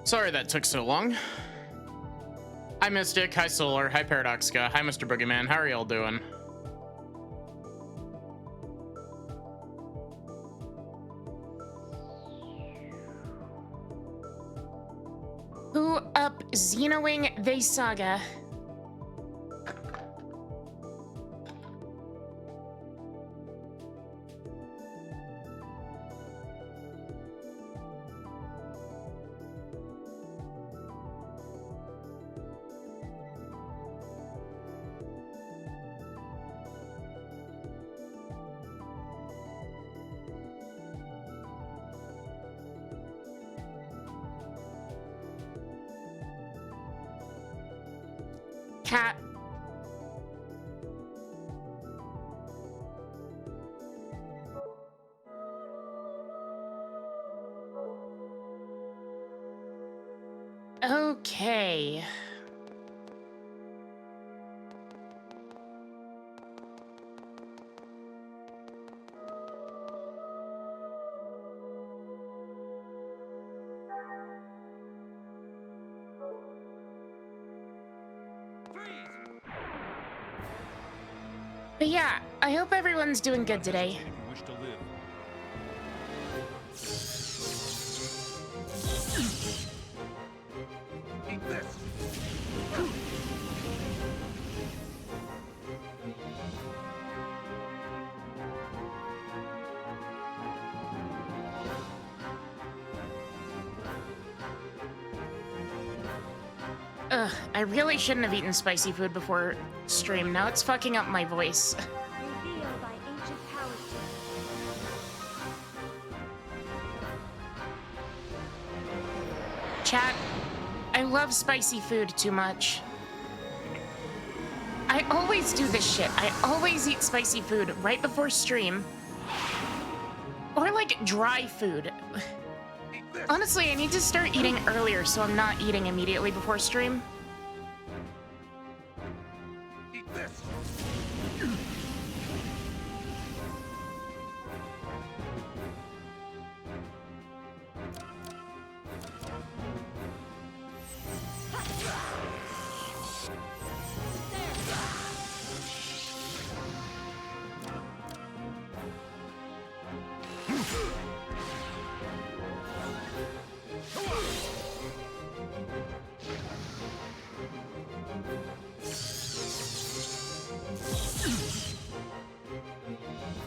Sorry that took so long. Hi Mystic, hi Solar, hi Paradoxica, hi Mr. Boogeyman, how are y'all doing? Who up Xenowing the Saga? Cat. Okay. But yeah, I hope everyone's doing good today. Ugh, I really shouldn't have eaten spicy food before stream. Now it's fucking up my voice. Chat, I love spicy food too much. I always do this shit. I always eat spicy food right before stream. Or like dry food. Honestly, I need to start eating earlier so I'm not eating immediately before stream. Eat this.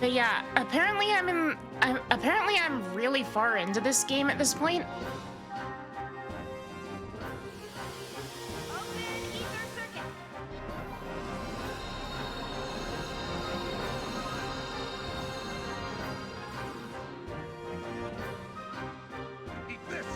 But yeah, apparently I'm really far into this game at this point. Eat this.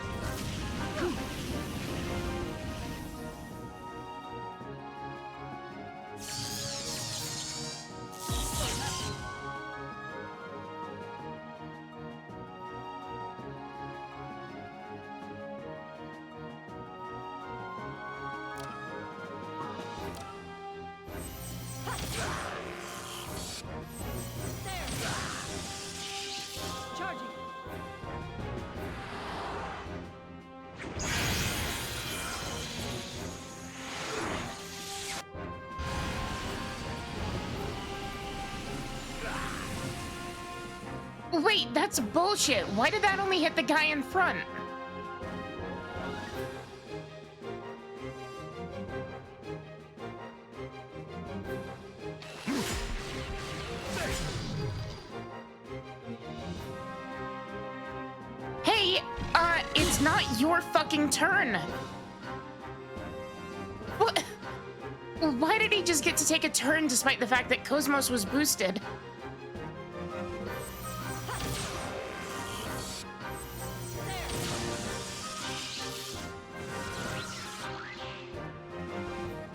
Charging. Wait, that's bullshit. Why did that only hit the guy in front? Hey, it's not your fucking turn. What? Why did he just get to take a turn despite the fact that Cosmos was boosted?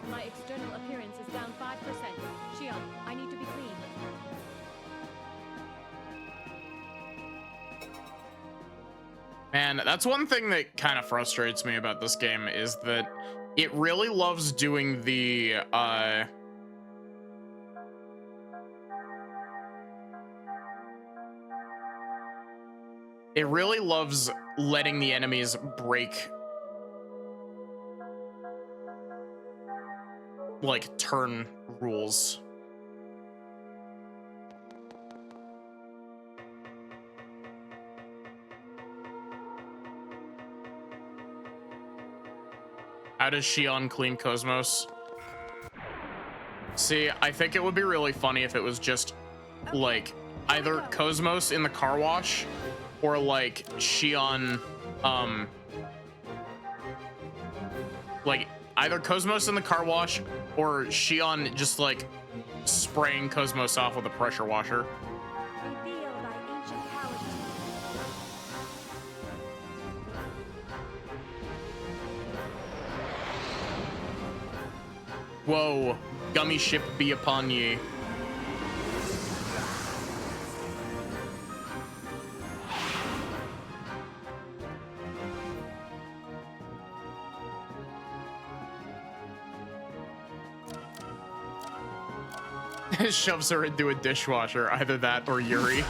My external appearance is down 5%. Shion, I need to be clean. Man, that's one thing that kind of frustrates me about this game is that it really loves doing the it really loves letting the enemies break like turn rules. How does Shion clean Cosmos? See, I think it would be really funny if it was just like either Cosmos in the car wash or like Shion, like either Cosmos in the car wash or Shion just like spraying Cosmos off with a pressure washer. Reveal thy ancient power to me. Whoa, gummy ship be upon ye. Shoves her into a dishwasher, either that or Yuri.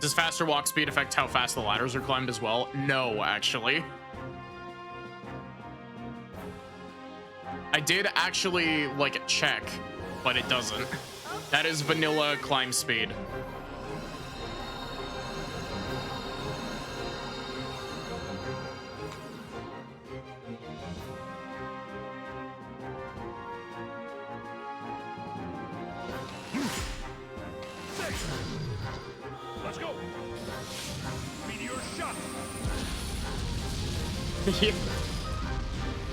Does faster walk speed affect how fast the ladders are climbed as well? No, actually. I did actually like check, but it doesn't. That is vanilla climb speed. Let's go. Meteor shot. Yeah.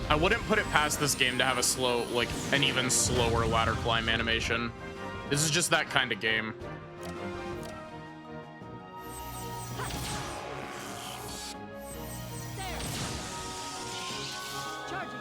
I wouldn't put it past this game to have a slow, like an even slower ladder climb animation. This is just that kind of game. There. Charging.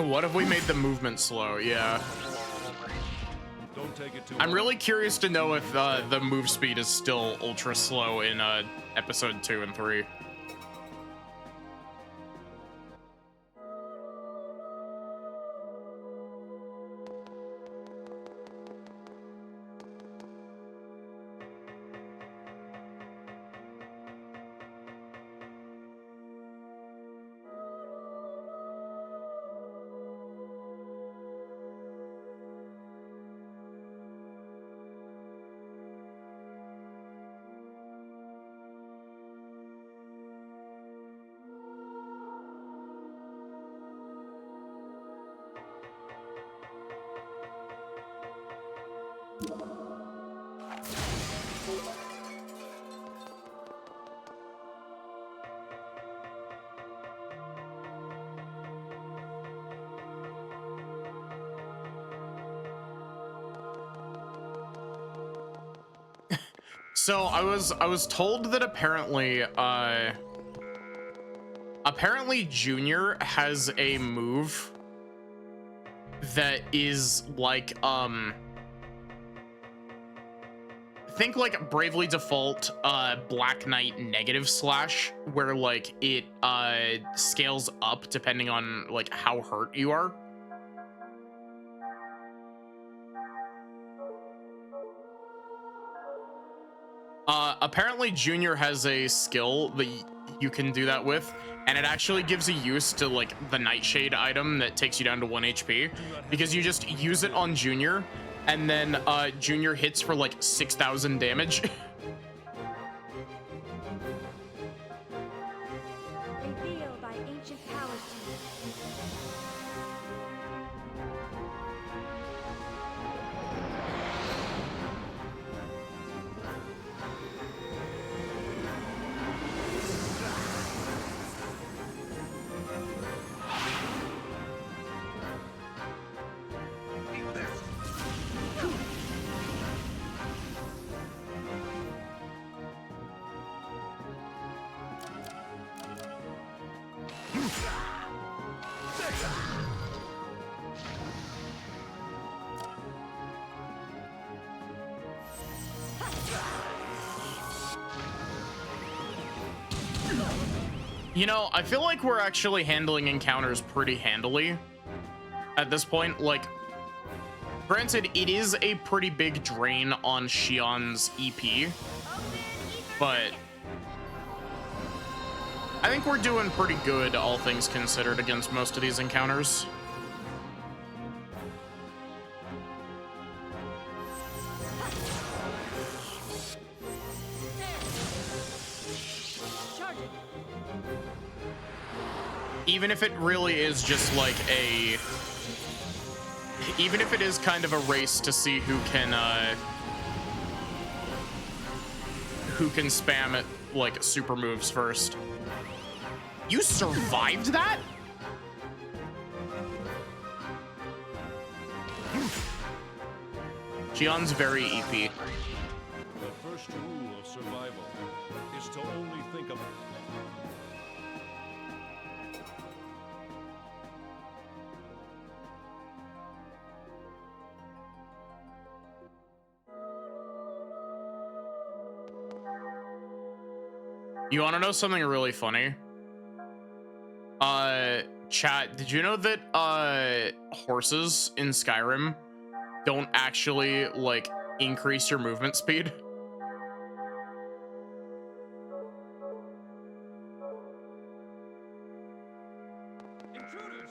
What if we made the movement slow? Yeah. Don't take it too I'm hard. really curious to know if the move speed is still ultra slow in episode 2 and 3. So I was told that apparently Junior has a move that is like think like Bravely Default Black Knight negative slash, where like it scales up depending on like how hurt you are. Apparently Junior has a skill that you can do that with, and it actually gives a use to like the Nightshade item that takes you down to 1 HP, because you just use it on Junior, and then Junior hits for like 6,000 damage. Reveal thy ancient powers to me. You know, I feel like we're actually handling encounters pretty handily at this point. Like, granted, it is a pretty big drain on Xion's EP, but I think we're doing pretty good, all things considered, against most of these encounters. Even if it really is just like even if it is kind of a race to see who can spam it like super moves first. You survived that? Xion's very EP. The first rule of survival is to only think of You want to know something really funny? Chat, did you know that horses in Skyrim don't actually like increase your movement speed? intruders.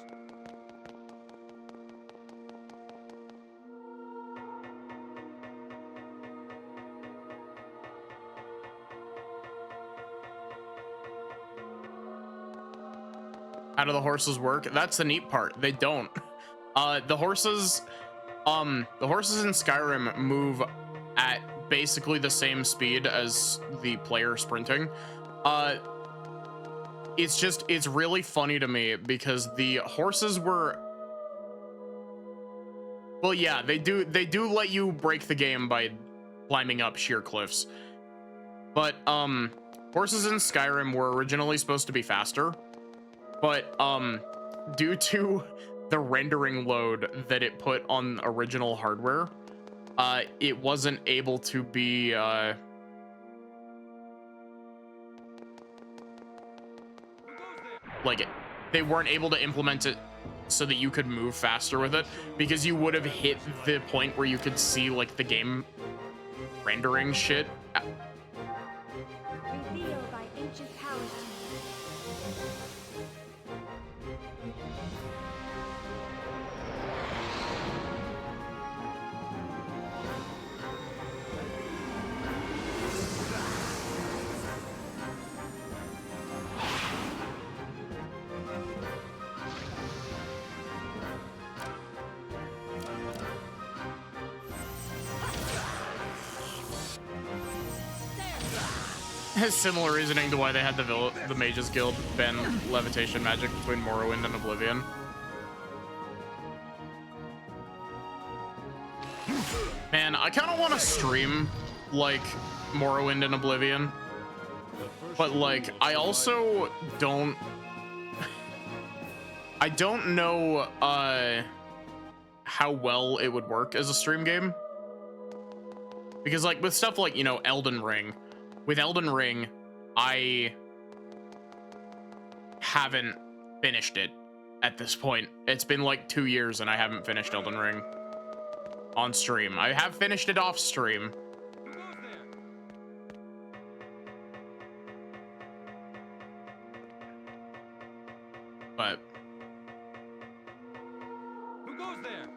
How do the horses work? That's the neat part. They don't. The horses in Skyrim move at basically the same speed as the player sprinting. It's really funny to me because the horses were, well, yeah, they do let you break the game by climbing up sheer cliffs. But horses in Skyrim were originally supposed to be faster. But due to the rendering load that it put on original hardware, it wasn't able to be like, they weren't able to implement it so that you could move faster with it, because you would have hit the point where you could see like the game rendering shit. Revealed by ancient powers to me. Similar reasoning to why they had the Mages Guild ban levitation magic between Morrowind and Oblivion. Man, I kind of want to stream like Morrowind and Oblivion, but like I also don't know how well it would work as a stream game, because like with stuff like, you know, Elden Ring. With Elden Ring, I haven't finished it at this point. It's been like 2 years and I haven't finished Elden Ring on stream. I have finished it off stream. But Who goes there?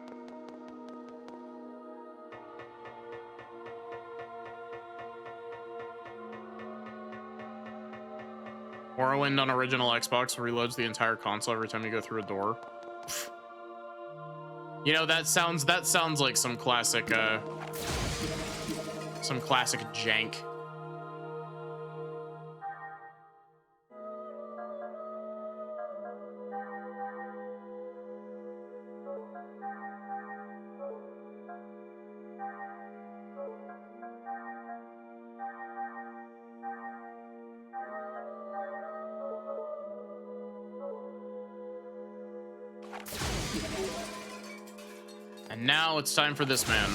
Morrowind on original Xbox reloads the entire console every time you go through a door. You know, that sounds like some classic jank. And now it's time for this man.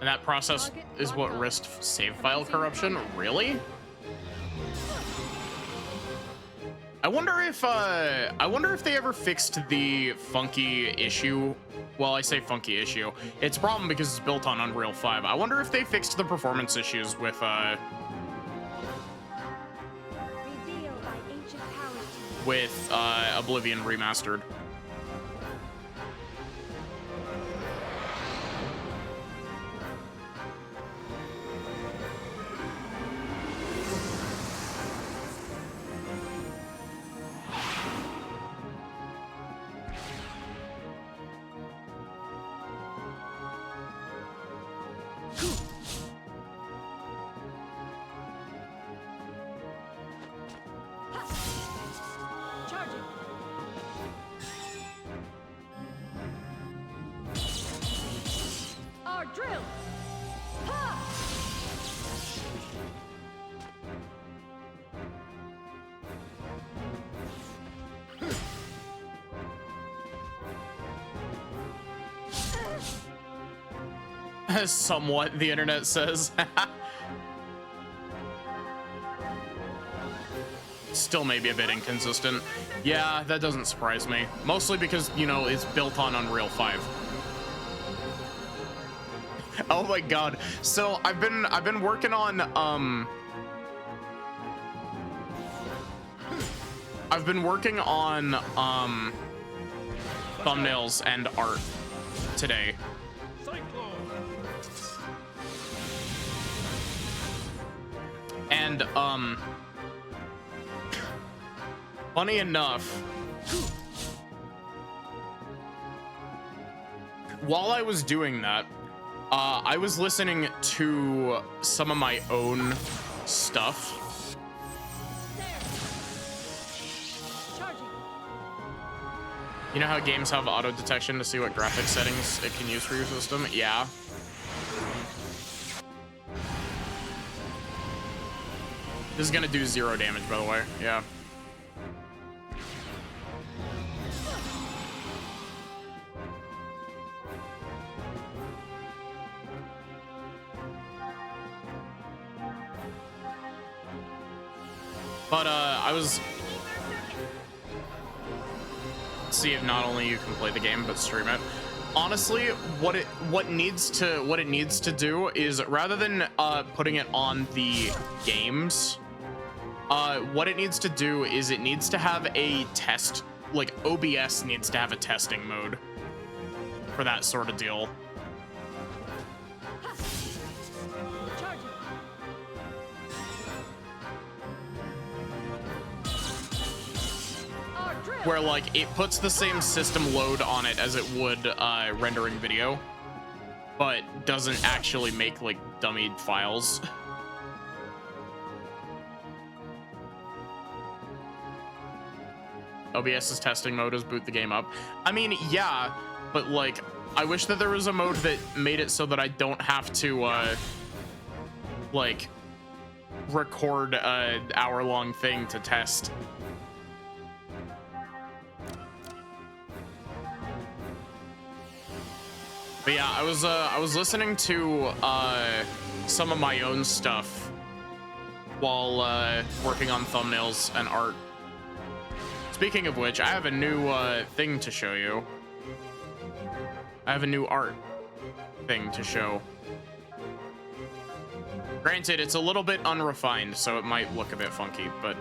And that process is what risked save file corruption? Really? I wonder if they ever fixed the funky issue. Well, I say funky issue. It's a problem because it's built on Unreal 5. I wonder if they fixed the performance issues with Reveal by ancient powers. Oblivion Remastered. Charging. Our drill. Ha! Somewhat, the internet says. Still maybe a bit inconsistent. Yeah, that doesn't surprise me. Mostly because, you know, it's built on Unreal 5. Oh my god. So I've been working on thumbnails and art today. And funny enough, while I was doing that, I was listening to some of my own stuff. Charging. You know how games have auto detection to see what graphic settings it can use for your system? Yeah. This is gonna do 0 damage, by the way. Yeah. But I was see if not only you can play the game but stream it. Honestly, what it needs to do is, rather than putting it on the games, what it needs to do is it needs to have a test, like OBS needs to have a testing mode for that sort of deal. Charging. Our drill. Where like it puts the same system load on it as it would rendering video, but doesn't actually make like dummy files. OBS's testing mode is boot the game up. I mean, yeah, but like I wish that there was a mode that made it so that I don't have to like record a hour-long thing to test. But yeah, I was listening to some of my own stuff while working on thumbnails and art. Speaking of which, I have a new thing to show you. I have a new art thing to show. Granted, it's a little bit unrefined, so it might look a bit funky, but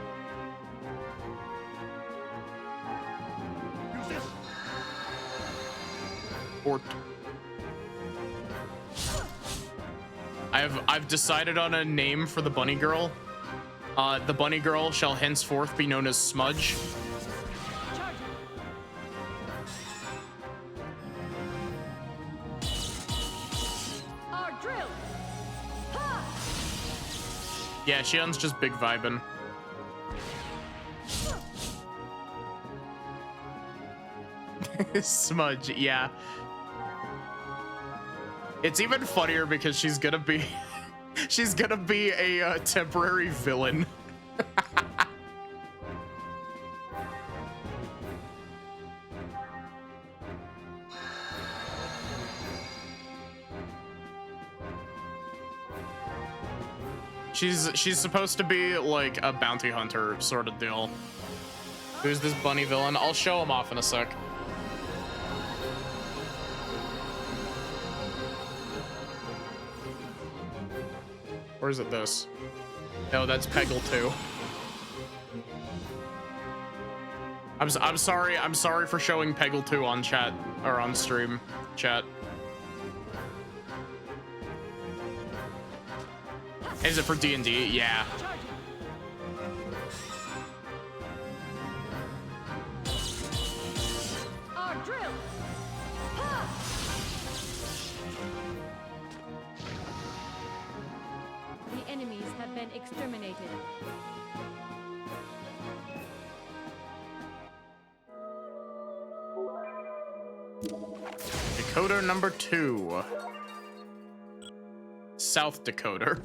I've decided on a name for the bunny girl. The bunny girl shall henceforth be known as Smudge. Charging. Our drill. Ha! Yeah, Shion's just big vibing. Smudge, yeah. It's even funnier because she's gonna be a temporary villain. She's supposed to be like a bounty hunter sort of deal. Who's this bunny villain? I'll show him off in a sec. Or is it this? No, that's Peggle 2. I'm sorry for showing Peggle 2 on chat or on stream chat. Is it for D&D? Yeah. Our drill. Ha! The enemies have been exterminated. Decoder number 2. South Decoder.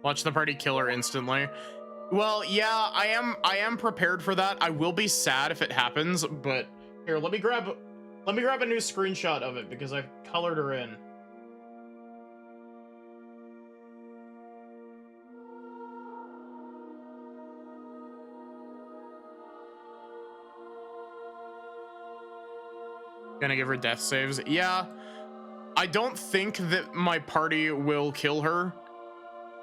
Watch the party kill her instantly. Well, yeah, I am prepared for that. I will be sad if it happens, but here, let me grab a new screenshot of it because I've colored her in. Gonna give her death saves. Yeah, I don't think that my party will kill her.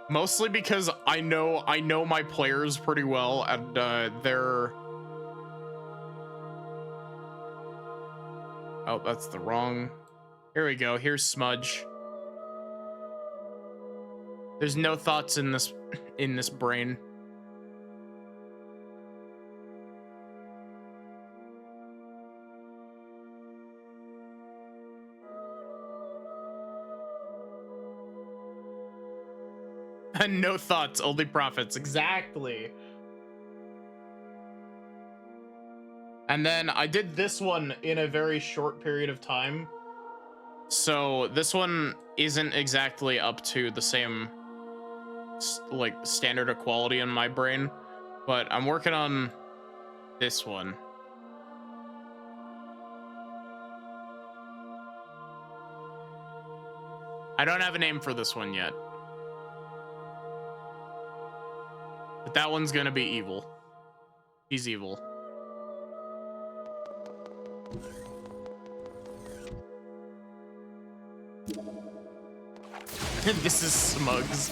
Mostly because I know my players pretty well, and they're... Oh, that's the wrong... Here we go. Here's Smudge. There's no thoughts in this brain. And no thoughts, only profits. Exactly. And then I did this one in a very short period of time. So this one isn't exactly up to the same like standard of quality in my brain, but I'm working on this one. I don't have a name for this one yet. But that one's gonna be evil. He's evil. This is Smugs.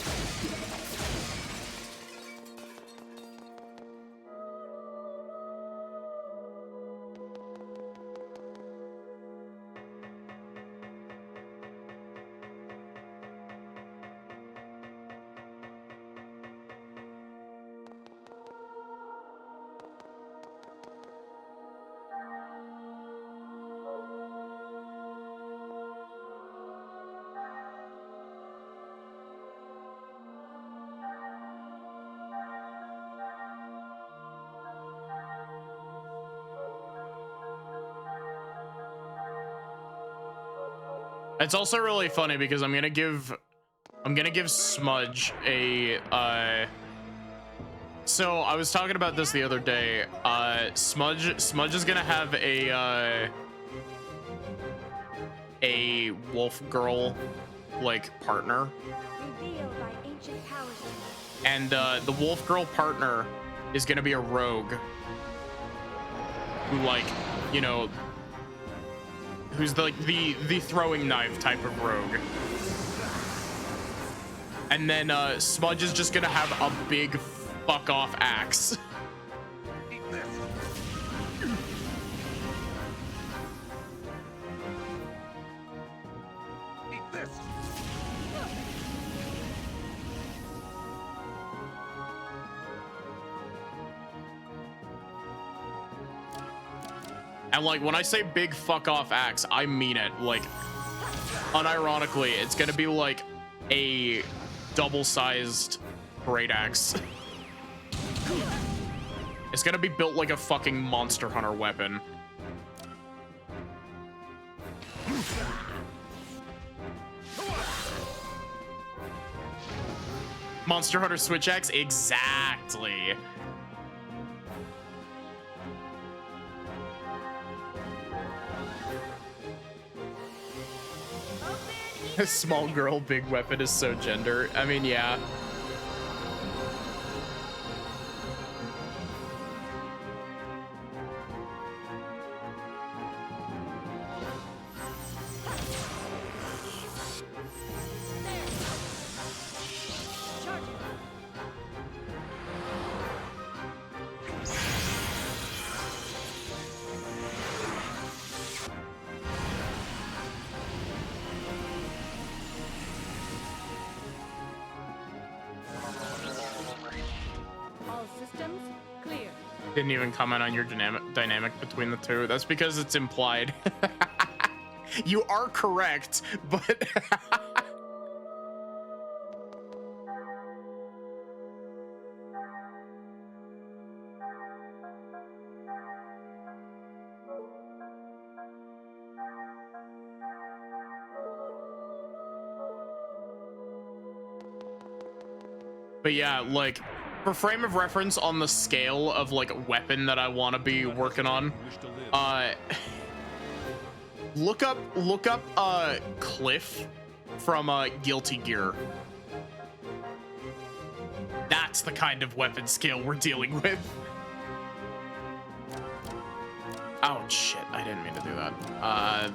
It's also really funny because I'm gonna give Smudge a so I was talking about this the other day. Smudge is gonna have a wolf girl like partner. Revealed by ancient powers. And the wolf girl partner is gonna be a rogue who, like, you know, who's the throwing knife type of rogue. And then Smudge is just gonna have a big fuck off axe. Eat this. Eat this. And like when I say big fuck off axe, I mean it. Like unironically, it's gonna be like a double-sized great axe. It's gonna be built like a fucking Monster Hunter weapon. Monster Hunter Switch Axe? Exactly. Open Small girl, big weapon is so gender. I mean, yeah. All systems clear. Didn't even comment on your dynamic between the two. That's because it's implied. You are correct, but but yeah, like for frame of reference on the scale of like weapon that I want to be working on, look up Cliff from Guilty Gear. That's the kind of weapon scale we're dealing with. Oh shit, I didn't mean to do that.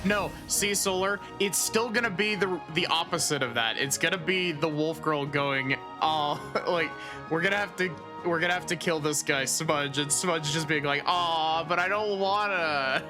No, see, Solar, it's still gonna be the opposite of that. It's gonna be the wolf girl going, oh, like we're gonna have to kill this guy, Smudge, and Smudge just being like, oh, but I don't wanna.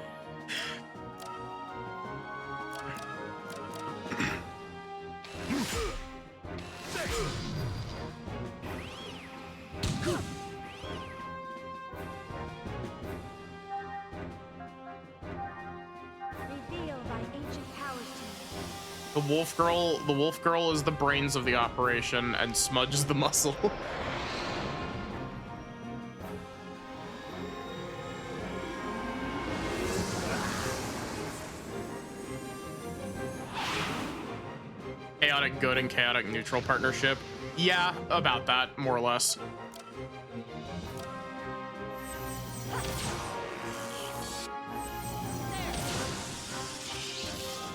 Revealed by ancient powers to The wolf girl is the brains of the operation, and Smudge is the muscle. Chaotic good and chaotic neutral partnership. Yeah, about that, more or less.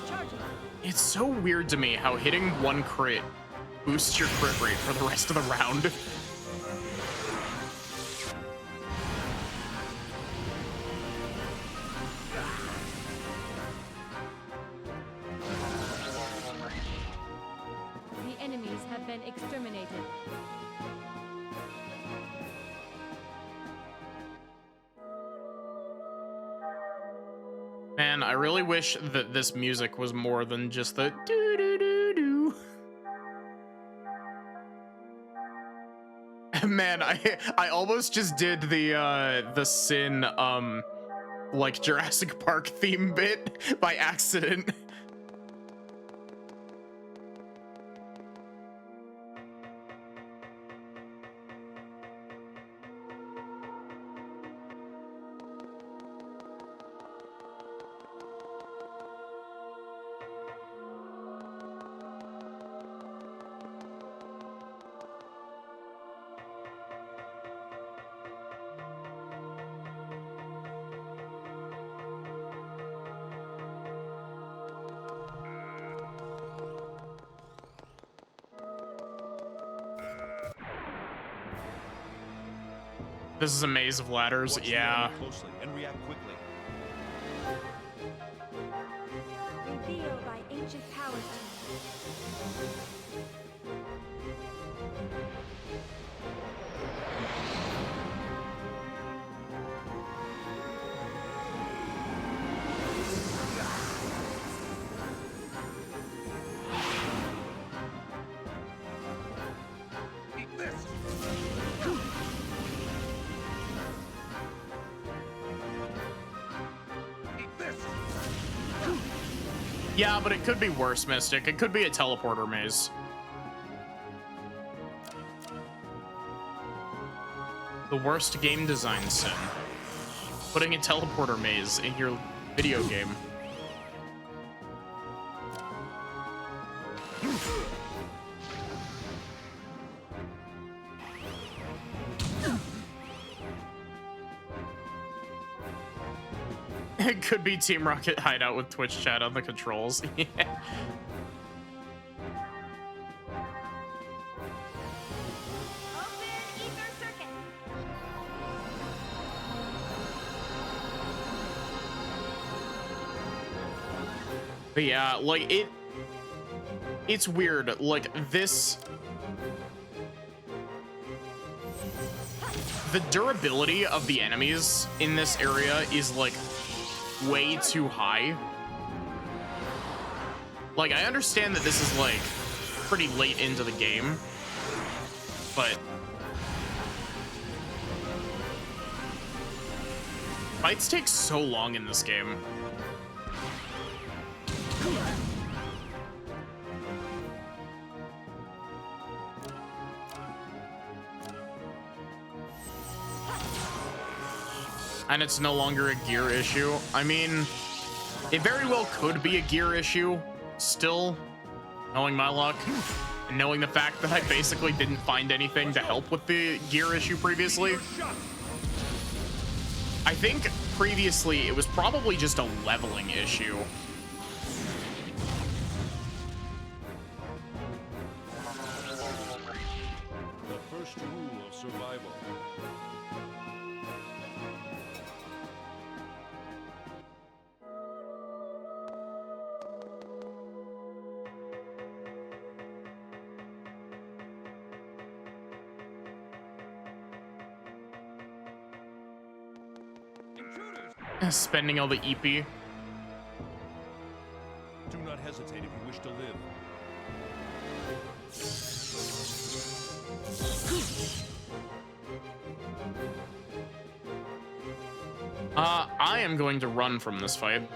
charging. It's so weird to me how hitting one crit boosts your crit rate for the rest of the round. The enemies have been exterminated. Man, I really wish that this music was more than just the doo doo doo doo. Man, I almost just did the Sin like Jurassic Park theme bit by accident. This is a maze of ladders, Watch the yeah. enemy closely and react quickly. Revealed by ancient powers to Eat this! Eat this! Yeah, but it could be worse, Mystic. It could be a teleporter maze. The worst game design sin. Putting a teleporter maze in your video game. It could be Team Rocket hideout with Twitch chat on the controls. Yeah. But yeah, like it's weird. Like this, the durability of the enemies in this area is like way too high. Like I understand that this is like pretty late into the game, but fights take so long in this game. And it's no longer a gear issue. I mean, it very well could be a gear issue still, knowing my luck and knowing the fact that I basically didn't find anything to help with the gear issue previously. I think previously it was probably just a leveling issue. The first rule of survival. Spending all the EP. Do not hesitate if you wish to live. I am going to run from this fight.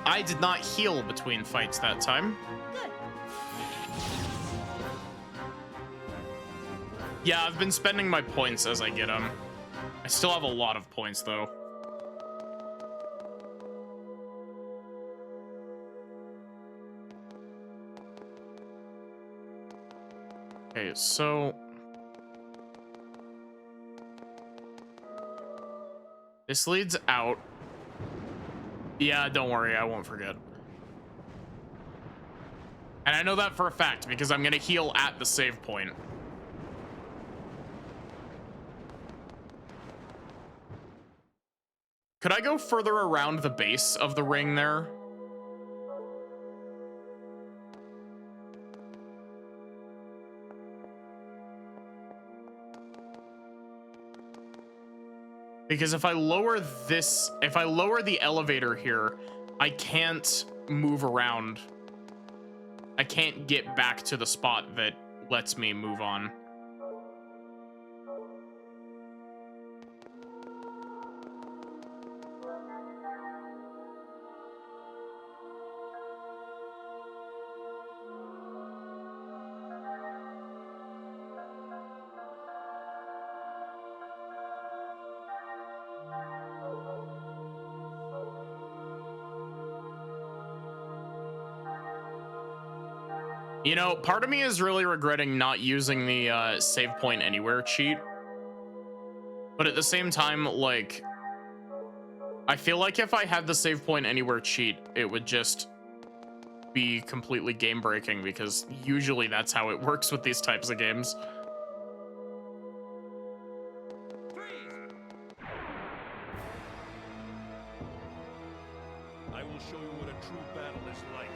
I did not heal between fights that time. Good. Yeah, I've been spending my points as I get them. I still have a lot of points though. Okay, so this leads out. Yeah, don't worry, I won't forget. And I know that for a fact because I'm gonna heal at the save point. Could I go further around the base of the ring there? Because if I lower this, if I lower the elevator here, I can't move around. I can't get back to the spot that lets me move on. You know, part of me is really regretting not using the save point anywhere cheat. But at the same time, like, I feel like if I had the save point anywhere cheat, it would just be completely game breaking because usually that's how it works with these types of games. I will show you what a true battle is like.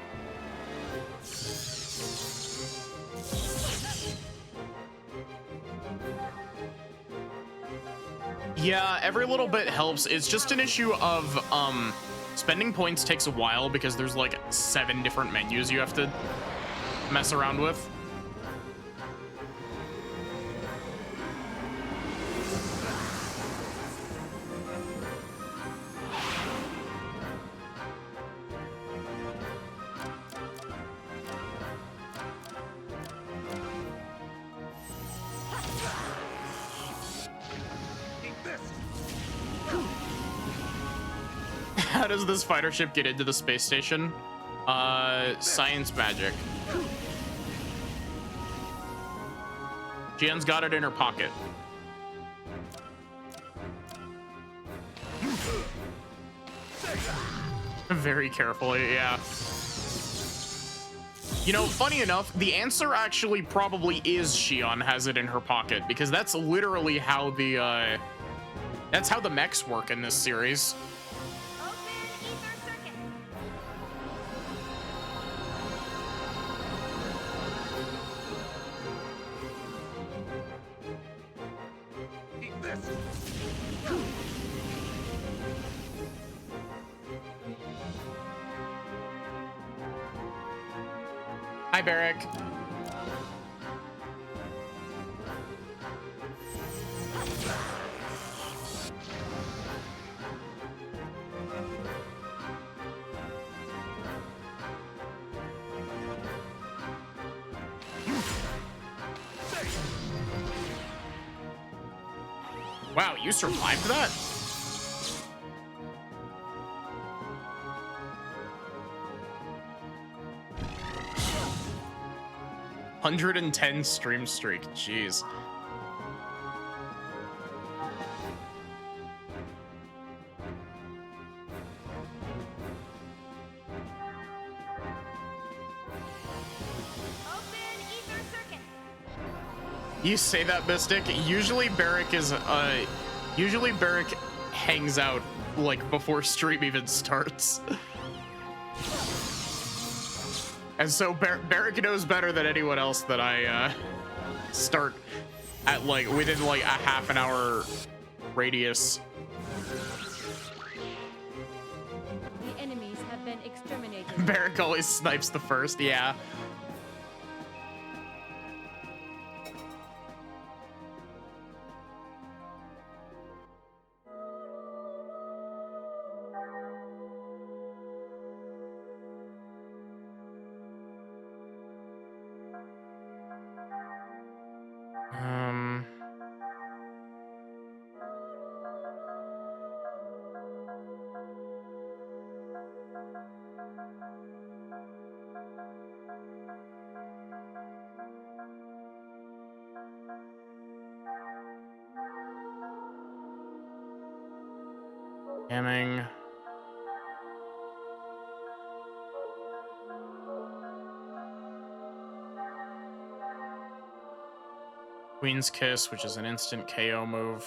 Yeah, every little bit helps. It's just an issue of spending points takes a while because there's like 7 different menus you have to mess around with. How does this fighter ship get into the space station? Science magic. Xian's got it in her pocket. Very carefully, yeah. You know, funny enough, the answer actually probably is Xian has it in her pocket, because that's literally how the mechs work in this series. Open ether circuit. Eat this. Hi, Barrick. Wow, you survived that? $110 stream streak, jeez. Open ether circuit. You say that, Mystic. Usually Barrick hangs out like before stream even starts. And so Barrick knows better than anyone else that I start at like within like a half an hour radius. The enemies have been exterminated. Barrick always snipes the first, yeah. Scamming. Queen's Kiss, which is an instant KO move.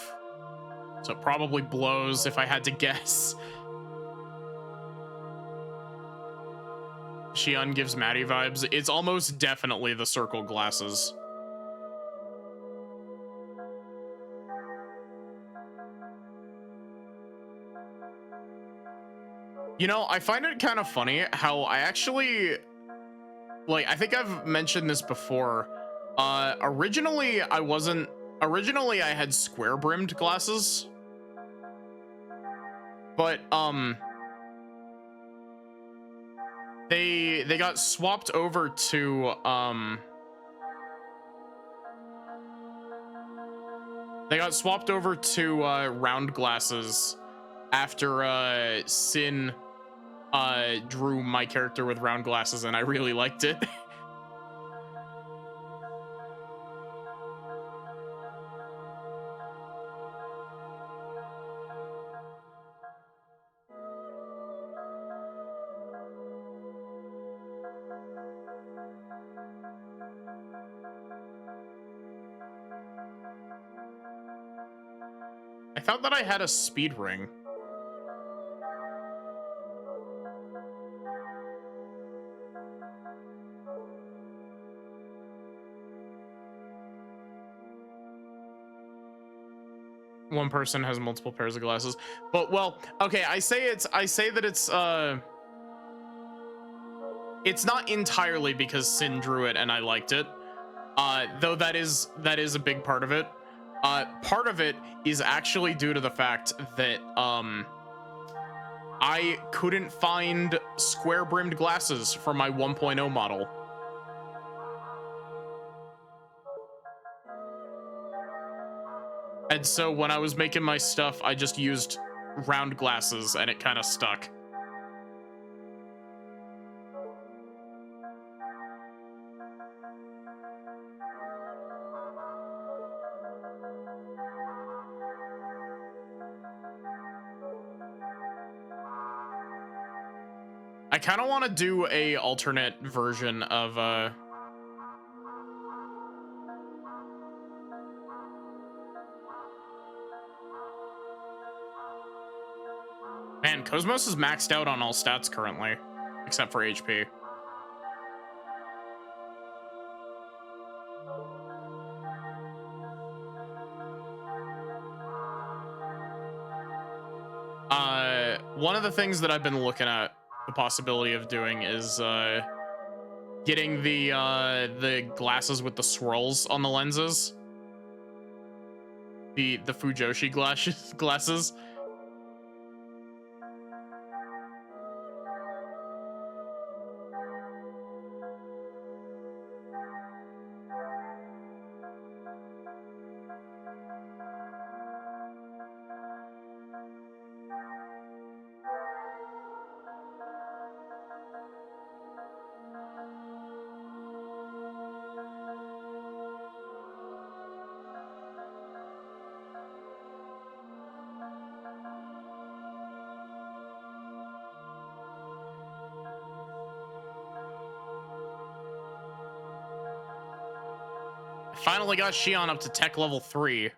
So it probably blows if I had to guess. Xian gives Maddie vibes. It's almost definitely the circle glasses. You know, I find it kind of funny how I actually, like, I think I've mentioned this before. Originally I had square brimmed glasses. But, they got swapped over to, round glasses after, Sin, drew my character with round glasses, and I really liked it. I thought that I had a speed ring. One person has multiple pairs of glasses, but well, okay, I say that it's not entirely because Sin drew it and I liked it, though that is a big part of it. Part of it is actually due to the fact that I couldn't find square brimmed glasses for my 1.0 model. And so when I was making my stuff, I just used round glasses and it kind of stuck. I kind of want to do a alternate version of man, Cosmos is maxed out on all stats currently, except for HP. One of the things that I've been looking at the possibility of doing is getting the glasses with the swirls on the lenses. The Fujoshi glasses. Finally got Shion up to tech level 3.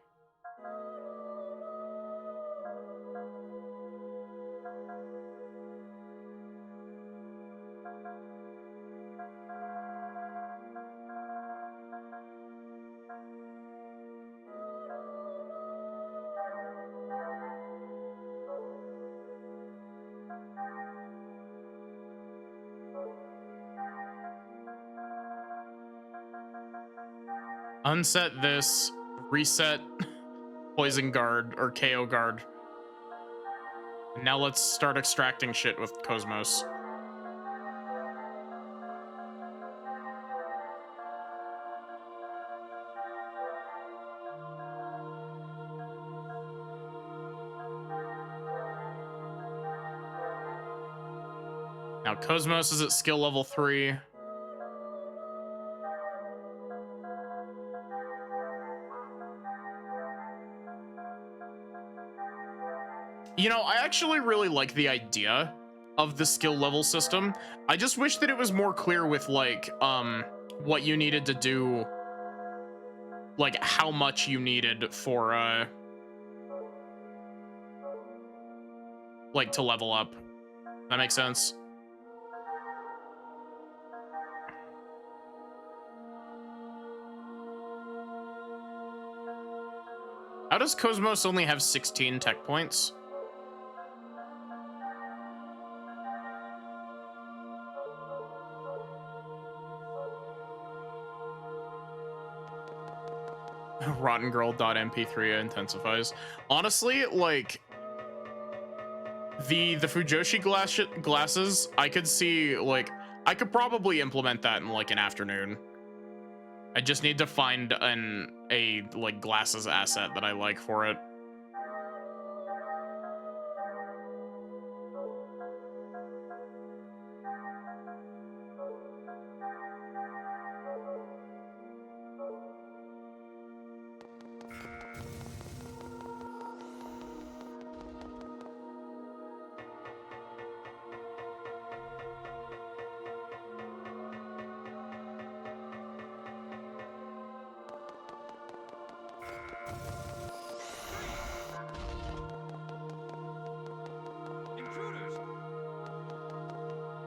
Unset this, reset poison guard or KO guard. Now let's start extracting shit with Cosmos. Now Cosmos is at skill level 3. You know, I actually really like the idea of the skill level system. I just wish that it was more clear with like what you needed to do, like how much you needed for like to level up. That makes sense. How does Cosmos only have 16 tech points? rottengirl.mp3 intensifies. Honestly, like the Fujoshi glasses, I could see, like, I could probably implement that in like an afternoon. I just need to find a like glasses asset that I like for it.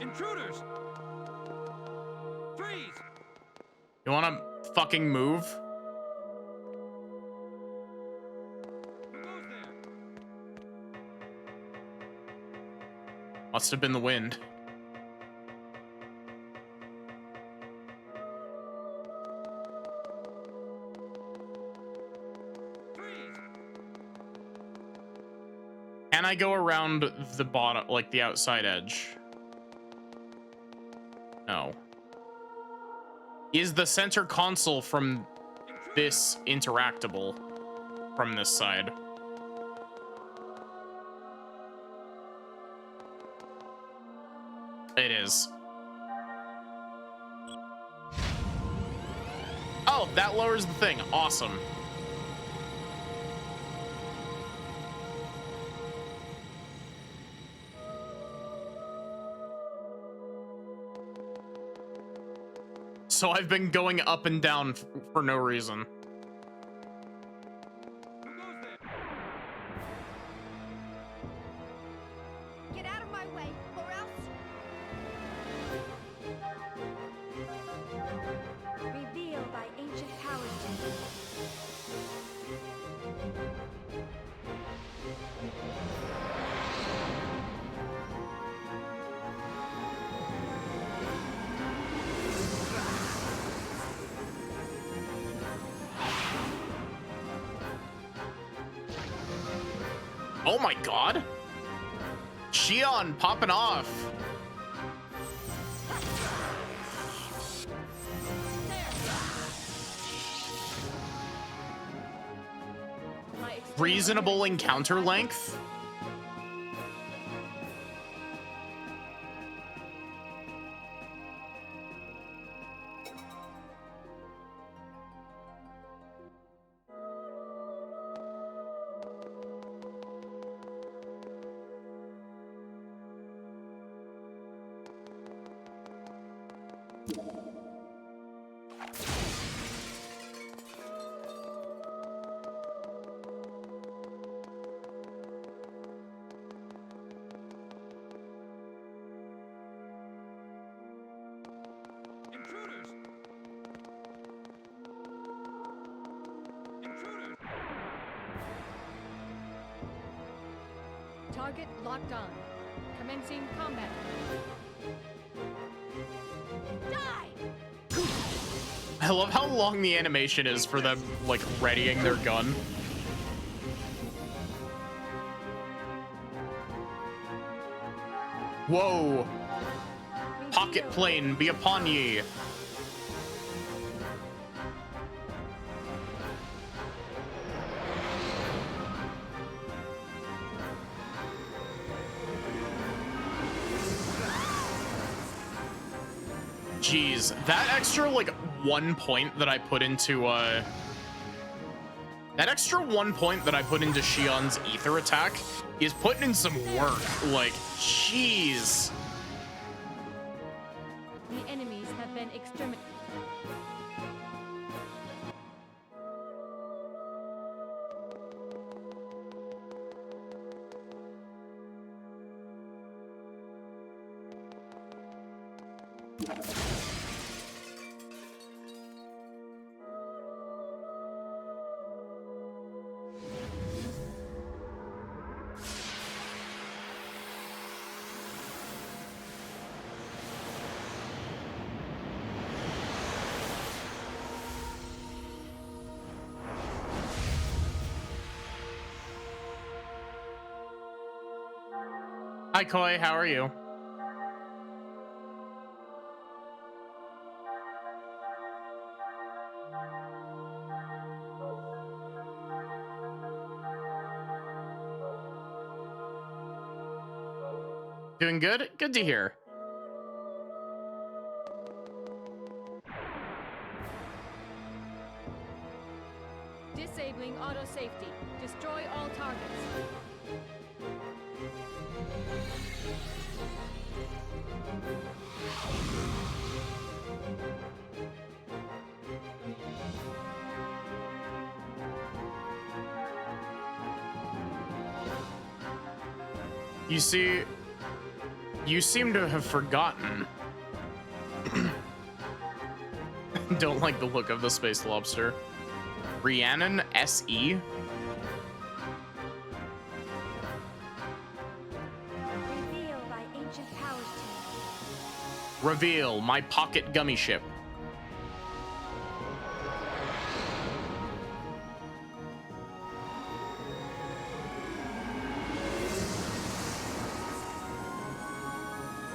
Intruders! Freeze! You wanna fucking move? Who goes there? Must have been the wind. Freeze! Can I go around the bottom, like the outside edge? No. Is the center console from this interactable from this side? It is. Oh, that lowers the thing. Awesome. so I've been going up and down for no reason. Get out of my way, or else. Revealed by ancient powers. Oh my god! Shion popping off! Reasonable encounter length? Intruders! Intruders! Target locked on. Commencing combat. Die! I love how long the animation is for them, like, readying their gun. Whoa! Pocket plane, be upon ye! Jeez, that extra, like, 1 point that I put into, that extra 1 point that I put into Shion's ether attack is putting in some work. Like, jeez. The enemies have been exterminated. Hi, Koi, how are you? Doing good? Good to hear. Disabling auto safety. Destroy all targets. You see, you seem to have forgotten. Don't like the look of the space lobster. Rhiannon SE? Reveal by ancient powers. Reveal my pocket gummy ship.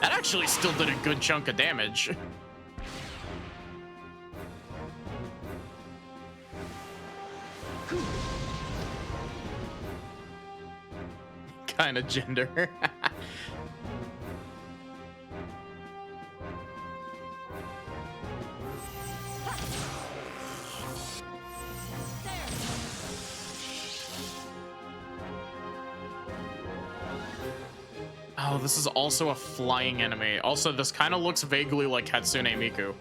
That actually still did a good chunk of damage. Kind of gender. Oh, this is also a flying enemy. Also, this kind of looks vaguely like Hatsune Miku.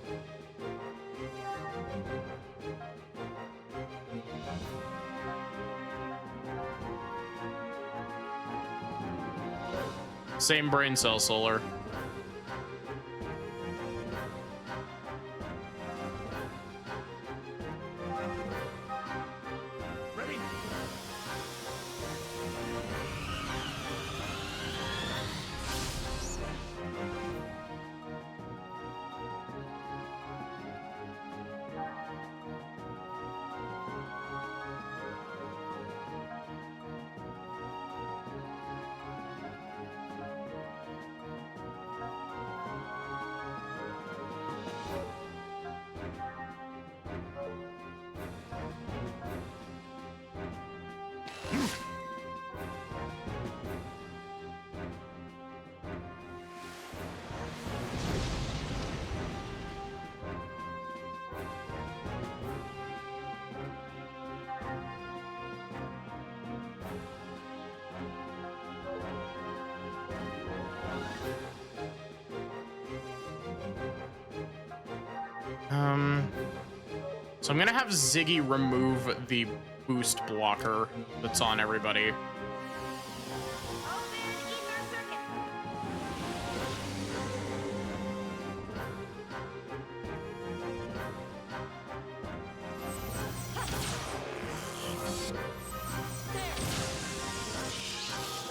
Same brain cell, Solar. Ready? So I'm gonna have Ziggy remove the boost blocker that's on everybody.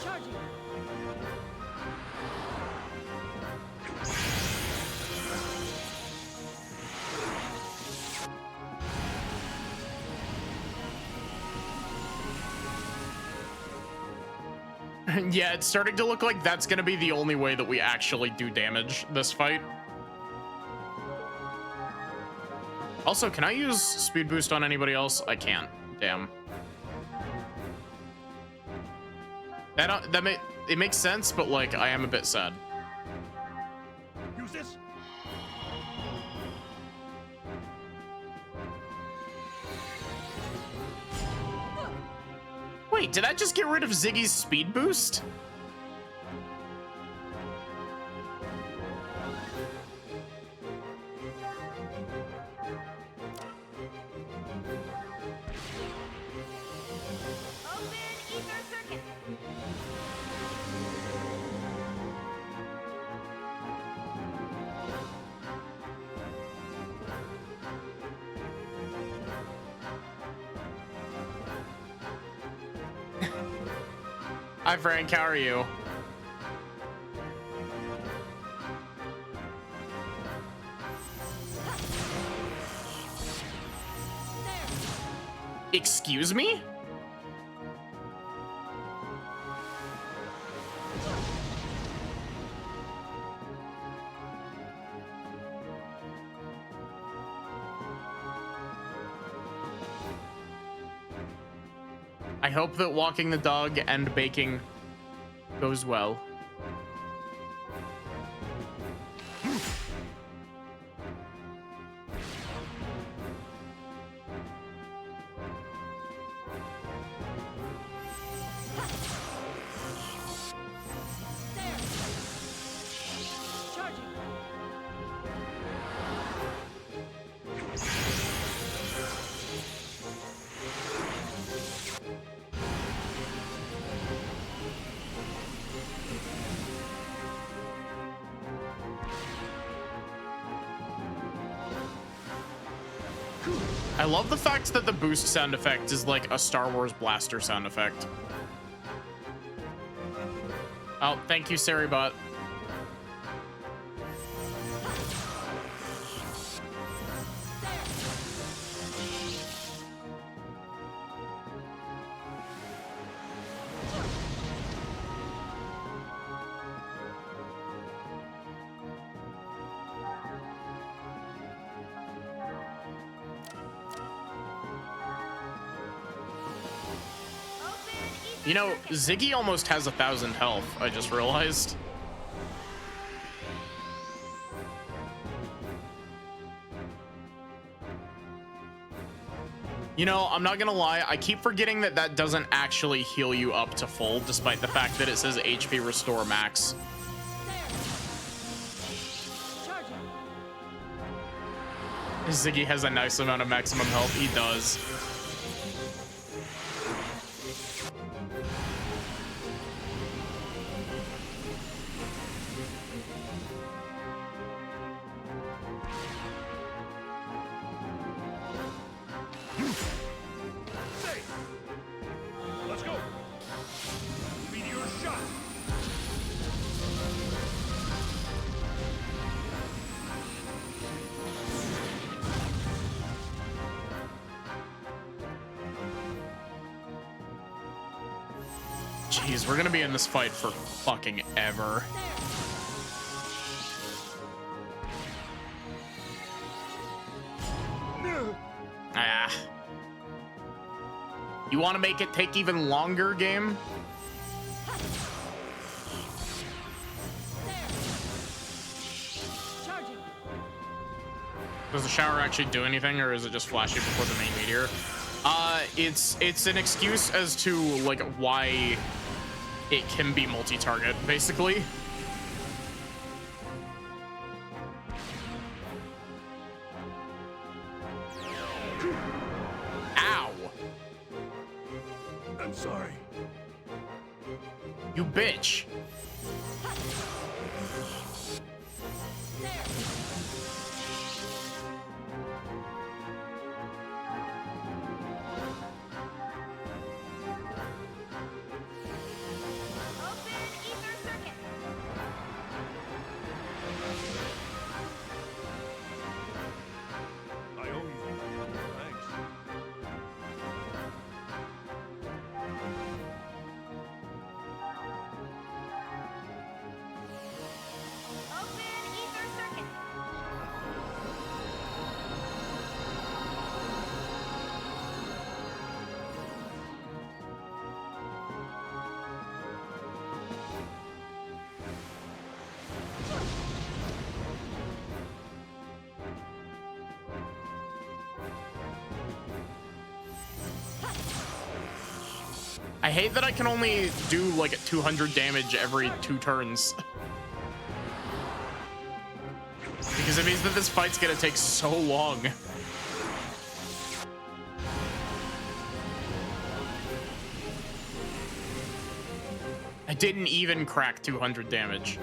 Charging. Yeah, it's starting to look like that's gonna be the only way that we actually do damage this fight. Also, can I use speed boost on anybody else? I can't. Damn. It makes sense, but like I am a bit sad. Use this. Wait, did I just get rid of Ziggy's speed boost? Open ether circuit. Hi Frank, how are you? Excuse me? I hope that walking the dog and baking goes well. Charging. I love the fact that the boost sound effect is like a Star Wars blaster sound effect. Oh, thank you, Saribot. You know, Ziggy almost has 1,000 health, I just realized. You know, I'm not gonna lie, I keep forgetting that that doesn't actually heal you up to full, despite the fact that it says HP restore max. Charging. Ziggy has a nice amount of maximum health, he does. Jeez, we're gonna be in this fight for fucking ever. Ah. You want to make it take even longer, game? Charging. Does the shower actually do anything, or is it just flashy before the main meteor? It's an excuse as to like why it can be multi-target, basically. Ow! I'm sorry. You bitch! Open ether circuit. I owe you. Thanks. Open ether circuit. I hate that I can only do like 200 damage every 2 turns. Because it means that this fight's gonna take so long. I didn't even crack 200 damage.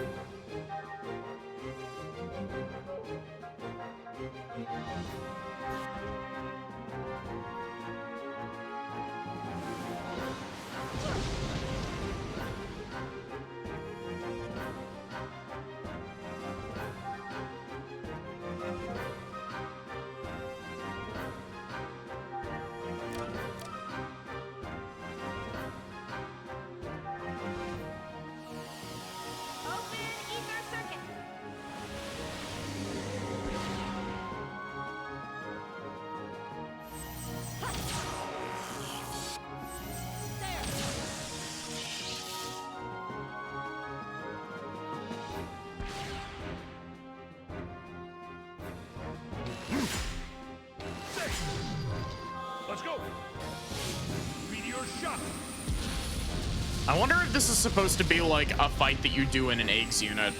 Open ether circuit. Let's go. Meteor shot. I wonder if this is supposed to be like a fight that you do in an eggs unit.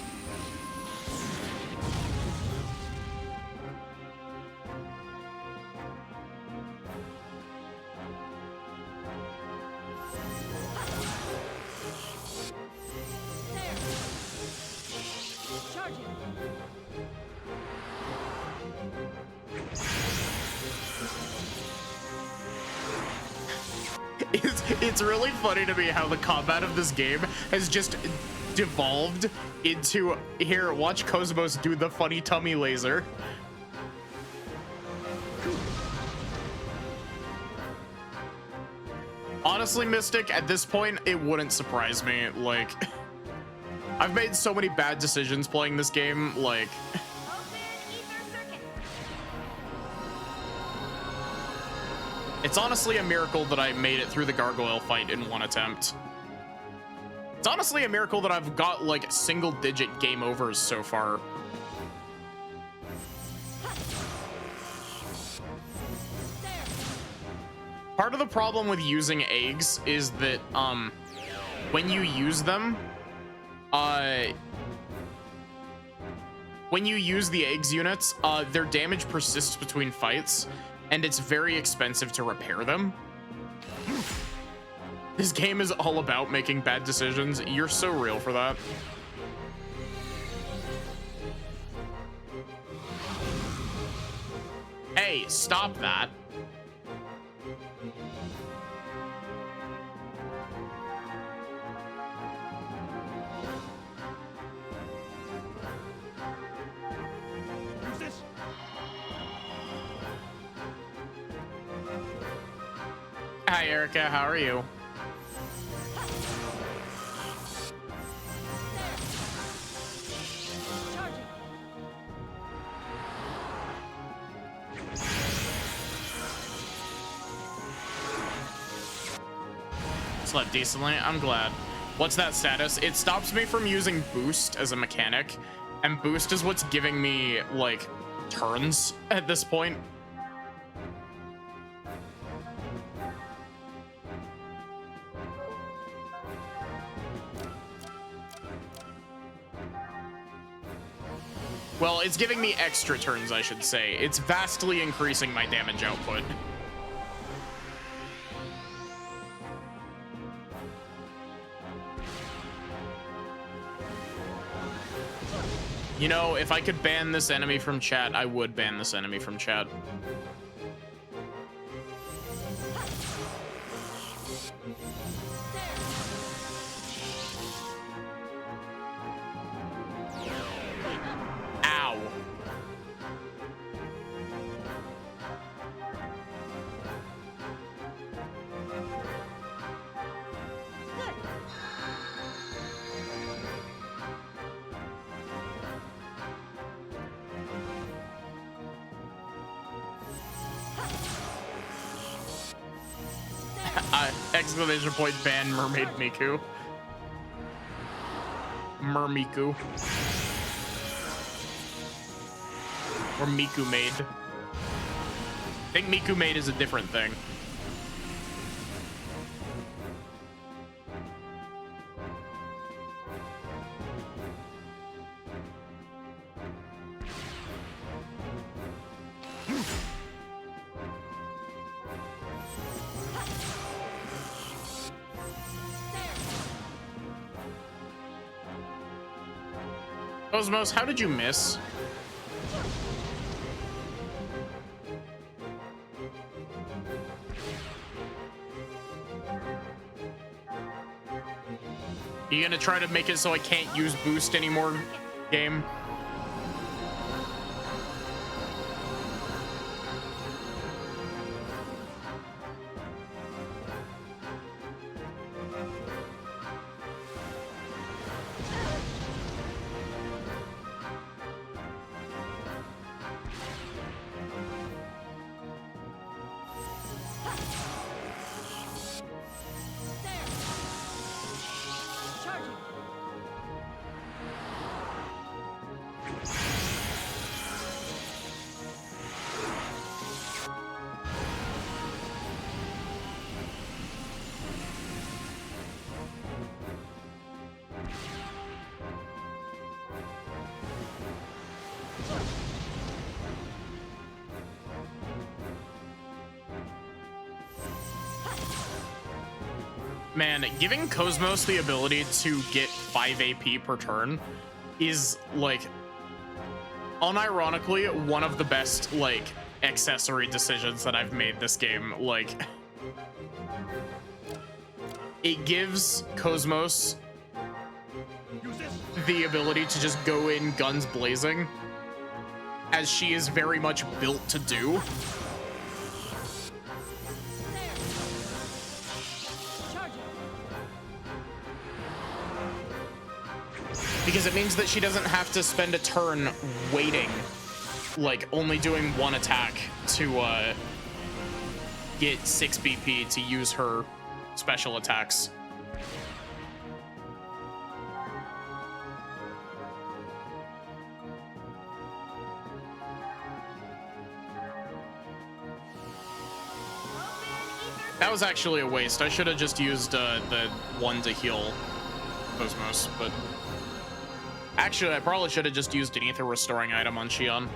Charging. It's really funny to me how the combat of this game has just devolved into, here, watch Cosmos do the funny tummy laser. Honestly, Mystic, at this point, it wouldn't surprise me. Like, I've made so many bad decisions playing this game, like... Open ether circuit. It's honestly a miracle that I made it through the gargoyle fight in one attempt. It's honestly a miracle that I've got like single-digit game overs so far. Part of the problem with using eggs is that when you use them, when you use the eggs units, their damage persists between fights, and it's very expensive to repair them. This game is all about making bad decisions. You're so real for that. Hey, stop that. Use this. Hi, Erica. How are you? Slept decently. I'm glad. What's that status? It stops me from using boost as a mechanic, and boost is what's giving me like turns at this point. Well, it's giving me extra turns, I should say. It's vastly increasing my damage output. You know, if I could ban this enemy from chat, I would ban this enemy from chat. Ow. Exclamation point ban mermaid Miku. Mermiku. Or Miku maid. I think Miku maid is a different thing. Cosmos, how did you miss? You gonna try to make it so I can't use boost anymore, game? Man, giving Cosmos the ability to get 5 AP per turn is, like, unironically one of the best, like, accessory decisions that I've made this game. Like, it gives Cosmos the ability to just go in guns blazing, as she is very much built to do. Because it means that she doesn't have to spend a turn waiting, like only doing one attack to get 6 BP to use her special attacks. That was actually a waste. I should have just used the one to heal Cosmos, but actually I probably should have just used an ether restoring item on Xion.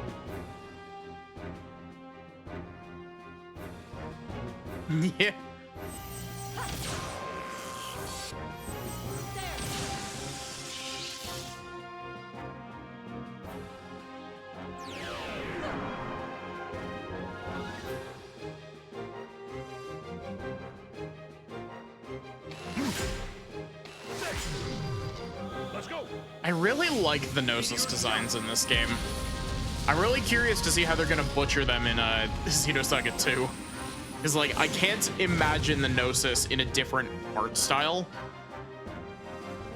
Yeah. Let's go. I really like the Gnosis designs in this game. I'm really curious to see how they're gonna butcher them in Xenosaga 2. Because, like, I can't imagine the Gnosis in a different art style.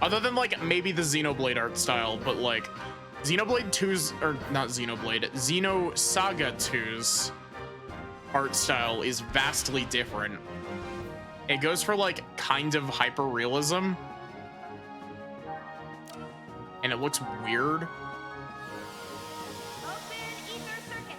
Other than, like, maybe the Xenoblade art style, but, like, Xenoblade 2's, or not Xenoblade, Xenosaga 2's art style is vastly different. It goes for like kind of hyper realism, and it looks weird. Open ether circuit.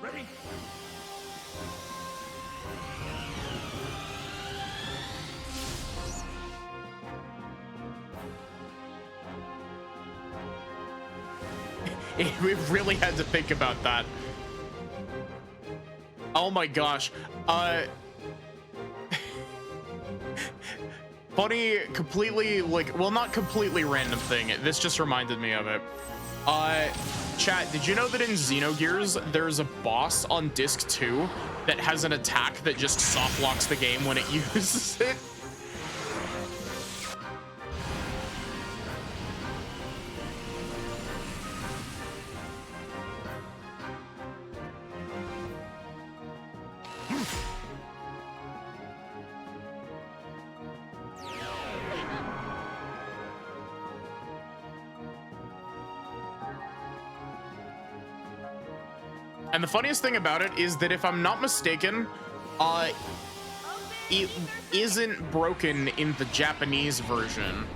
Ready? We really had to think about that. Oh my gosh. Funny, completely, like, well, not completely random thing. This just reminded me of it. Chat, did you know that in Xenogears, there's a boss on disc 2 that has an attack that just soft locks the game when it uses it? And the funniest thing about it is that if I'm not mistaken, it isn't broken in the Japanese version.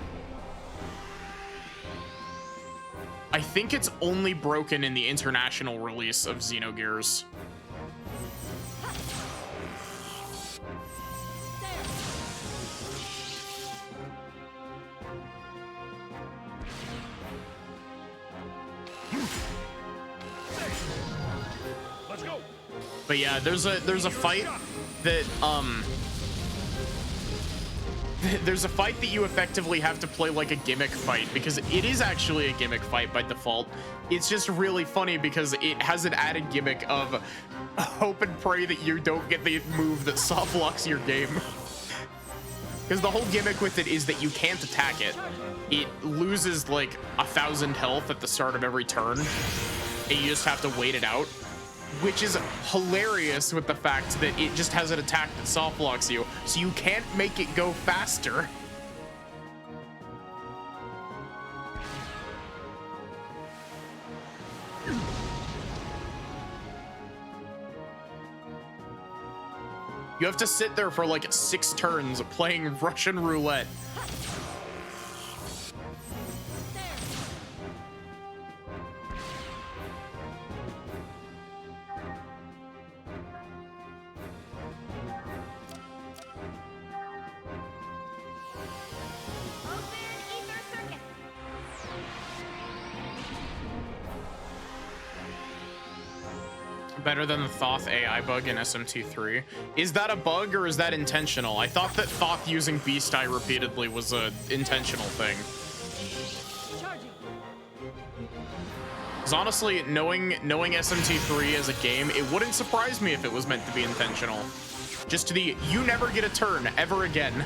I think it's only broken in the international release of Xenogears. Let's go. But yeah, there's a fight that there's a fight that you effectively have to play like a gimmick fight, because it is actually a gimmick fight by default. It's just really funny because it has an added gimmick of hope and pray that you don't get the move that soft locks your game. Because the whole gimmick with it is that you can't attack it. It loses like 1,000 health at the start of every turn, and you just have to wait it out, which is hilarious with the fact that it just has an attack that soft locks you, so you can't make it go faster. You have to sit there for like 6 turns playing Russian roulette. Open ether circuit. Better than the Thoth AI bug in SMT3. Is that a bug or is that intentional? I thought that Thoth using Beast Eye repeatedly was a intentional thing. Charging. Because honestly, knowing SMT3 as a game, it wouldn't surprise me if it was meant to be intentional. Just to the, you never get a turn ever again.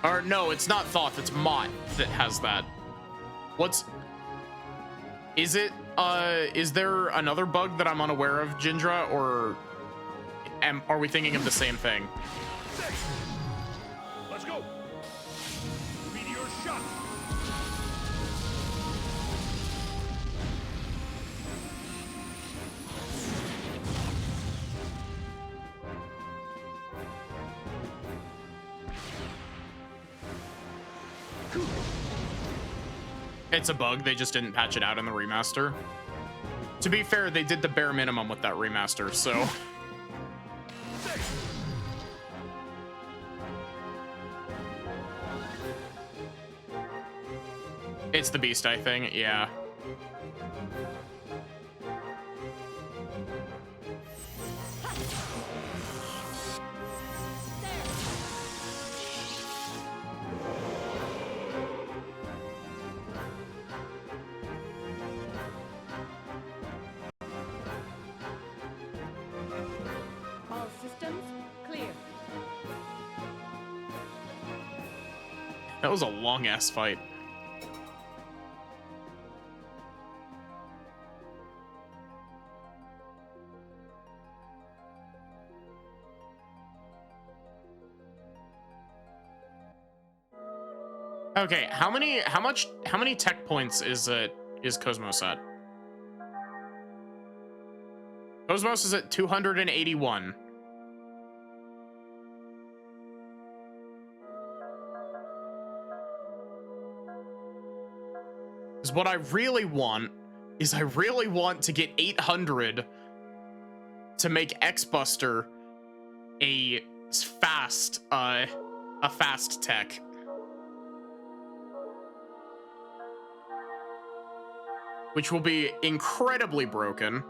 Or no, it's not Thoth, it's Mott that has that. Is there another bug that I'm unaware of, Jindra, or are we thinking of the same thing? Let's go. Meteor shot. It's a bug, they just didn't patch it out in the remaster. To be fair, they did the bare minimum with that remaster, so. It's the Beast Eye thing, yeah. All systems That was a long ass fight. Okay, how many tech points is Cosmos at? Cosmos is at 281. Is what I really want is I really want to get 800 to make X-Buster a fast tech. Which will be incredibly broken,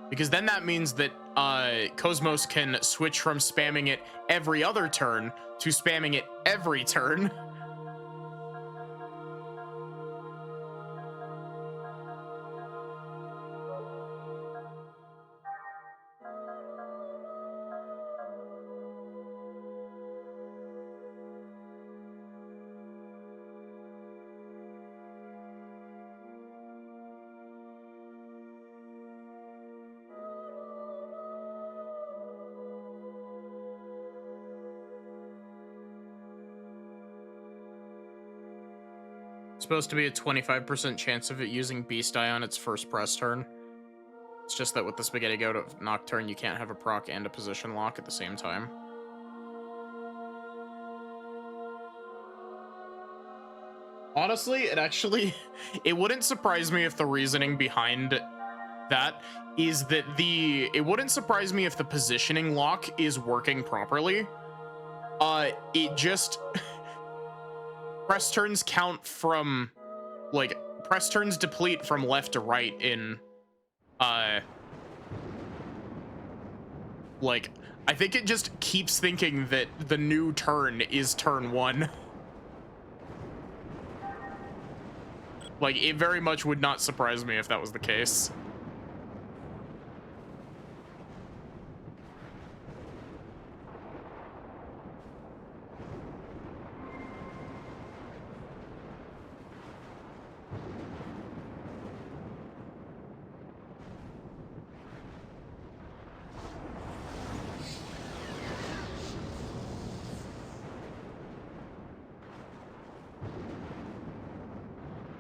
because then that means that Cosmos can switch from spamming it every other turn to spamming it every turn. Supposed to be a 25% chance of it using Beast Eye on its first press turn. It's just that with the Spaghetti Goat of Nocturne, you can't have a proc and a position lock at the same time. Honestly, it wouldn't surprise me if the reasoning behind that is that it wouldn't surprise me if the positioning lock is working properly. It just press turns count from, like, press turns deplete from left to right in, like, I think it just keeps thinking that the new turn is turn 1. Like, it very much would not surprise me if that was the case.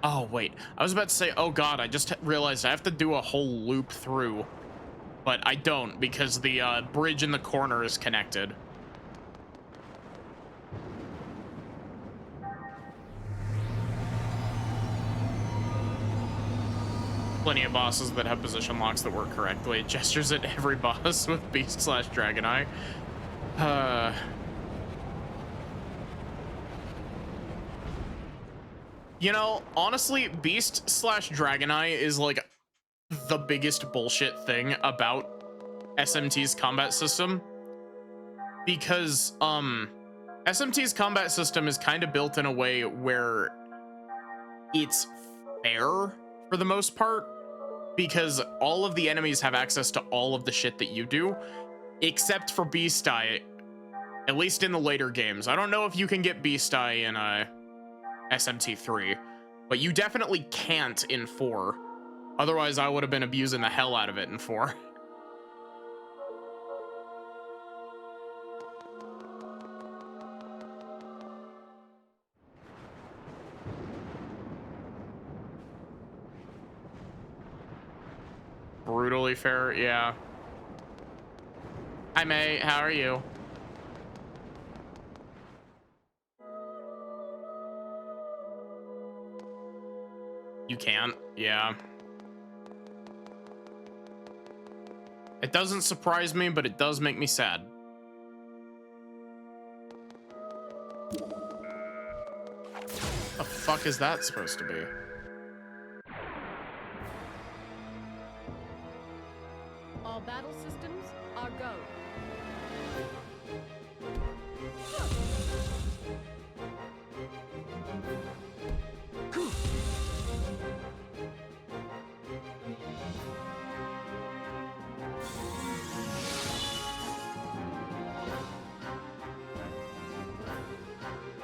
Oh, wait. I was about to say, oh god, I just realized I have to do a whole loop through. But I don't, because the bridge in the corner is connected. Plenty of bosses that have position locks that work correctly. Gestures at every boss with Beast/Dragon Eye. You know, honestly, Beast/Dragon Eye is like the biggest bullshit thing about SMT's combat system, because SMT's combat system is kind of built in a way where it's fair for the most part, because all of the enemies have access to all of the shit that you do, except for Beast Eye, at least in the later games. I don't know if you can get Beast Eye in SMT3, but you definitely can't in 4. Otherwise, I would have been abusing the hell out of it in 4. Brutally fair, yeah. Hi, May. How are you? You can't, yeah. It doesn't surprise me, but it does make me sad. The fuck is that supposed to be? All battle systems are go.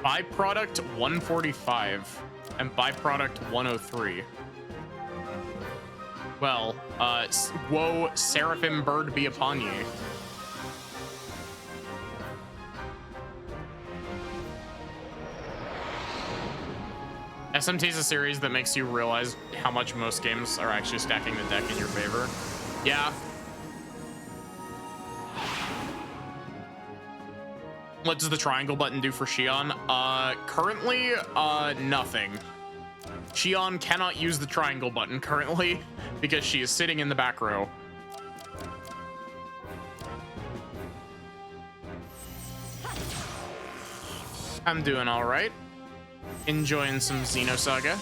Byproduct 145 and byproduct 103. Well, woe, seraphim bird be upon ye. SMT is a series that makes you realize how much most games are actually stacking the deck in your favor. Yeah. What does the triangle button do for Shion? Currently, nothing. Shion cannot use the triangle button currently because she is sitting in the back row. I'm doing all right. Enjoying some Xenosaga.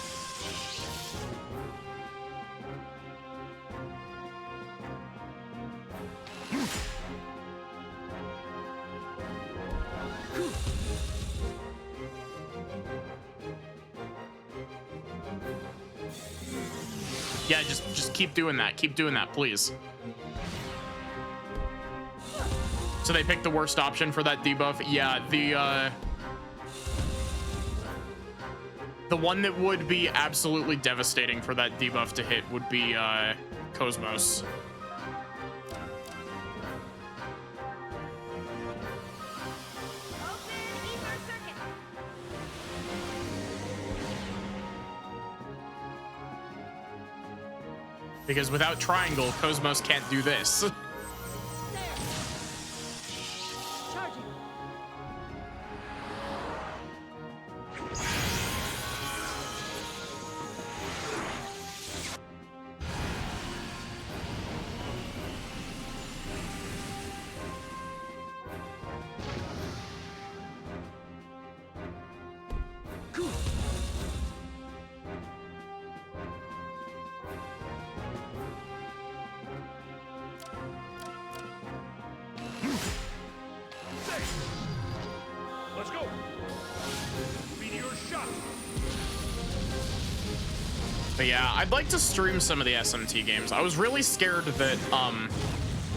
Yeah, just keep doing that. Keep doing that, please. So they picked the worst option for that debuff. Yeah, the one that would be absolutely devastating for that debuff to hit would be Cosmos. Because without triangle, Cosmos can't do this. Let's go. Meteor shot. But yeah, I'd like to stream some of the SMT games. I was really scared that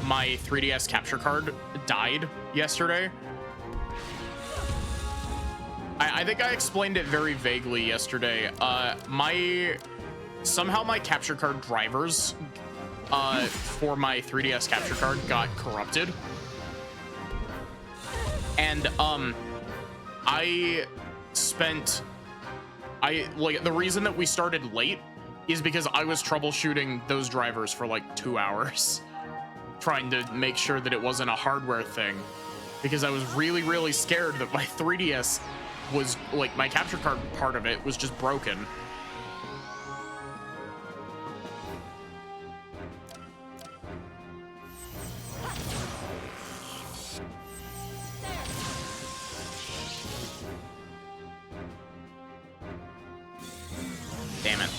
my 3DS capture card died yesterday. I think I explained it very vaguely yesterday. Somehow my capture card drivers for my 3DS capture card got corrupted. And the reason that we started late is because I was troubleshooting those drivers for like 2 hours, trying to make sure that it wasn't a hardware thing, because I was really, really scared that my 3DS was like, my capture card part of it was just broken. Damn it.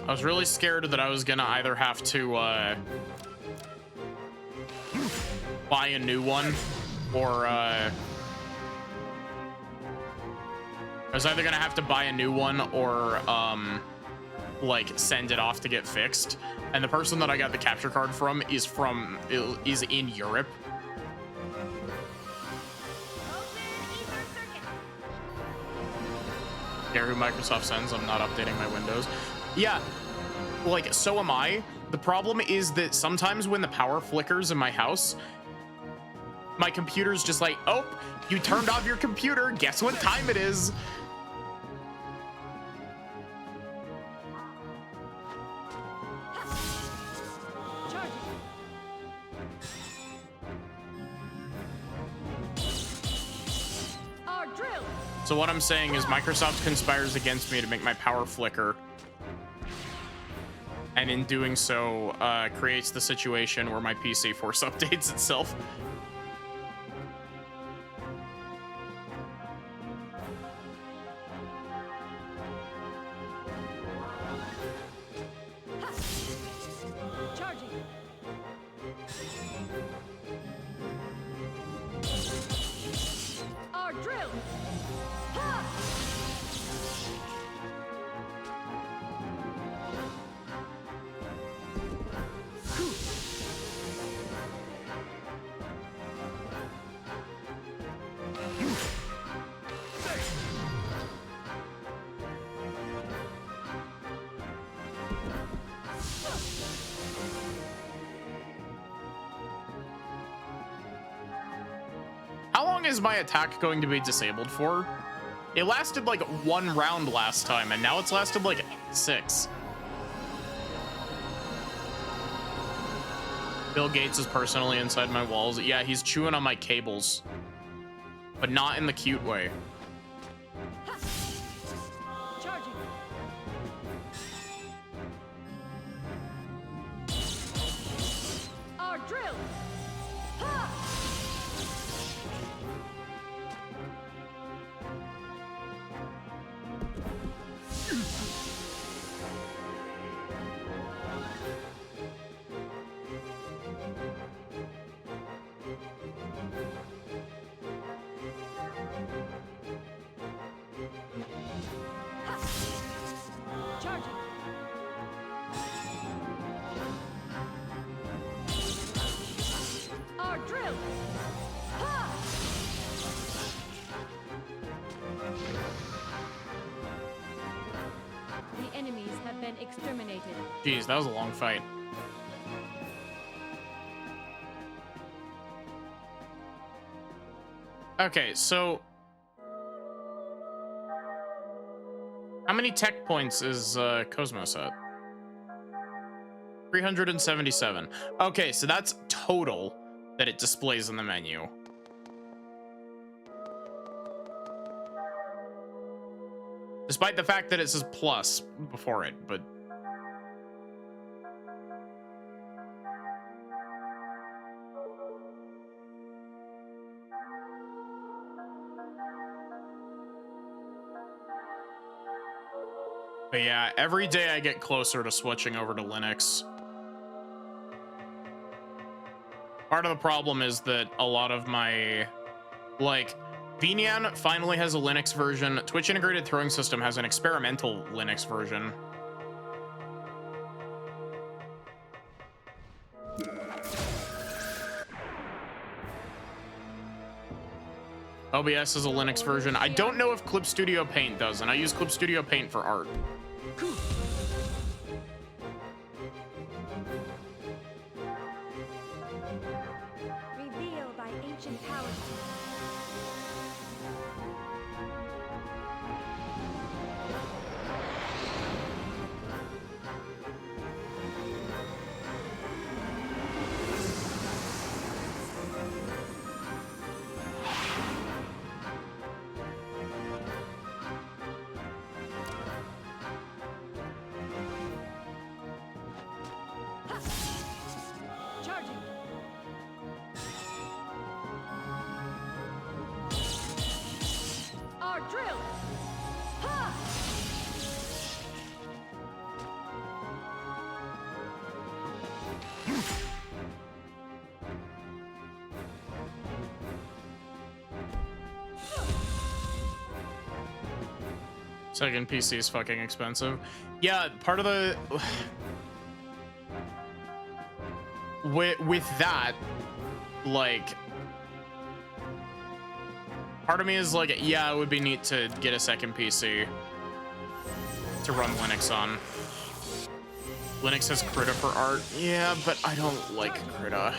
I was really scared that I was gonna either have to buy a new one, or I was either gonna have to buy a new one or like send it off to get fixed. And the person that I got the capture card from is in Europe. Care who Microsoft sends, I'm not updating my Windows. Yeah, like, so am I. The problem is that sometimes when the power flickers in my house, my computer's just like, oh, you turned off your computer, guess what time it is? So what I'm saying is Microsoft conspires against me to make my power flicker. And in doing so, creates the situation where my PC force updates itself. Charging. Our drill. Ha! long is my attack going to be disabled for? It lasted like 1 round last time, and now it's lasted like 6. Bill Gates is personally inside my walls. Yeah, he's chewing on my cables, but not in the cute way. Charging. Our drill. Ha! Charging. Our drill. Ha! The enemies have been exterminated. Jeez, that was a long fight. Okay, so how many tech points is Cosmos at? 377. Okay, so that's total that it displays in the menu. Despite the fact that it says plus before it, but yeah, every day I get closer to switching over to Linux. Part of the problem is that a lot of my, like, VNyan finally has a Linux version. Twitch Integrated Throwing System has an experimental Linux version. OBS is a Linux version. I don't know if Clip Studio Paint does, and I use Clip Studio Paint for art. Revealed by ancient powers. Charging. Our drill. Ha! Second PC is fucking expensive. Yeah, part of the with that, like, part of me is like, yeah, it would be neat to get a second PC to run Linux on. Linux has Krita for art. Yeah, but I don't like Krita.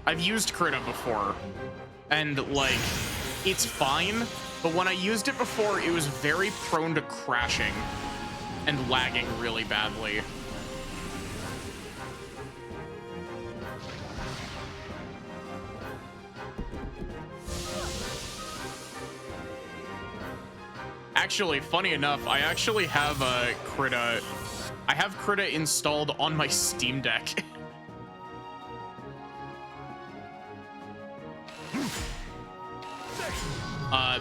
I've used Krita before, and like, it's fine, but when I used it before, it was very prone to crashing and lagging really badly. Actually, funny enough, I actually have a Krita. I have Krita installed on my Steam Deck.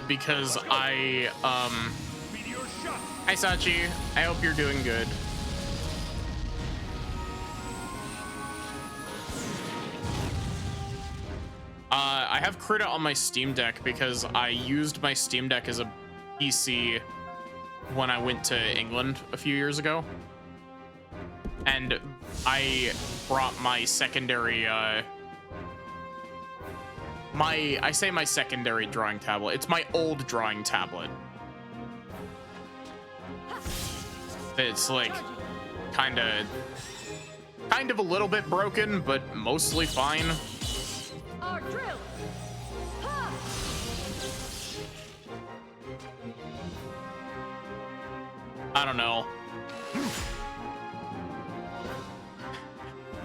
Because hi Sachi, I hope you're doing good. I have Krita on my Steam Deck because I used my Steam Deck as a PC when I went to England a few years ago, and I brought my secondary I say my secondary drawing tablet. It's my old drawing tablet. It's like kind of a little bit broken, but mostly fine. Our drill. Ha! I don't know.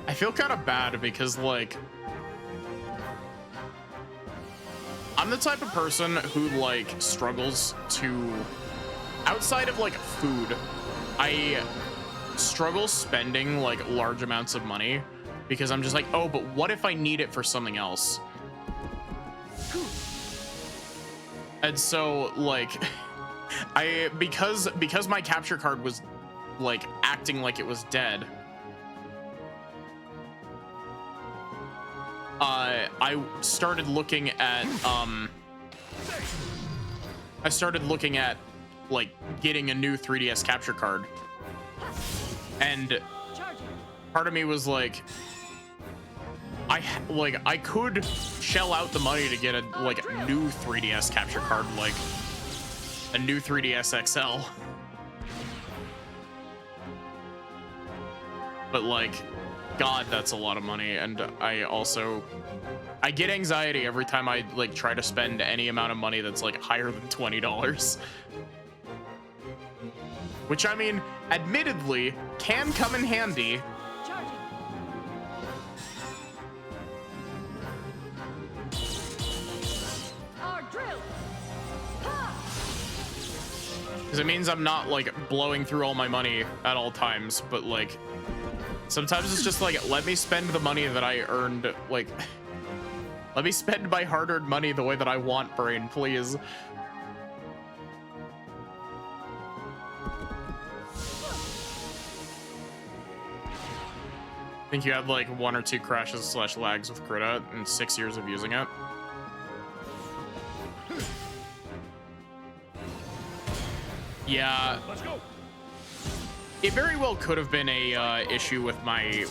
I feel kind of bad because, like, I'm the type of person who, like, struggles to, outside of, like, food, I struggle spending, like, large amounts of money because I'm just like, oh, but what if I need it for something else? And so, like, because my capture card was, like, acting like it was dead, I started looking at like getting a new 3DS capture card, and part of me was like, I could shell out the money to get a new 3DS capture card, like a new 3DS XL, but like, God, that's a lot of money. And I get anxiety every time I like try to spend any amount of money that's like higher than $20, which, I mean, admittedly can come in handy. Because it means I'm not like blowing through all my money at all times, but like sometimes it's just like, let me spend the money that I earned, like, let me spend my hard-earned money the way that I want, brain, please. I think you had like 1 or 2 crashes / lags with Krita in 6 years of using it. Yeah. Let's go. It very well could have been a issue with my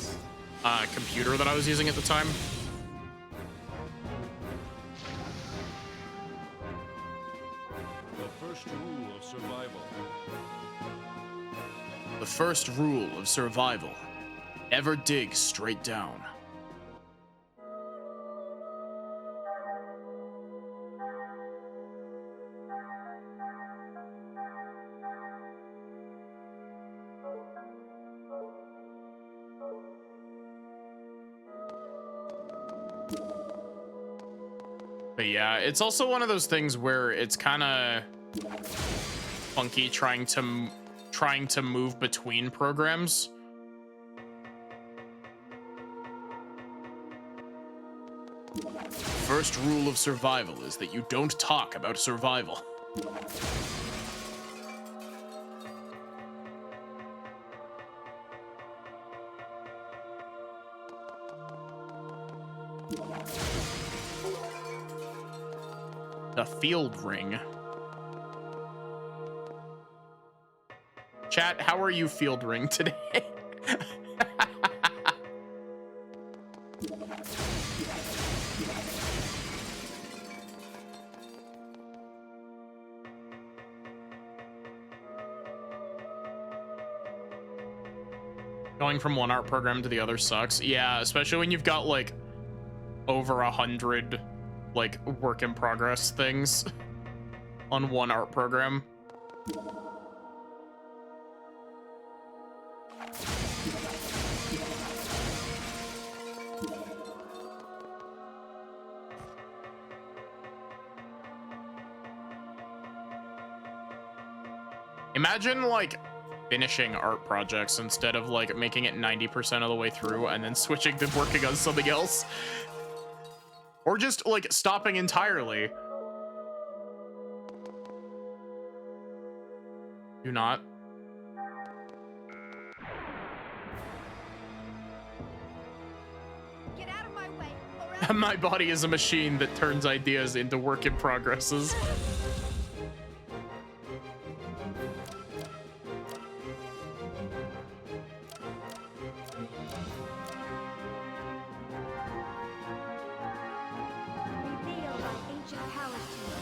computer that I was using at the time. The first rule of survival. The first rule of survival: never dig straight down. But yeah, it's also one of those things where it's kind of funky trying to move between programs. First rule of survival is that you don't talk about survival. The field ring. Chat, how are you, field ring, today? Going from one art program to the other sucks. Yeah, especially when you've got like over 100 like work in progress things on one art program. Imagine like finishing art projects instead of like making it 90% of the way through and then switching to working on something else. Or just like stopping entirely. Do not. Get out of my way, or else My body is a machine that turns ideas into work in progresses. reveal thy ancient powers to me.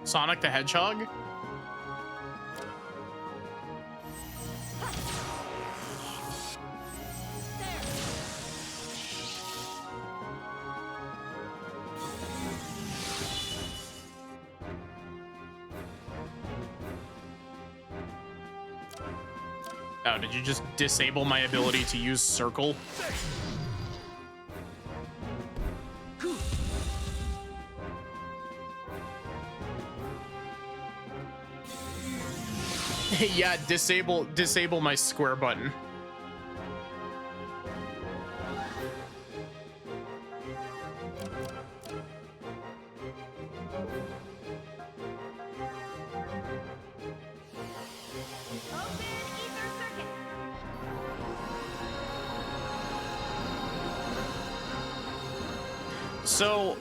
Sonic the Hedgehog? Oh, did you just disable my ability to use circle? Yeah, disable my square button. So,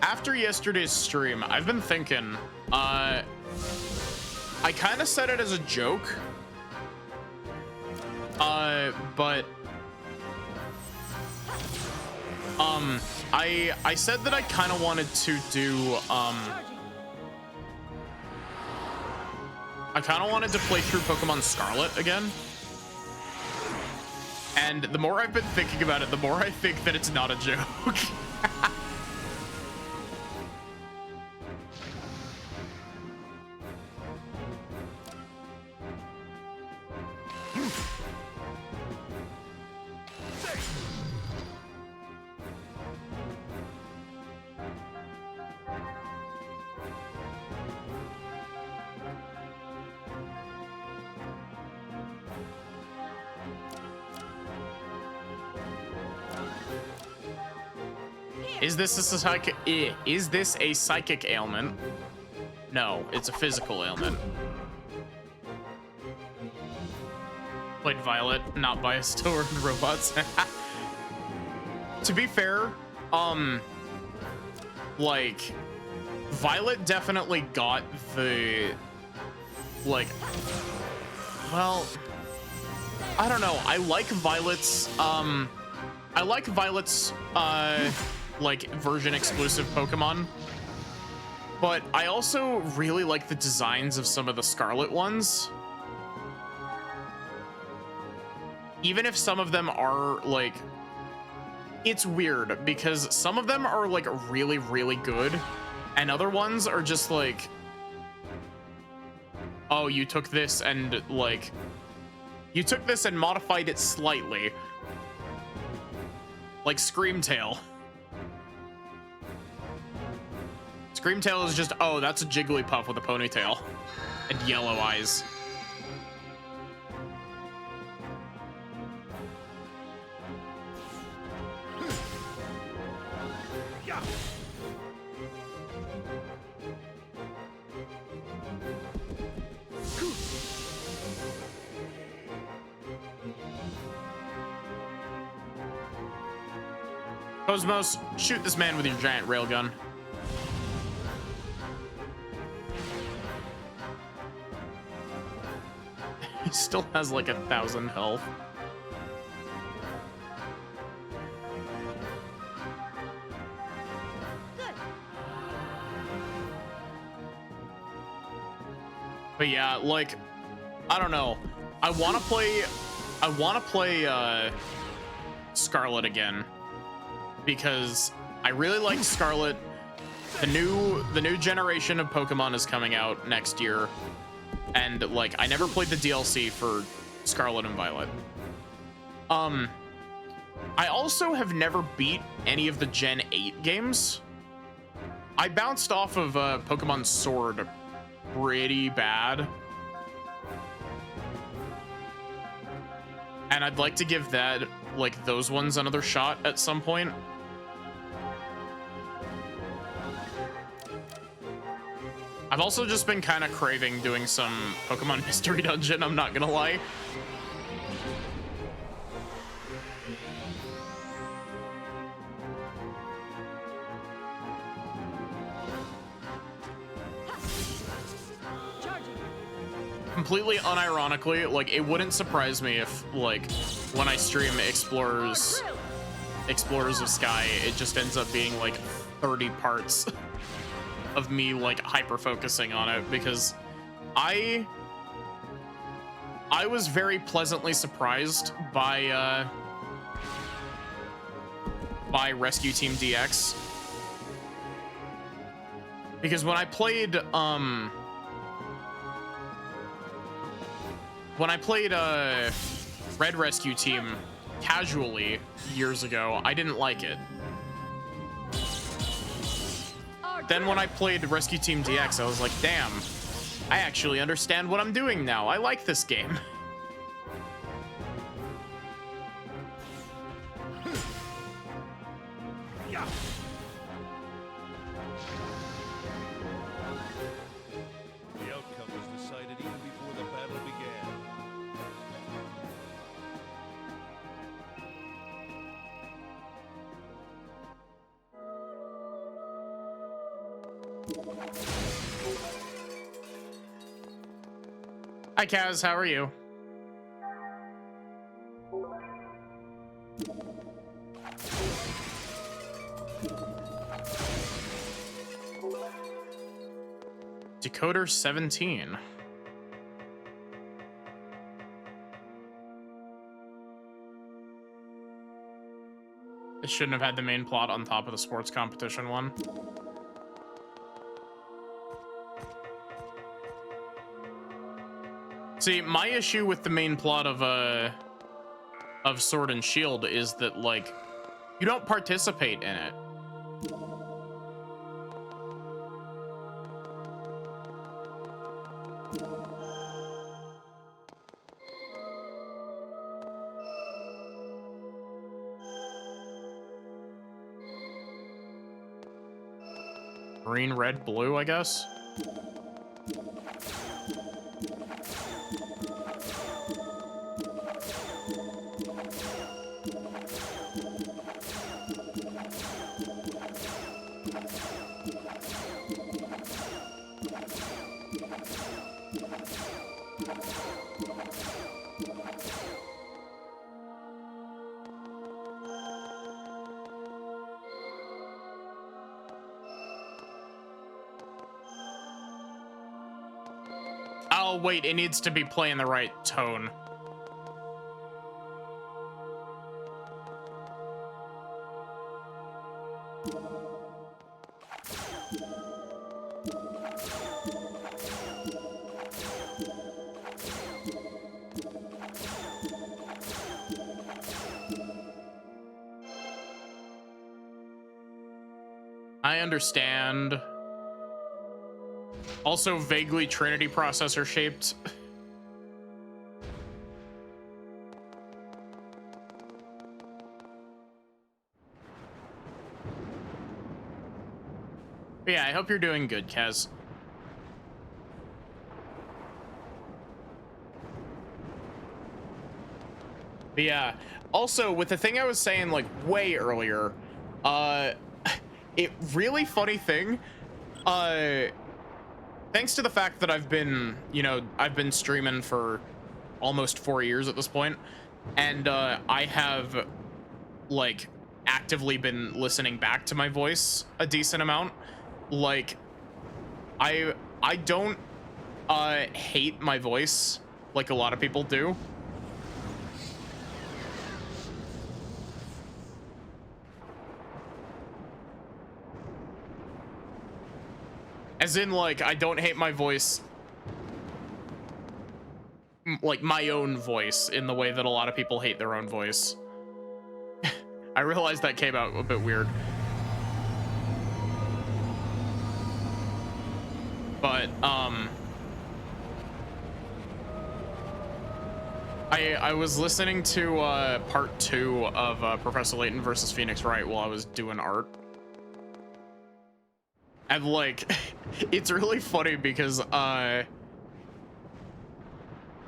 after yesterday's stream, I've been thinking, I kind of said it as a joke, but, I said that I kind of wanted to do, I kind of wanted to play through Pokemon Scarlet again. And the more I've been thinking about it, the more I think that it's not a joke. Is this a psychic? Is this a psychic ailment? No, it's a physical ailment. Played Violet, not biased toward robots. To be fair, like, Violet definitely got the, like, well, I don't know. I like Violet's, like version exclusive Pokemon, but I also really like the designs of some of the Scarlet ones. Even if some of them are like, it's weird because some of them are like really, really good and other ones are just like, oh, you took this and like, you took this and modified it slightly. Like Screamtail. Screamtail is just, oh, that's a Jigglypuff with a ponytail and yellow eyes. Cosmos, shoot this man with your giant railgun. He still has like 1,000 health. Good. But yeah, like, I don't know. I want to play Scarlet again because I really like Scarlet. The new generation of Pokemon is coming out next year. And like, I never played the DLC for Scarlet and Violet. I also have never beat any of the Gen 8 games. I bounced off of Pokemon Sword pretty bad. And I'd like to give that, like, those ones another shot at some point. I've also just been kind of craving doing some Pokemon Mystery Dungeon, I'm not gonna lie. Completely unironically, like, it wouldn't surprise me if, like, when I stream Explorers of Sky, it just ends up being like 30 parts of me like hyper focusing on it, because I was very pleasantly surprised by Rescue Team DX, because when I played Red Rescue Team casually years ago, I didn't like it. Then when I played Rescue Team DX, I was like, damn, I actually understand what I'm doing now. I like this game. Yeah. The outcome was decided even before the battle began. Hi Kaz, how are you? Decoder 17. It shouldn't have had the main plot on top of the sports competition one. See, my issue with the main plot of Sword and Shield is that, like, you don't participate in it. Green, red, blue, I guess. Oh, wait, it needs to be playing the right tone. I understand. Also vaguely Trinity processor shaped. But yeah, I hope you're doing good, Kaz. But yeah, also with the thing I was saying like way earlier, it really funny thing, thanks to the fact that I've been, you know, I've been streaming for almost 4 years at this point, and I have like actively been listening back to my voice a decent amount. Like I don't hate my voice like a lot of people do. As in, like, I don't hate my voice, like my own voice, in the way that a lot of people hate their own voice. I realized that came out a bit weird. But, I was listening to part 2 of Professor Layton versus Phoenix Wright while I was doing art. And like, it's really funny because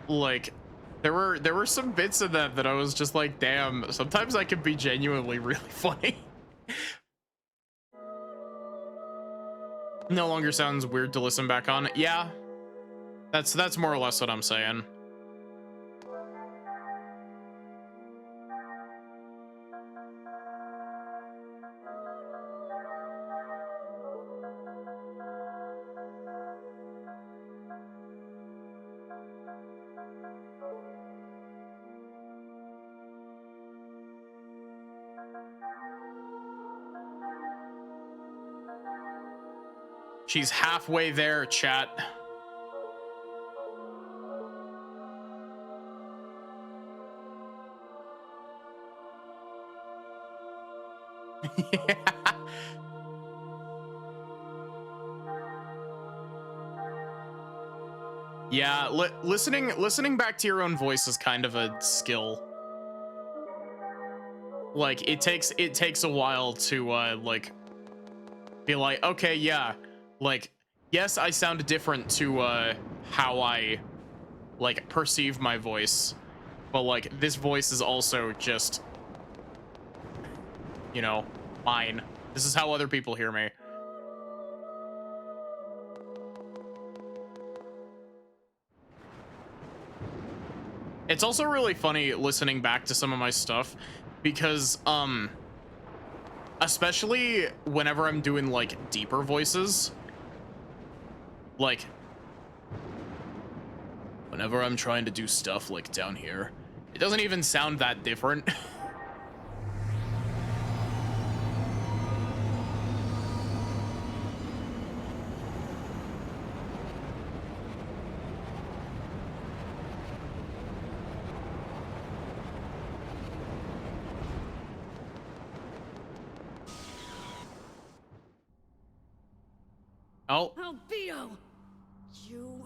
like there were some bits of that I was just like, damn, sometimes I can be genuinely really funny. No longer sounds weird to listen back on. Yeah, that's more or less what I'm saying. She's halfway there, chat. Yeah. Yeah, listening back to your own voice is kind of a skill. Like it takes a while to like be like, okay, yeah, like yes, I sound different to how I like perceive my voice, but like this voice is also just, you know, mine. This is how other people hear me. It's also really funny listening back to some of my stuff because especially whenever I'm doing like deeper voices, like whenever I'm trying to do stuff like down here, it doesn't even sound that different. Oh. Albedo! You...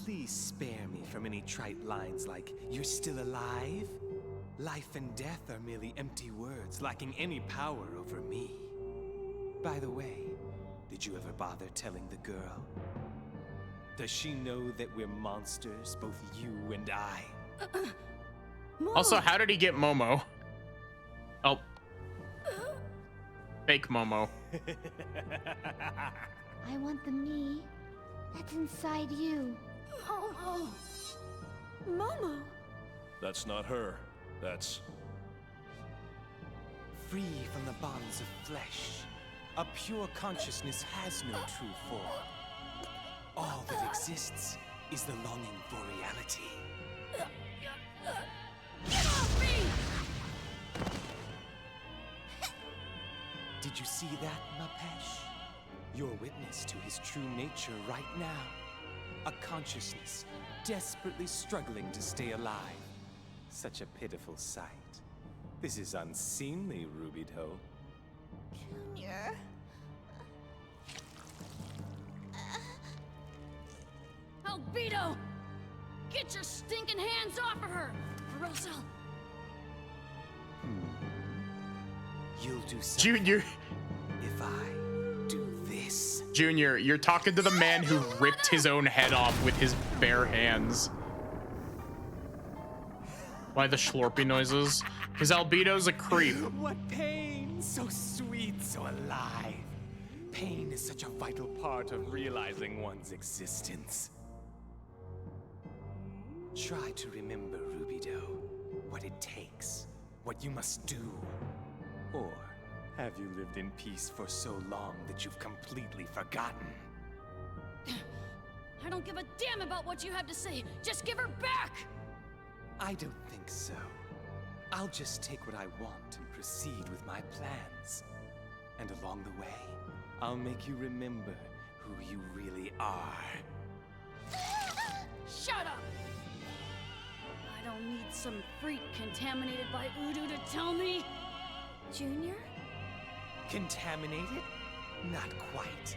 Please spare me from any trite lines like, "You're still alive?" Life and death are merely empty words, lacking any power over me. By the way, did you ever bother telling the girl? Does she know that we're monsters, both you and I? Also, how did he get Momo? Oh. Fake Momo. I want the me that's inside you. Momo! Momo! That's not her. That's... Free from the bonds of flesh, a pure consciousness has no true form. All that exists is the longing for reality. Get off me! Did you see that, Mapesh? You're witness to his true nature right now. A consciousness desperately struggling to stay alive. Such a pitiful sight. This is unseemly, Ruby-Toe. Junior. Albedo! Get your stinking hands off of her! Or else I'll... You'll do something Junior. if I do this. Junior, you're talking to the man who ripped his own head off with his bare hands. Why the schlorpy noises? Because Albedo's a creep. What pain! So sweet, so alive. Pain is such a vital part of realizing one's existence. Try to remember, Ruby-Doe, what it takes, what you must do. Or have you lived in peace for so long that you've completely forgotten? I don't give a damn about what you have to say! Just give her back! I don't think so. I'll just take what I want and proceed with my plans. And along the way, I'll make you remember who you really are. Shut up! I don't need some freak contaminated by Udu to tell me! Junior? Contaminated? Not quite.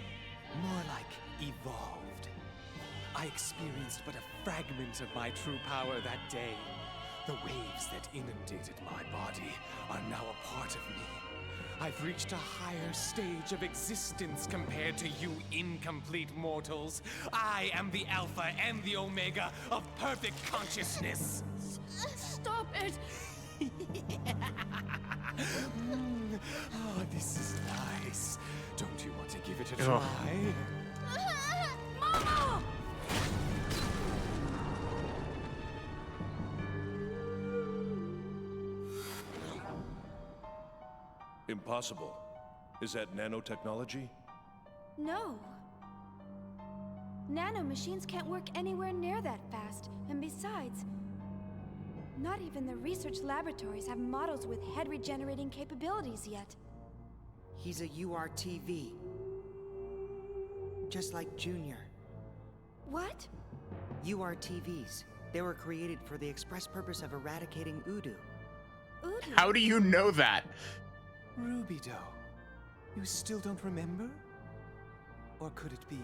More like evolved. I experienced but a fragment of my true power that day. The waves that inundated my body are now a part of me. I've reached a higher stage of existence compared to you incomplete mortals. I am the Alpha and the Omega of perfect consciousness. Stop it! Oh, this is nice. Don't you want to give it a try? Mama! Impossible. Is that nanotechnology? No. Nano machines can't work anywhere near that fast. And besides, not even the research laboratories have models with head regenerating capabilities yet. He's a URTV. Just like Junior. What? URTVs. They were created for the express purpose of eradicating Udu. Udu? How do you know that? Rubido, you still don't remember? Or could it be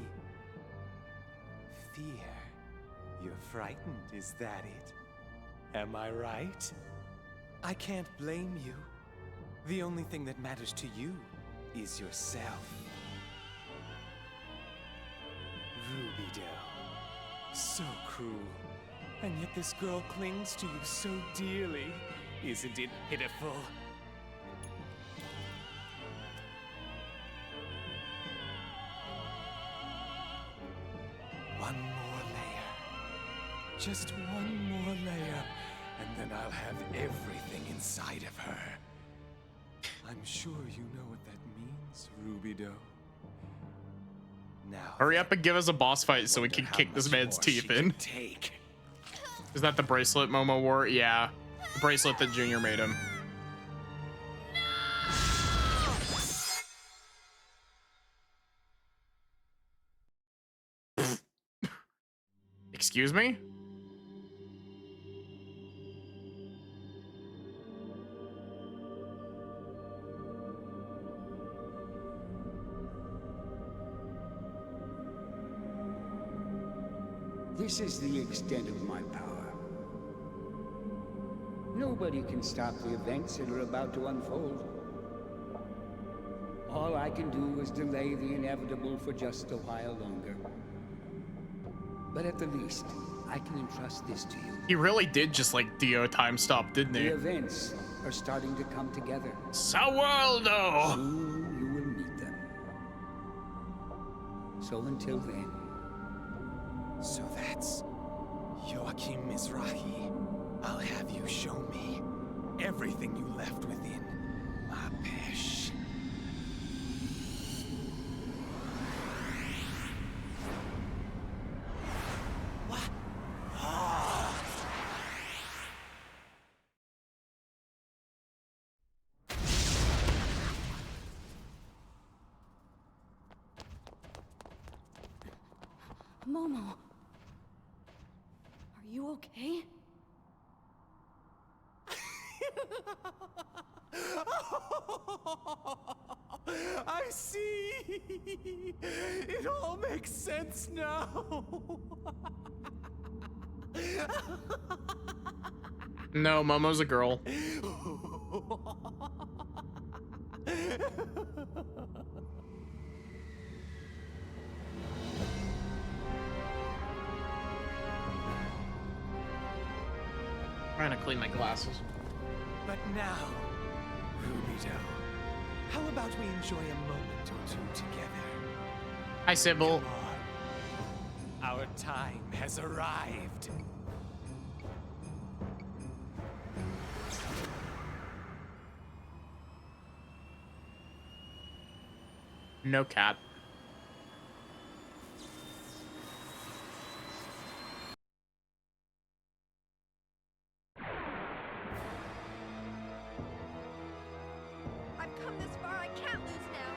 fear? You're frightened, is that it? Am I right? I can't blame you. The only thing that matters to you is yourself. Rubido. So cruel. And yet this girl clings to you so dearly. Isn't it pitiful? One more layer. Just one more layer, and then I'll have everything inside of her. I'm sure you know what that means, Rubido. Now, Hurry up and give us a boss fight so we wonder can how kick this much man's more teeth she in. can take. Is that the bracelet Momo wore? Yeah. The bracelet that Junior made him. Excuse me? This is the extent of my power. Nobody can stop the events that are about to unfold. All I can do is delay the inevitable for just a while longer. But at the least, I can entrust this to you. He really did just like Dio time stop, didn't The he? events are starting to come together. Sawaldo! Soon you will meet them. So until then, So that's Joachim Mizrahi. I'll have you show me everything you left within my pesh. What? Momo. Are you okay? I see. It all makes sense now. No, Momo's a girl. Trying to clean my glasses. But now, Rubido, how about we enjoy a moment or two together? Hi, Sybil. Come on. Our time has arrived. No cat. I've come this far, I can't lose now.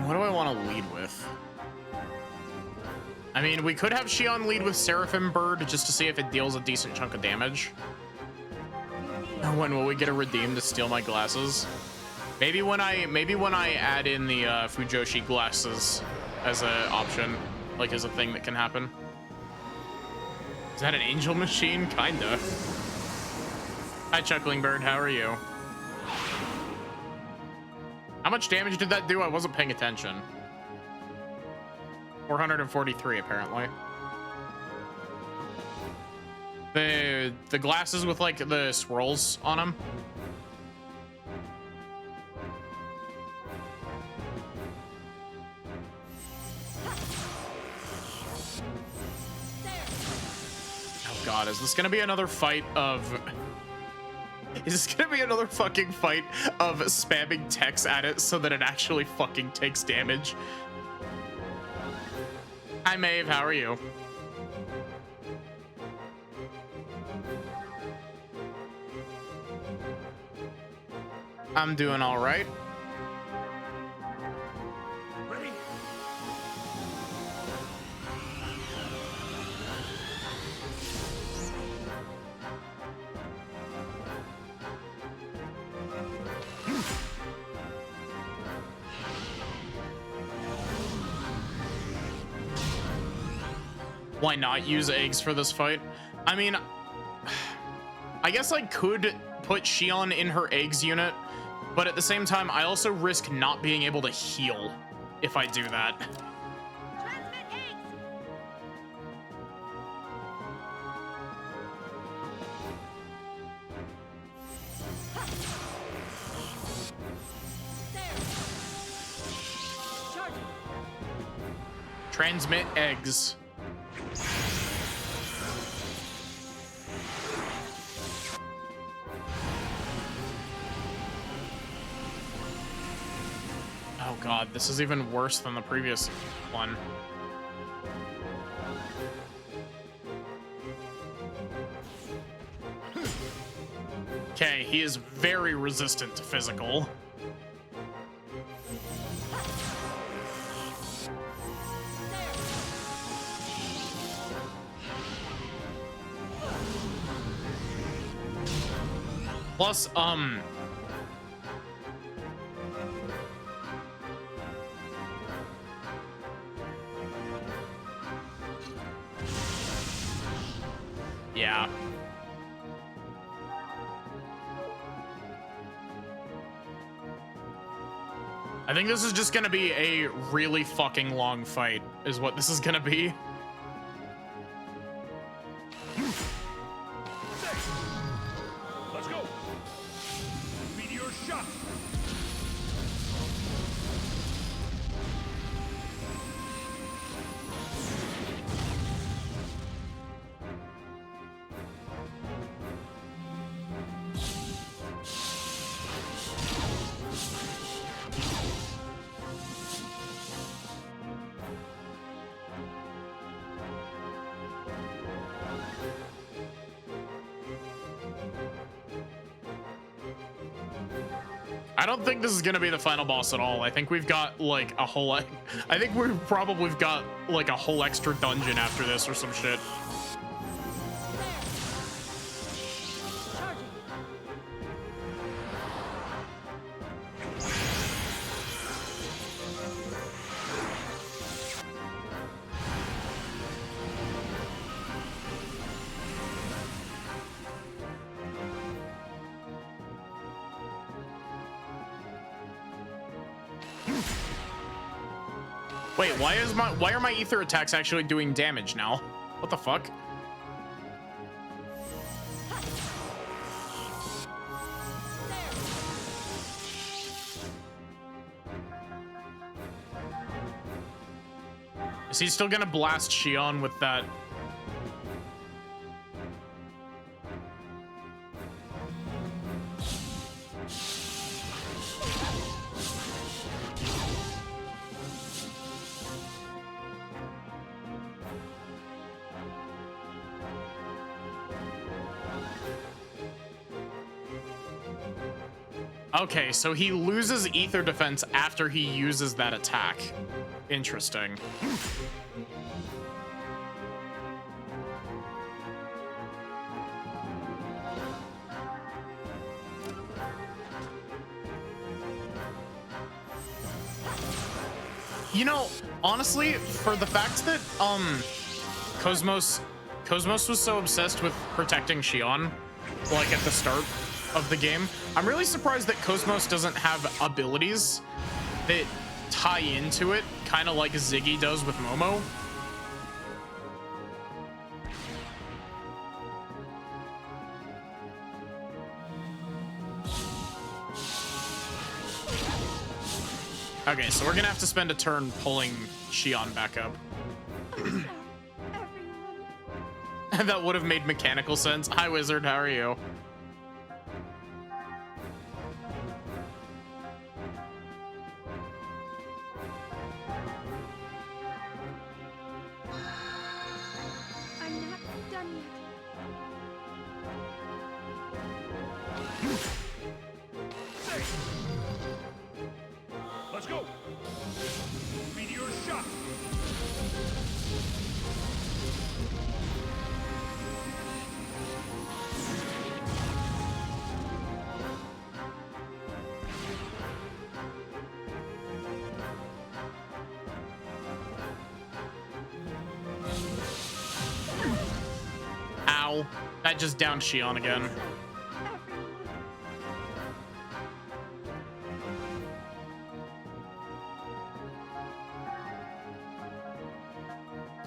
What do I want to lead with? I mean, we could have Shion lead with Seraphim Bird just to see if it deals a decent chunk of damage. When will we get a redeem to steal my glasses? Maybe when I add in the Fujoshi glasses as an option, like as a thing that can happen. Is that an angel machine? Kinda. Hi, Chuckling Bird. How are you? How much damage did that do? I wasn't paying attention. 443 apparently. The glasses with like the swirls on them. Oh god, is this gonna be another fight of Is this gonna be another fucking fight of spamming text at it so that it actually fucking takes damage? Hi Maeve, how are you? I'm doing all right. Ready? Why not use eggs for this fight? I mean, I guess I could put Shion in her eggs unit, but at the same time, I also risk not being able to heal if I do that. Transmit eggs! There! Charging! Transmit eggs. Oh god, this is even worse than the previous one. Okay, he is very resistant to physical. Plus, yeah. I think this is just gonna be a really fucking long fight, is what this is gonna be. Let's go. Meteor shot. I don't think this is gonna be the final boss at all. I think we've got like a whole, I think we've probably got like a whole extra dungeon after this or some shit. Charging! Wait, why are my ether attacks actually doing damage now? What the fuck? Is he still gonna blast Shion with that? Okay, so he loses ether defense after he uses that attack. Interesting. You know, honestly, for the fact that Cosmos was so obsessed with protecting Shion, like at the start of the game, I'm really surprised that Cosmos doesn't have abilities that tie into it, kind of like Ziggy does with Momo. Okay, so we're gonna have to spend a turn pulling Shion back up. That would have made mechanical sense. Hi, Wizard, how are you? Go! Meteor shot! Ow. That just downed Shion again.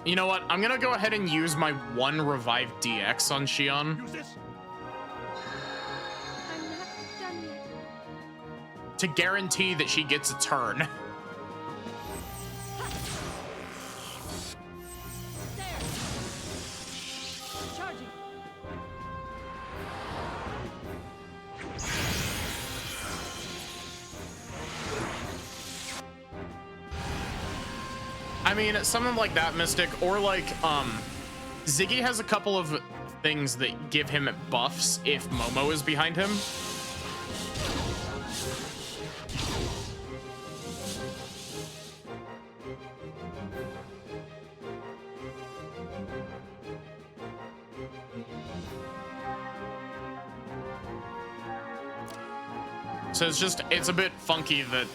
You know what? I'm gonna go ahead and use my 1 revive DX on Shion Use this! I'm not done yet. to guarantee that she gets a turn. There! Charging! I mean, something like that, Mystic, or like, Ziggy has a couple of things that give him buffs if Momo is behind him. So it's a bit funky that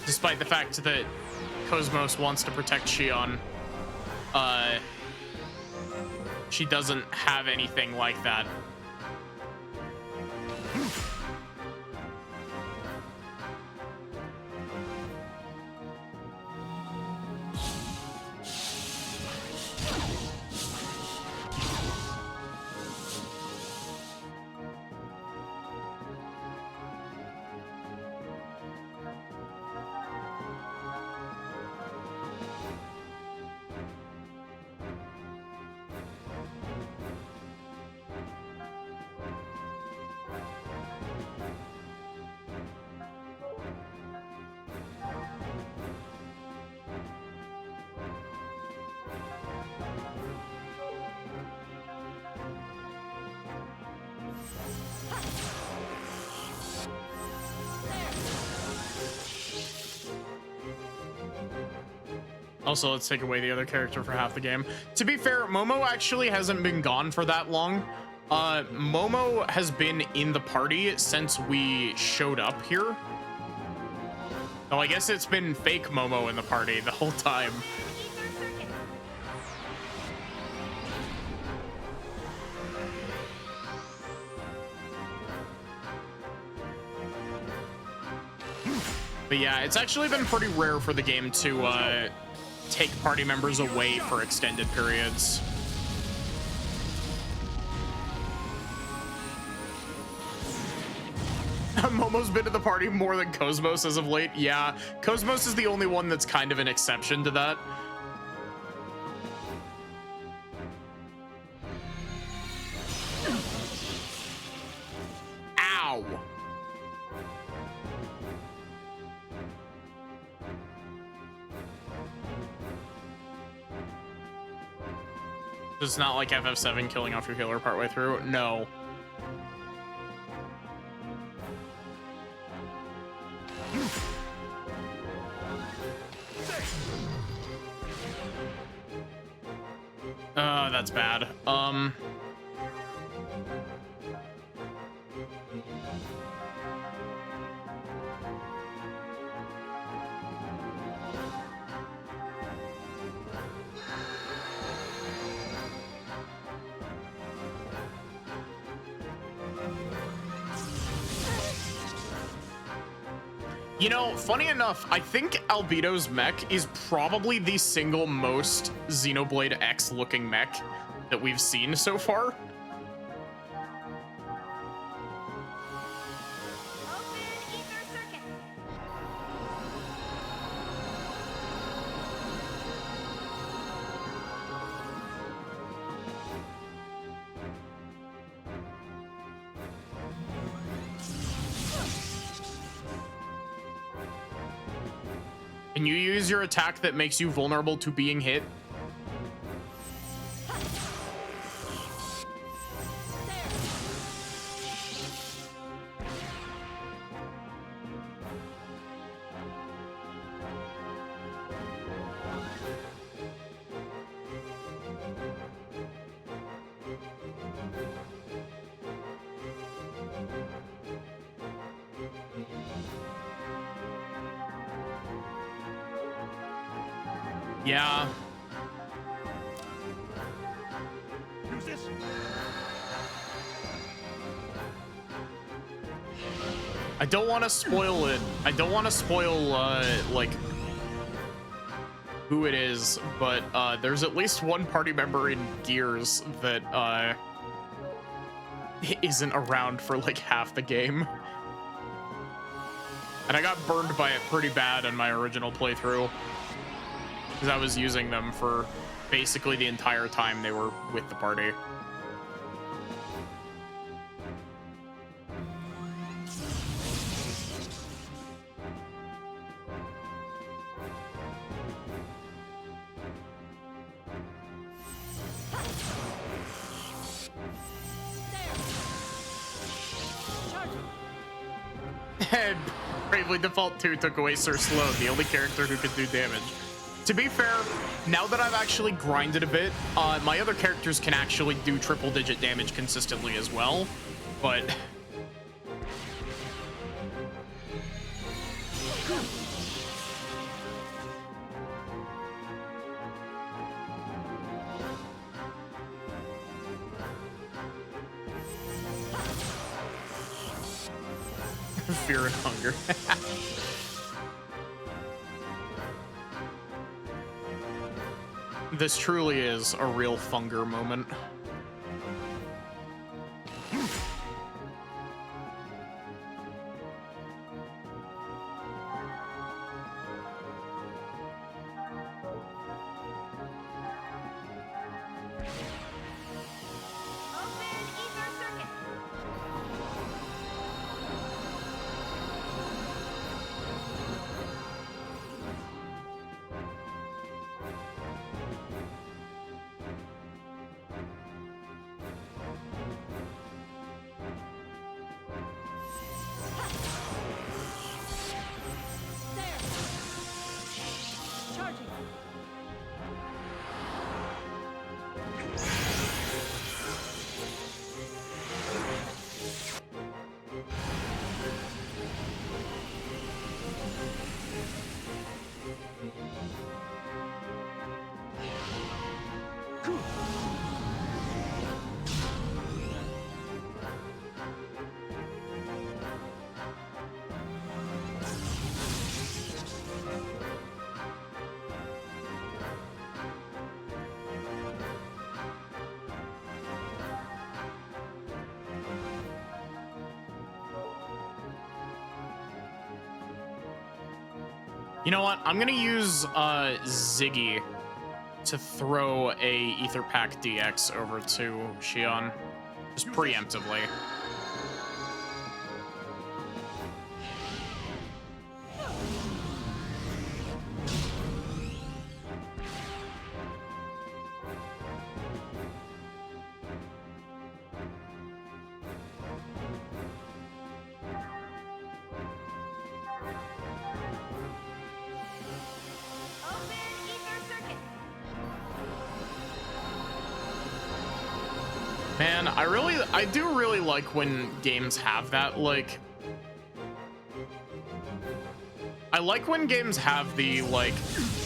despite the fact that Cosmos wants to protect Shion, she doesn't have anything like that. Also, let's take away the other character for half the game. To be fair, Momo actually hasn't been gone for that long. Momo has been in the party since we showed up here. Oh, I guess it's been fake Momo in the party the whole time. But yeah, it's actually been pretty rare for the game to take party members away for extended periods. Momo's been to the party more than Cosmos as of late. Yeah, Cosmos is the only one that's kind of an exception to that. Ow! It's not like FF7 killing off your healer partway through. No. That's bad. You know, funny enough, I think Albedo's mech is probably the single most Xenoblade X looking mech that we've seen so far. Can you use your attack that makes you vulnerable to being hit? Yeah. Use this. I don't want to spoil it. I don't want to spoil like who it is, but there's at least one party member in Gears that isn't around for like half the game. And I got burned by it pretty bad in my original playthrough because I was using them for basically the entire time they were with the party. And Bravely Default 2 took away Sir Sloan, the only character who could do damage. To be fair, now that I've actually grinded a bit, my other characters can actually do triple-digit damage consistently as well, but... Fear and hunger. This truly is a real Funger moment. You know what? I'm gonna use Ziggy to throw a Ether Pack DX over to Xion, just preemptively. Man, I do really like when games have that, like, I like when games have the, like,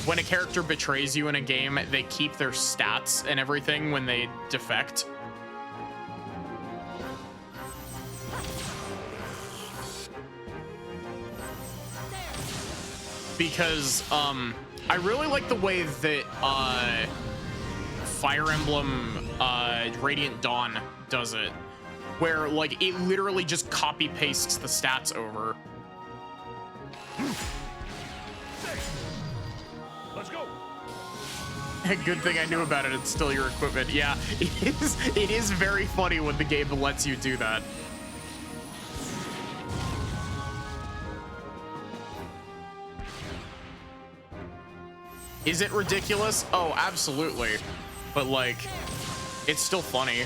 when a character betrays you in a game, they keep their stats and everything when they defect. Because, I really like the way that, Fire Emblem Radiant Dawn does it, where like it literally just copy pastes the stats over. Let's go. Good thing I knew about it. It's still your equipment. Yeah, it is very funny when the game lets you do that. Is it ridiculous? Oh, absolutely. But like, it's still funny.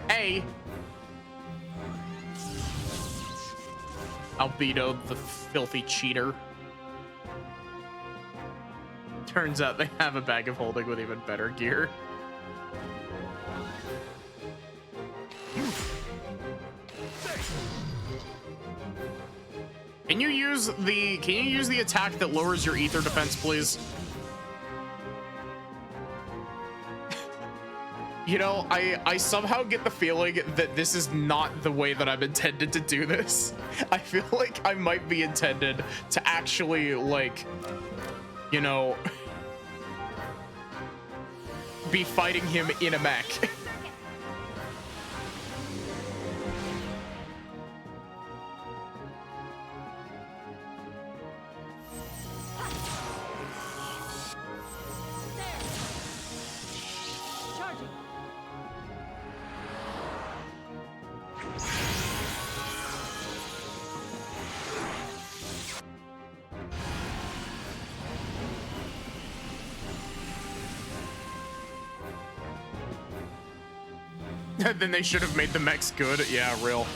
Hey. Albedo, the filthy cheater. Turns out they have a bag of holding with even better gear. Can you use the attack that lowers your ether defense, please? You know, I somehow get the feeling that this is not the way that I'm intended to do this. I feel like I might be intended to actually, like, you know, be fighting him in a mech. Charging. Then they should have made the mechs good. Yeah, real.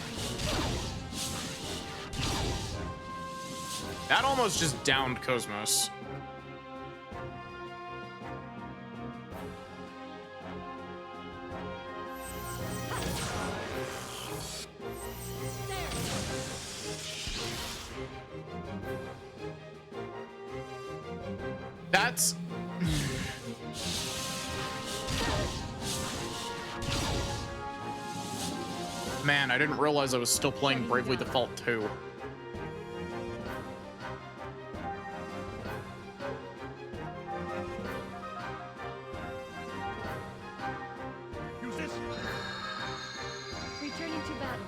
That almost just downed Cosmos. That's... Man, I didn't realize I was still playing Bravely Default 2. Use this. Returning to battle.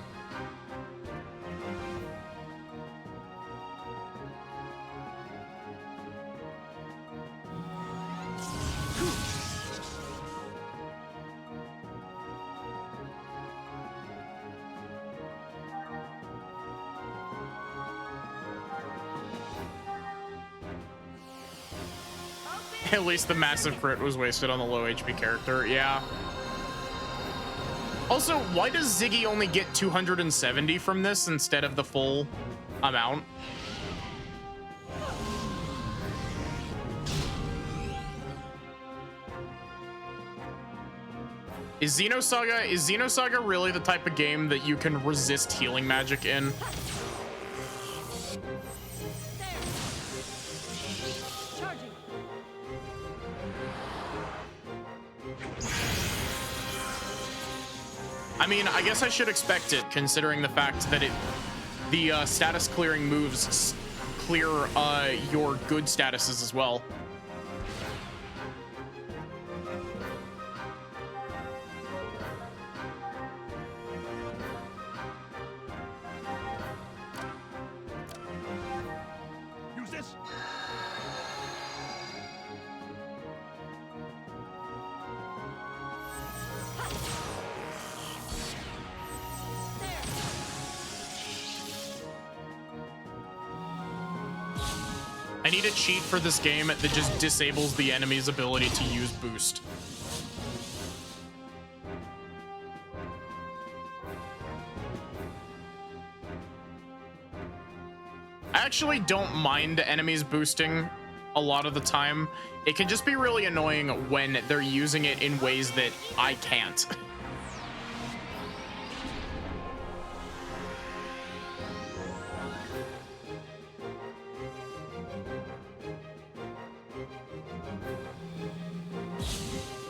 At least the massive crit was wasted on the low HP character. Yeah. Also, why does Ziggy only get 270 from this instead of the full amount? Is Xenosaga really the type of game that you can resist healing magic in? Charging. I mean, I guess I should expect it, considering the fact that the status clearing moves clear your good statuses as well. Use this. I need a cheat for this game that just disables the enemy's ability to use boost. I actually don't mind enemies boosting a lot of the time. It can just be really annoying when they're using it in ways that I can't.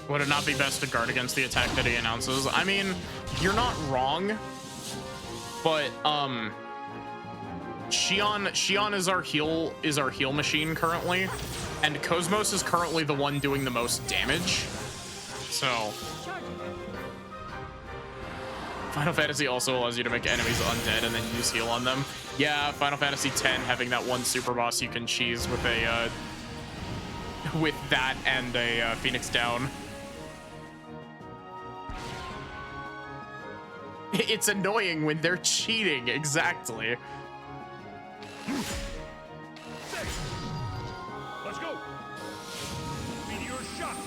Would it not be best to guard against the attack that he announces? I mean, you're not wrong, but Xion is our heal machine currently, and Cosmos is currently the one doing the most damage. So Final Fantasy also allows you to make enemies undead and then use heal on them. Yeah, Final Fantasy X having that one super boss you can cheese with a with that and a Phoenix Down. It's annoying when they're cheating, exactly. Let's go. Meteor shot.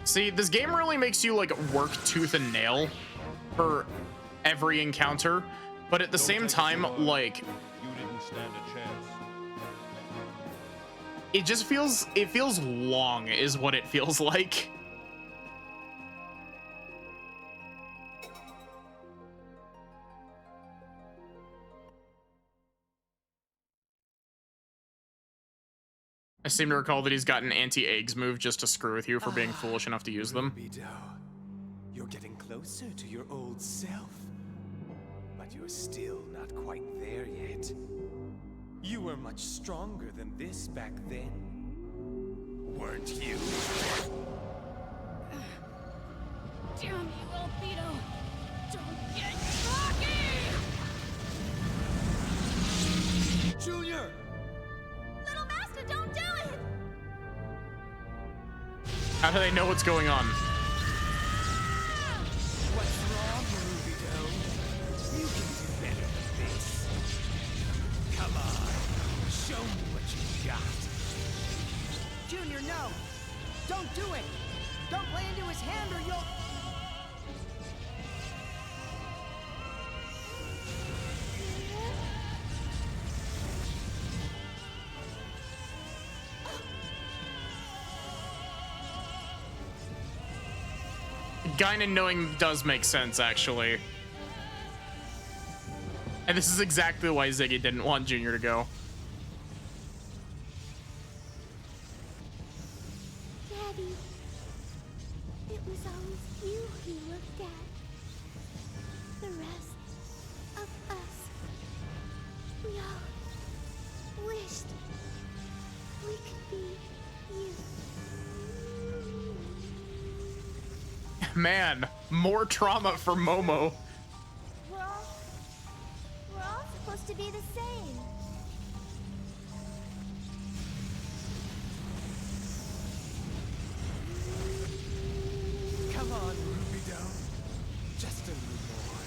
See, this game really makes you like work tooth and nail for every encounter, but at the same time, like, You didn't stand a chance. it feels long is what it feels like. I seem to recall that he's got an anti-eggs move just to screw with you for being foolish enough to use them. Rubido, you're getting closer to your old self. But you're still not quite there yet. You were much stronger than this back then. Weren't you? Damn you, Albedo! Don't get cocky! Junior! Little Master, don't do it! How do they know what's going on? What's wrong, Rubido? You can do better than this. Come on, show me what you got. Junior, no! Don't do it! Don't play into his hand or you'll... Guinan knowing does make sense, actually. And this is exactly why Ziggy didn't want Junior to go. Daddy, it was always you he looked at. The rest of us, we all wished we could be you. Man, more trauma for Momo. We're all supposed to be the same. Come on, Rubido. Just a little more.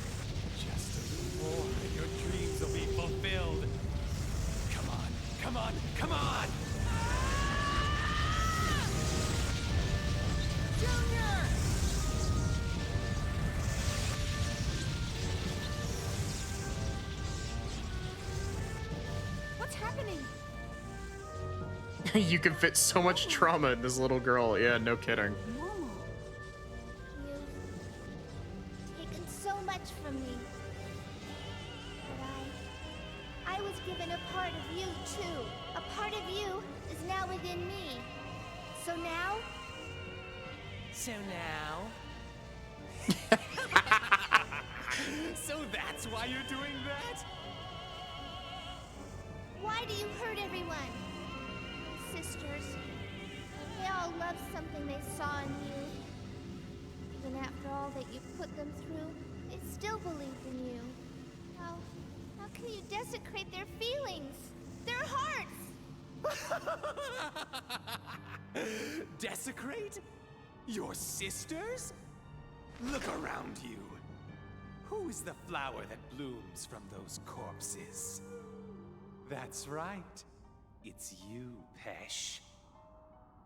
Just a little more, and your dreams will be fulfilled. Come on, come on, come on! Junior! What's happening? You can fit so much trauma in this little girl. Yeah, no kidding. Momo. You've taken so much from me. But I was given a part of you too. A part of you is now within me. So now, So now? So that's why you're doing that? why do you hurt everyone? Sisters, they all loved something they saw in you. Even after all that you put them through, they still believed in you. How can you desecrate their feelings? Their hearts? Desecrate? Your sisters? Look around you. Who is the flower that blooms from those corpses? That's right. It's you, Pesh.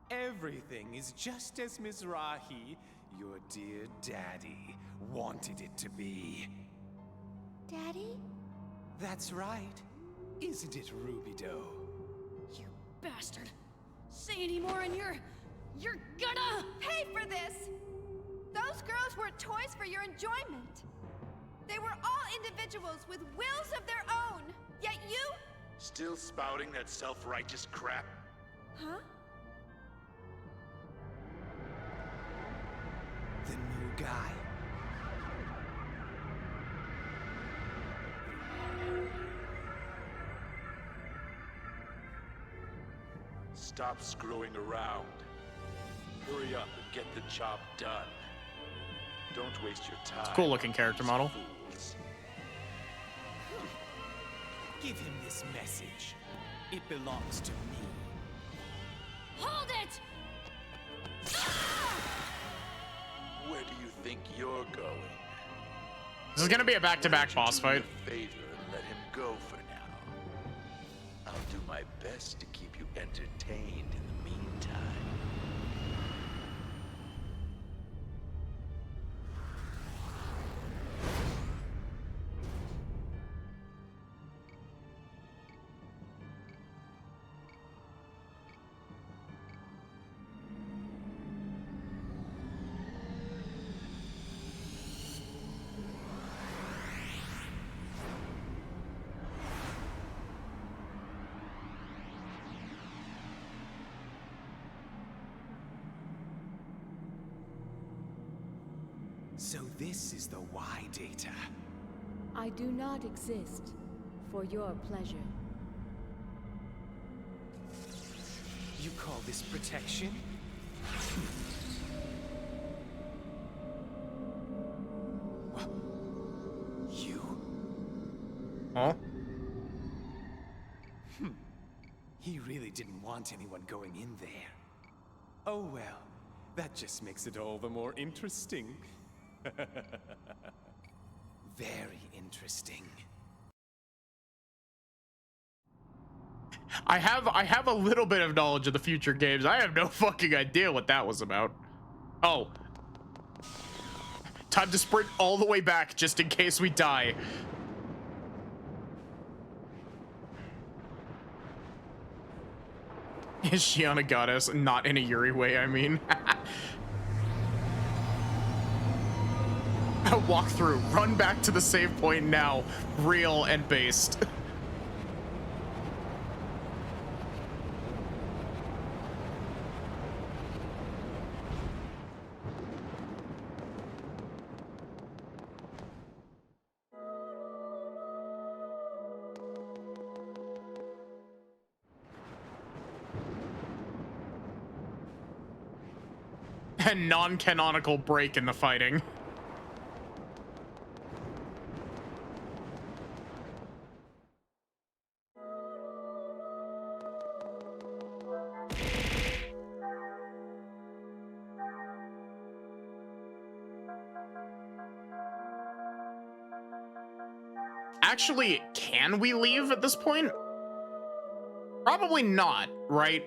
Everything is just as Mizrahi, your dear daddy, wanted it to be. Daddy? That's right. Isn't it, Rubido? You bastard! Say any more and you're gonna Pay for this! Those girls were toys for your enjoyment. They were all individuals with wills of their own. Yet you... Still spouting that self-righteous crap? Huh? The new guy. Stop screwing around. Hurry up and get the job done. Don't waste your time. It's a cool looking character model. Fools. Give him this message. It belongs to me. hold it! Where do you think you're going? This is gonna be a back-to-back Why don't boss you do me fight. a favor and let him go for now. I'll do my best to keep you entertained in the meantime. So this is the Y data. I do not exist for your pleasure. You call this protection? You? Huh? He really didn't want anyone going in there. Oh well, that just makes it all the more interesting. Very interesting. I have a little bit of knowledge of the future games. I have no fucking idea what that was about. Oh. Time to sprint all the way back just in case we die. Is Shion a goddess? Not in a Yuri way, I mean. Walk through. Run back to the save point now. Real and based. A non-canonical break in the fighting. Actually, can we leave at this point? Probably not, right?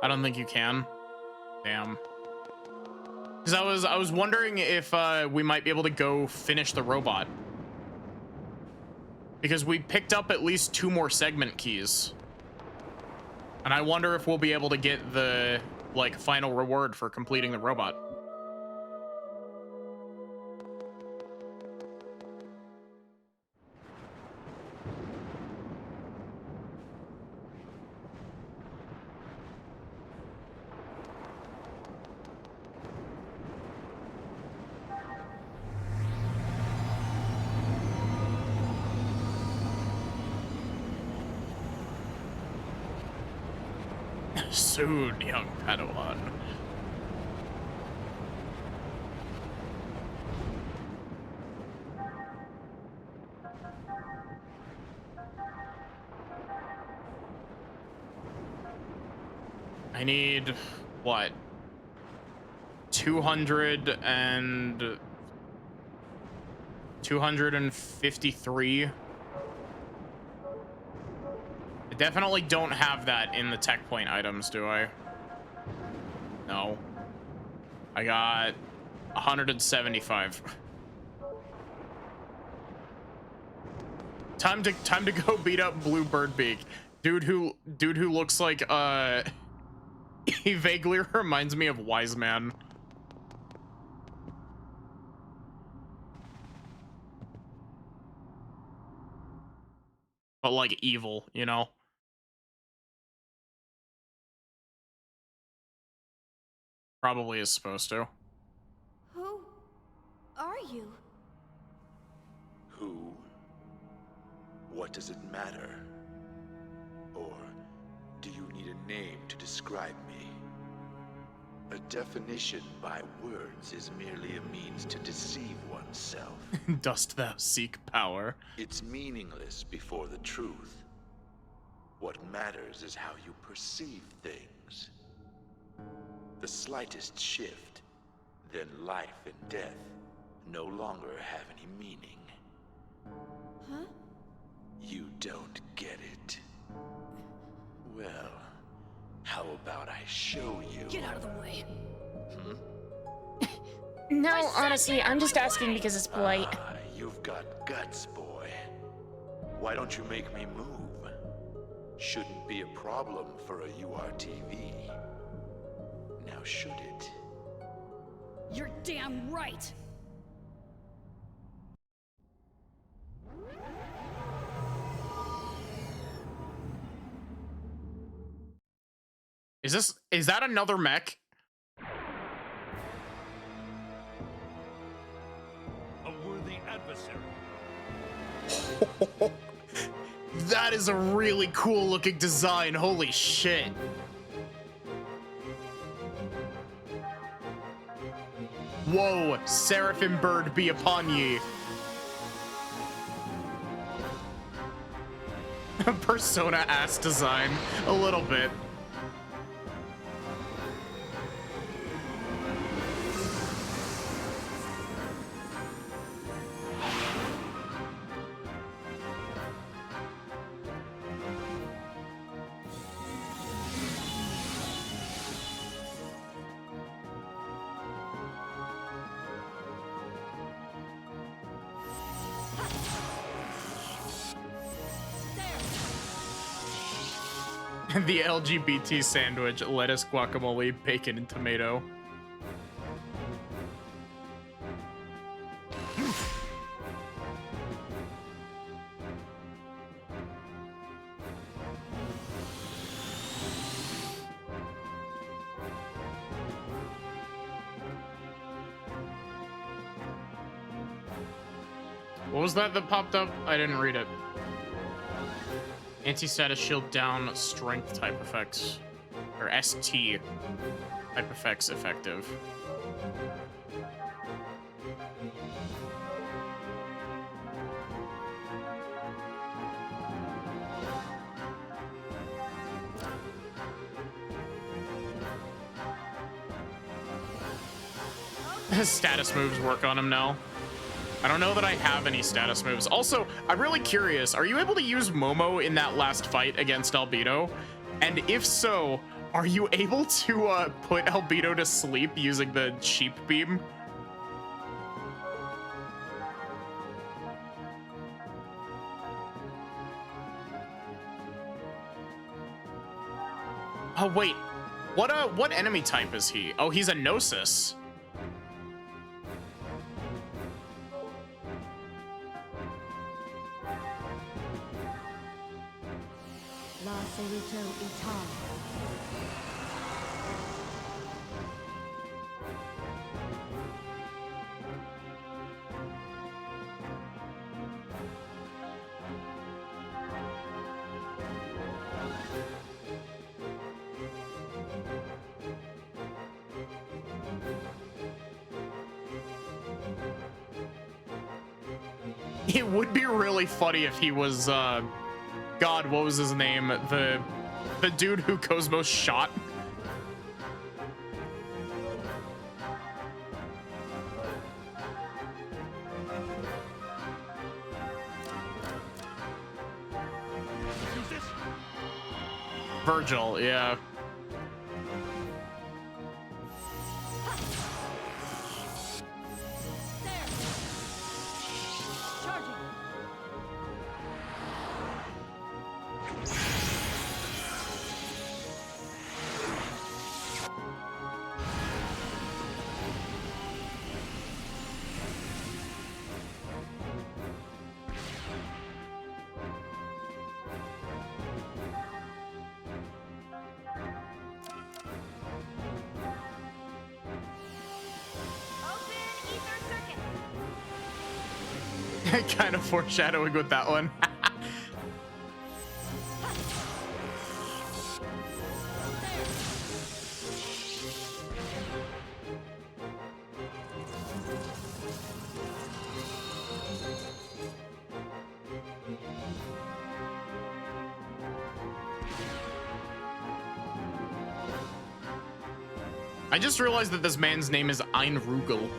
I don't think you can. Damn. Because I was wondering if we might be able to go finish the robot. Because we picked up at least 2 more segment keys. And I wonder if we'll be able to get the, like, final reward for completing the robot. Soon, young Padawan. I need, what? 253. I definitely don't have that in the tech point items, do I? No. I got 175. Time to go beat up Blue Birdbeak. Dude who looks like he vaguely reminds me of Wise Man. But like evil, you know? Probably is supposed to. Who are you? Who? What does it matter? Or do you need a name to describe me? A definition by words is merely a means to deceive oneself. Dost thou seek power? It's meaningless before the truth. What matters is how you perceive things. The slightest shift, then life and death no longer have any meaning. Huh? You don't get it. Well, how about I show you? Get out of the way. No, honestly, I'm just asking because it's polite. You've got guts, boy. Why don't you make me move? Shouldn't be a problem for a URTV. Now should it? You're damn right. Is that another mech? A worthy adversary. That is a really cool looking design. Holy shit. Whoa, Seraphim bird be upon ye. Persona ass design, a little bit. The LGBT sandwich, lettuce, guacamole, bacon, and tomato. What was that popped up? I didn't read it. Anti-status shield down, strength type effects. Or ST type effects effective. Status moves work on him now. I don't know that I have any status moves. Also, I'm really curious, are you able to use Momo in that last fight against Albedo? And if so, are you able to put Albedo to sleep using the sheep beam? Oh wait, what enemy type is he? Oh, he's a Gnosis. It would be really funny if he was, God, what was his name? The dude who Cosmos shot. Virgil, yeah. Kind of foreshadowing with that one. I just realized that this man's name is Ein Rugel.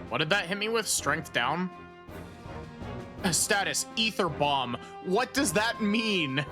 What did that hit me with? Strength down? Status, ether bomb. What does that mean?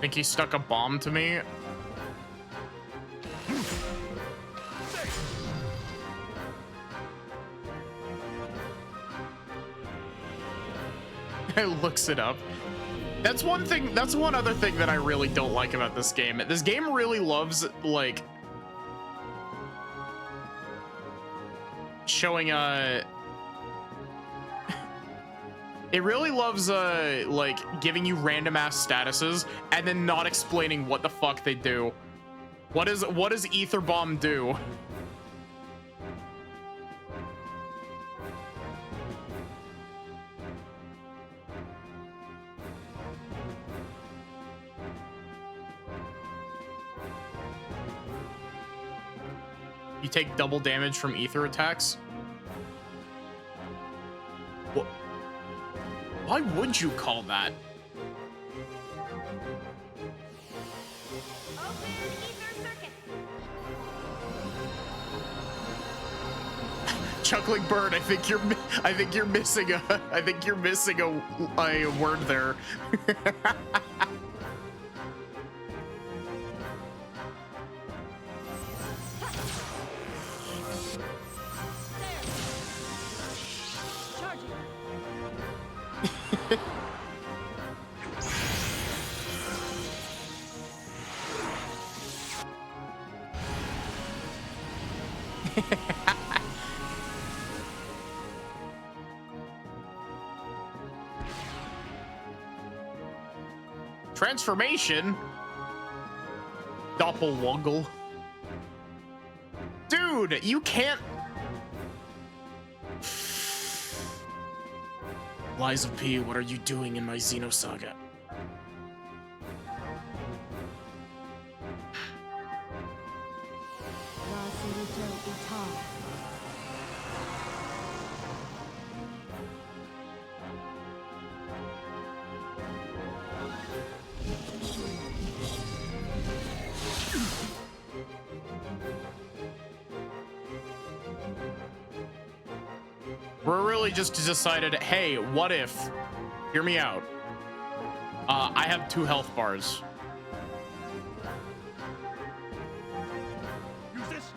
Think he stuck a bomb to me? Looks it up. That's one thing. That's one other thing that I really don't like about this game. This game really loves like showing it really loves like giving you random ass statuses and then not explaining what the fuck they do. What does ether bomb do? You take double damage from ether attacks? What? Why would you call that? Open ether circuit. Chuckling bird, I think you're missing a word there. Transformation? Doppelwoggle. Dude, you can't... Lies of P, what are you doing in my Xenosaga? We're really just decided, hey, what if? Hear me out. I have 2 health bars. Use this.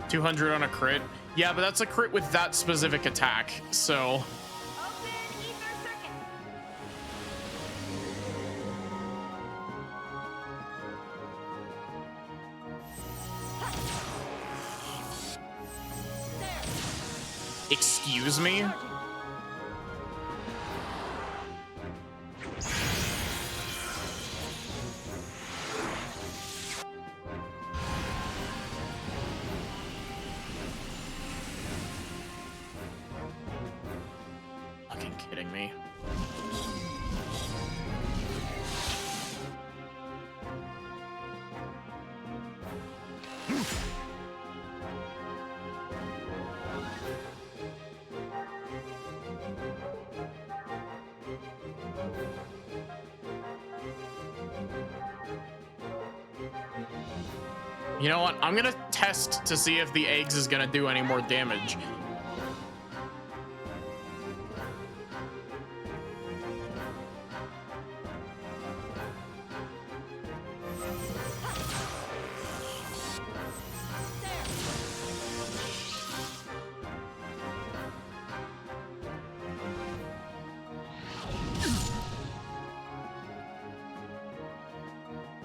200 on a crit. Yeah, but that's a crit with that specific attack, so... Open ether circuit. Excuse me? Fucking kidding me. You know what? I'm gonna test to see if the eggs is gonna do any more damage.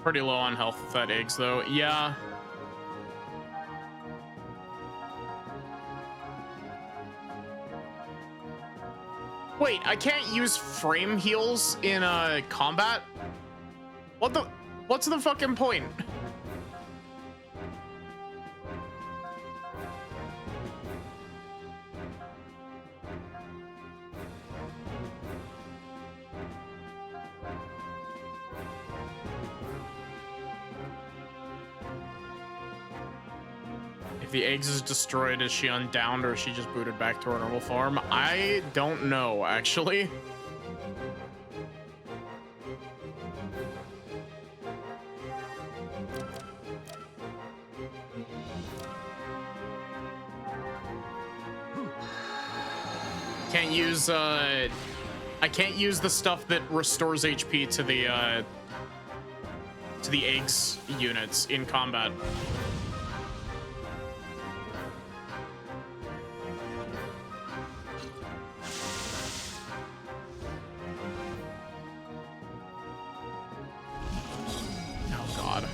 Pretty low on health with that eggs though. Yeah. Wait, I can't use frame heals in combat? What the? What's the fucking point? If the eggs is destroyed, is she undowned or is she just booted back to her normal form? I don't know, actually. Can't use I can't use the stuff that restores HP to the eggs units in combat. Oh god.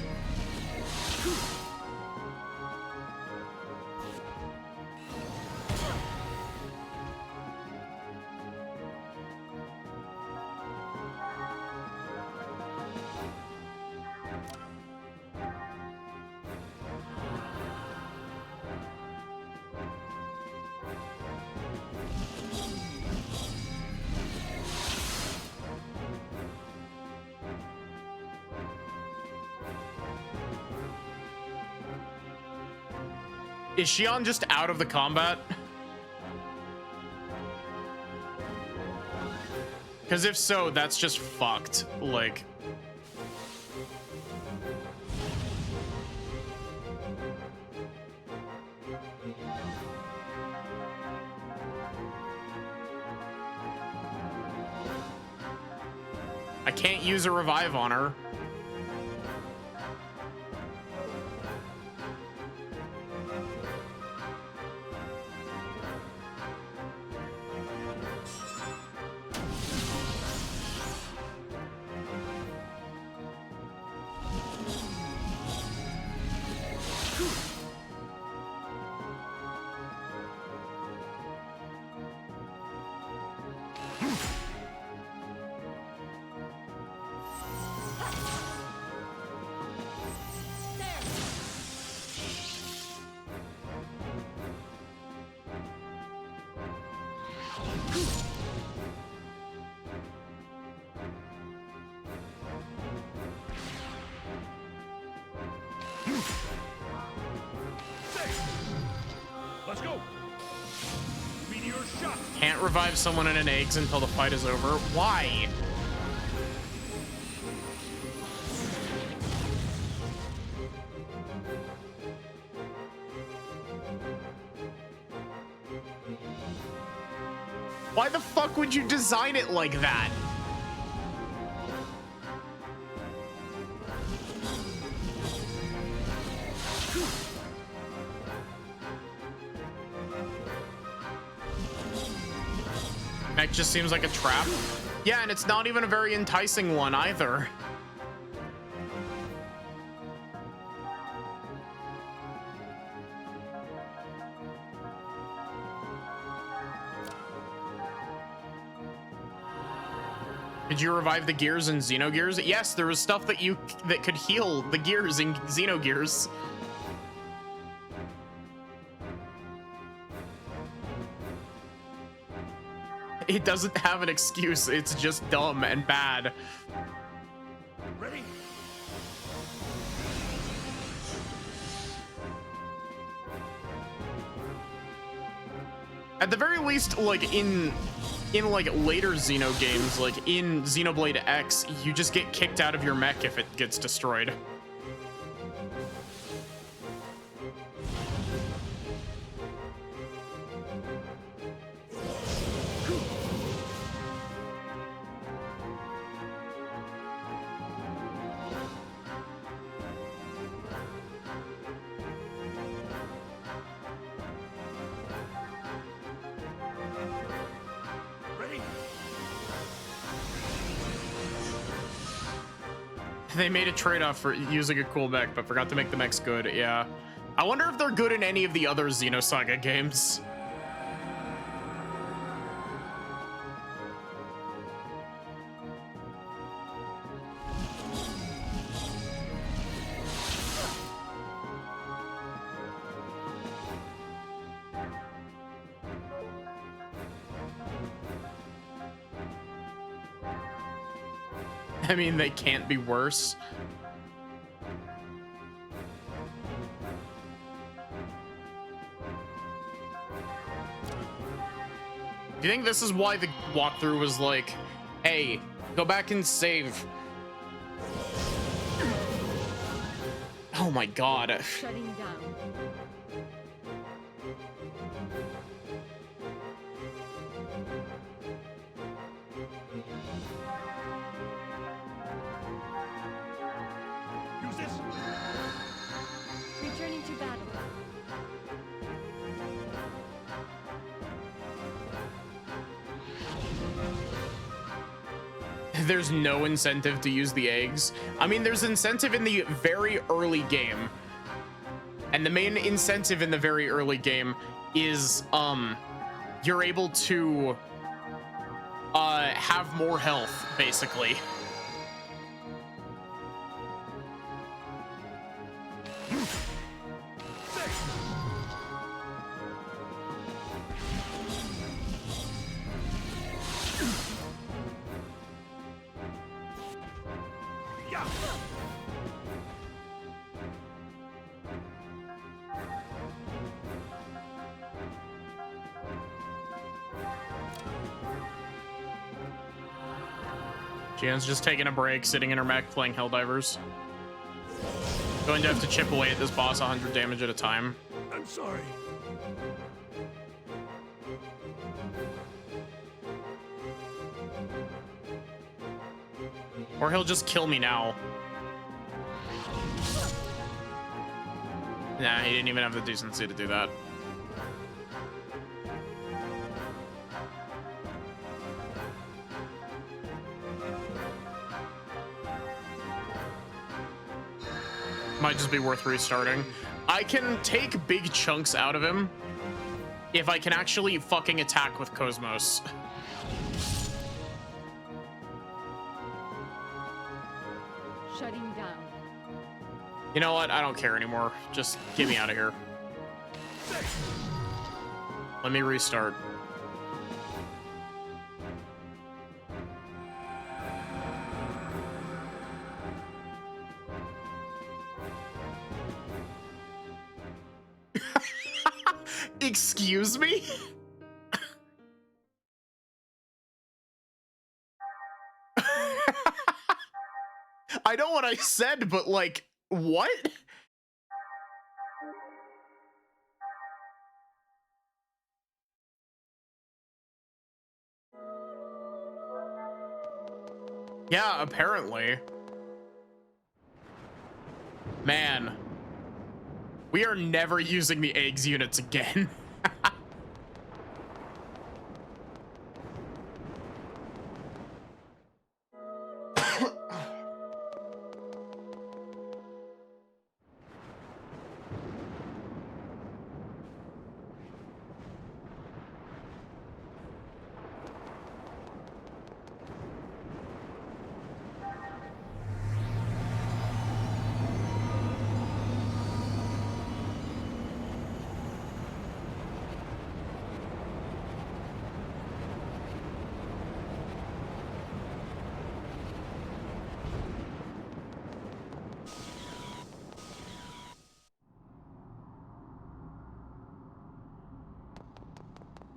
Is Xion just out of the combat? Because if so, that's just fucked. Like... I can't use a revive on her. Let's go. Meteor shot. Can't revive someone in an eggs until the fight is over. Why? Why the fuck would you design it like that? That just seems like a trap. Yeah, and it's not even a very enticing one either. Did you revive the gears in Xenogears? Yes, there was stuff that could heal the gears in Xenogears. It doesn't have an excuse. It's just dumb and bad. Ready? At the very least, like in like later Xeno games, like in Xenoblade X, you just get kicked out of your mech if it gets destroyed. They made a trade-off for using a cool mech, but forgot to make the mechs good. Yeah. I wonder if they're good in any of the other Xenosaga games. I mean, they can't be worse. Do you think this is why the walkthrough was like, hey, go back and save? Oh my god. Shutting down. Use this. Returning to battle. There's no incentive to use the eggs. I mean, there's incentive in the very early game. And the main incentive in the very early game is you're able to have more health, basically. Gian's just taking a break, sitting in her mech, playing Helldivers. Going to have to chip away at this boss 100 damage at a time. I'm sorry. Or he'll just kill me now. Nah, he didn't even have the decency to do that. Might just be worth restarting. I can take big chunks out of him if I can actually fucking attack with Cosmos. Shutting down. You know what? I don't care anymore. Just get me out of here. Let me restart. Excuse me? I know what I said, but like, what? Yeah, apparently. Man. We are never using the eggs units again.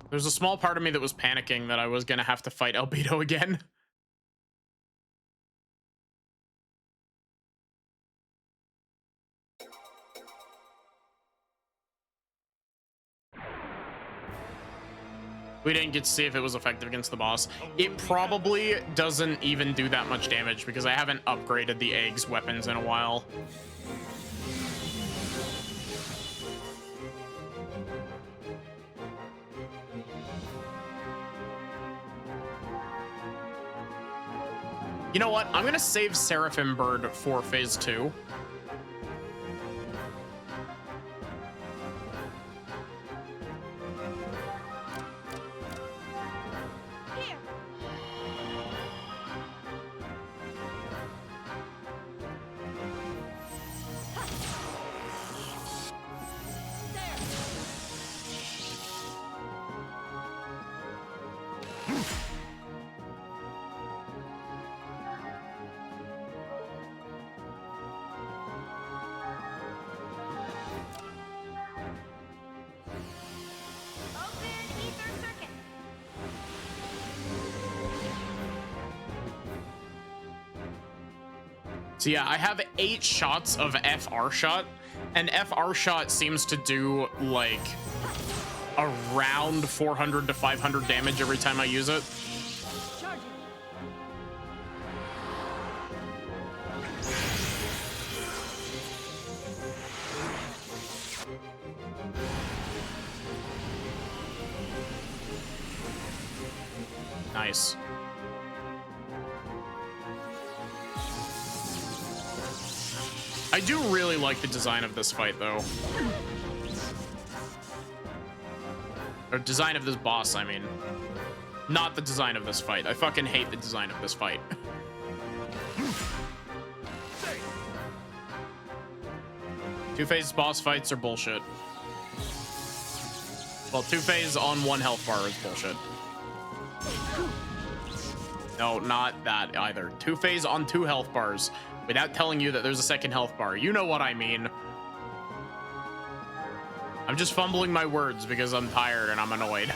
There's a small part of me that was panicking that I was gonna have to fight Albedo again. We didn't get to see if it was effective against the boss. It probably doesn't even do that much damage because I haven't upgraded the eggs weapons in a while. You know what? I'm gonna save Seraphim Bird for phase 2. Here. So yeah, I have 8 shots of FR shot, and FR shot seems to do like around 400 to 500 damage every time I use it. Charging. Nice. I do really like the design of this fight, though. Or design of this boss, I mean. Not the design of this fight. I fucking hate the design of this fight. Two-phase boss fights are bullshit. Well, two-phase on 1 health bar is bullshit. No, not that either. Two-phase on 2 health bars without telling you that there's a second health bar. You know what I mean. I'm just fumbling my words because I'm tired and I'm annoyed.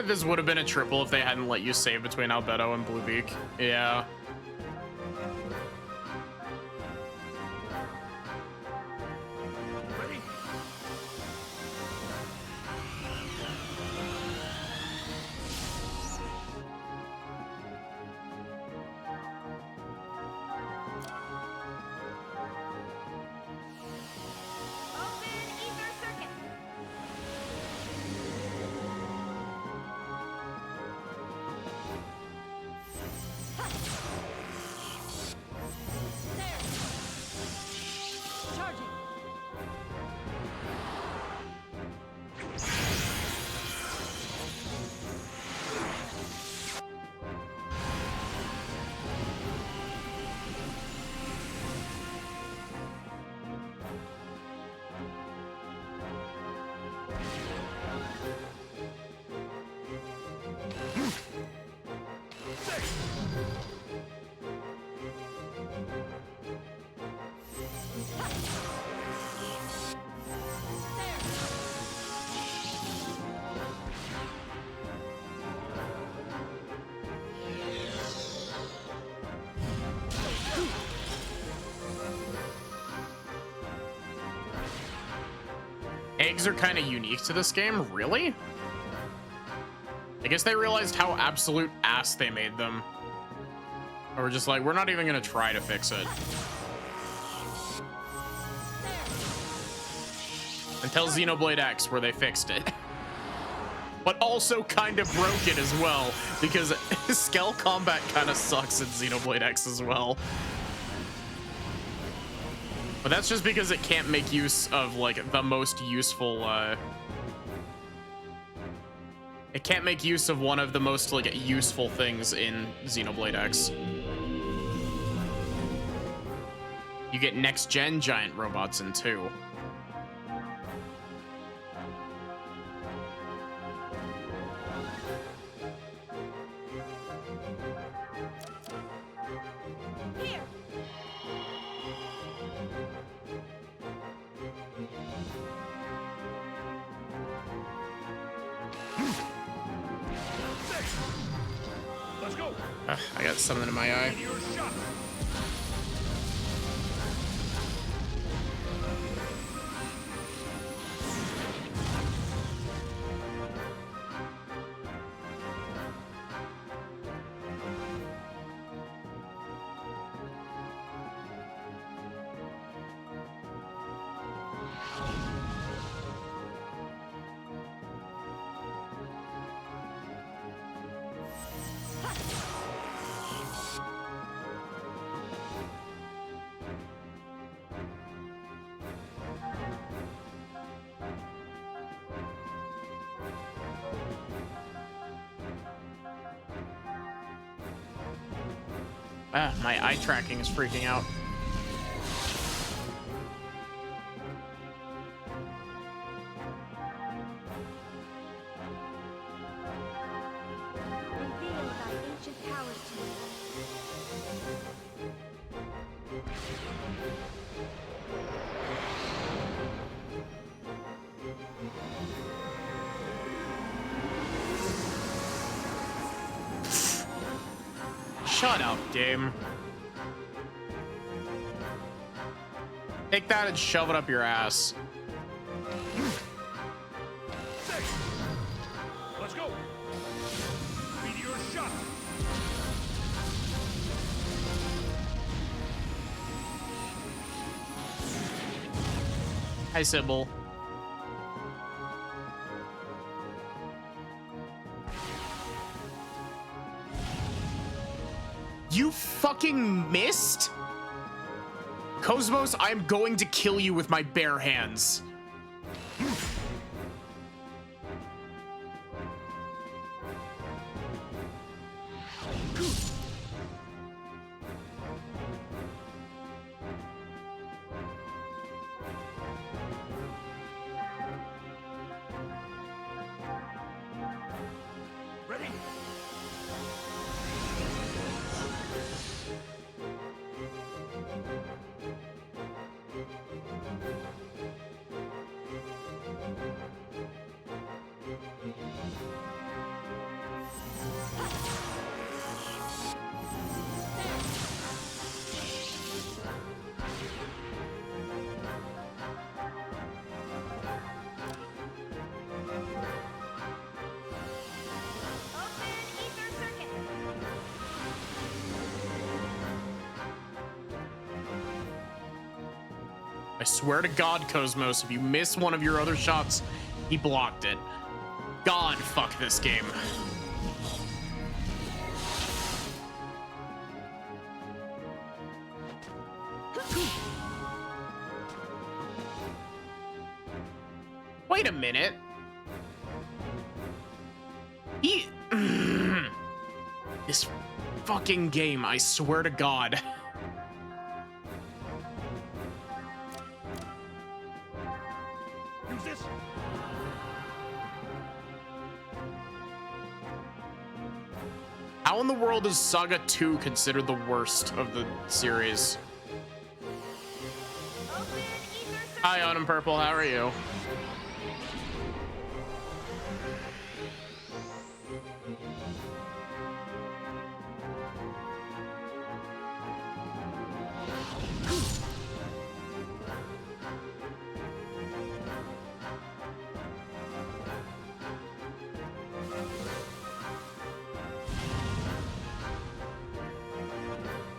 This would have been a triple if they hadn't let you save between Albedo and Bluebeak. Yeah. Ready? Charging. Eggs are kind of unique to this game, really? I guess they realized how absolute ass they made them. Or we're just like, we're not even gonna try to fix it. Until Xenoblade X, where they fixed it. But also kind of broke it as well, because Skell combat kind of sucks in Xenoblade X as well. But that's just because it can't make use of, like, the most useful, it can't make use of one of the most, like, useful things in Xenoblade X. You get next-gen giant robots in 2. Let's go. I got something in my eye. Meteor shot. Ah, my eye tracking is freaking out. Reveal thy ancient powers to me. Shut up, game. Take that and shove it up your ass. Let's go. Meteor shot. Hi, Sybil. You fucking missed? Cosmos, I'm going to kill you with my bare hands. Ready? I swear to God, Cosmos, if you miss one of your other shots, he blocked it. God, fuck this game. Wait a minute. He... This fucking game, I swear to God. Use this. How in the world is Saga 2 considered the worst of the series? Hi, Autumn Purple, how are you?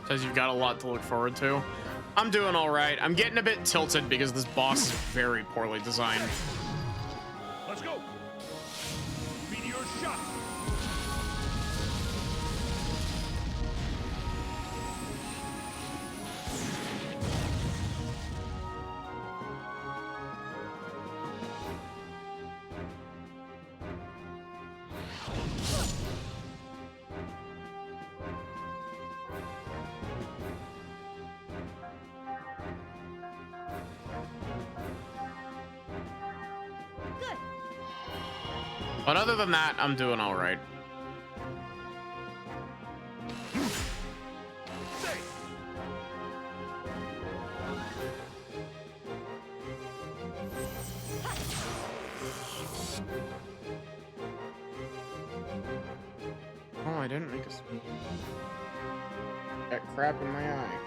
Says you've got a lot to look forward to. I'm doing all right. I'm getting a bit tilted because this boss is very poorly designed. Let's go. Meteor shot. But other than that, I'm doing all right. Oh, I didn't make a... Got crap in my eye.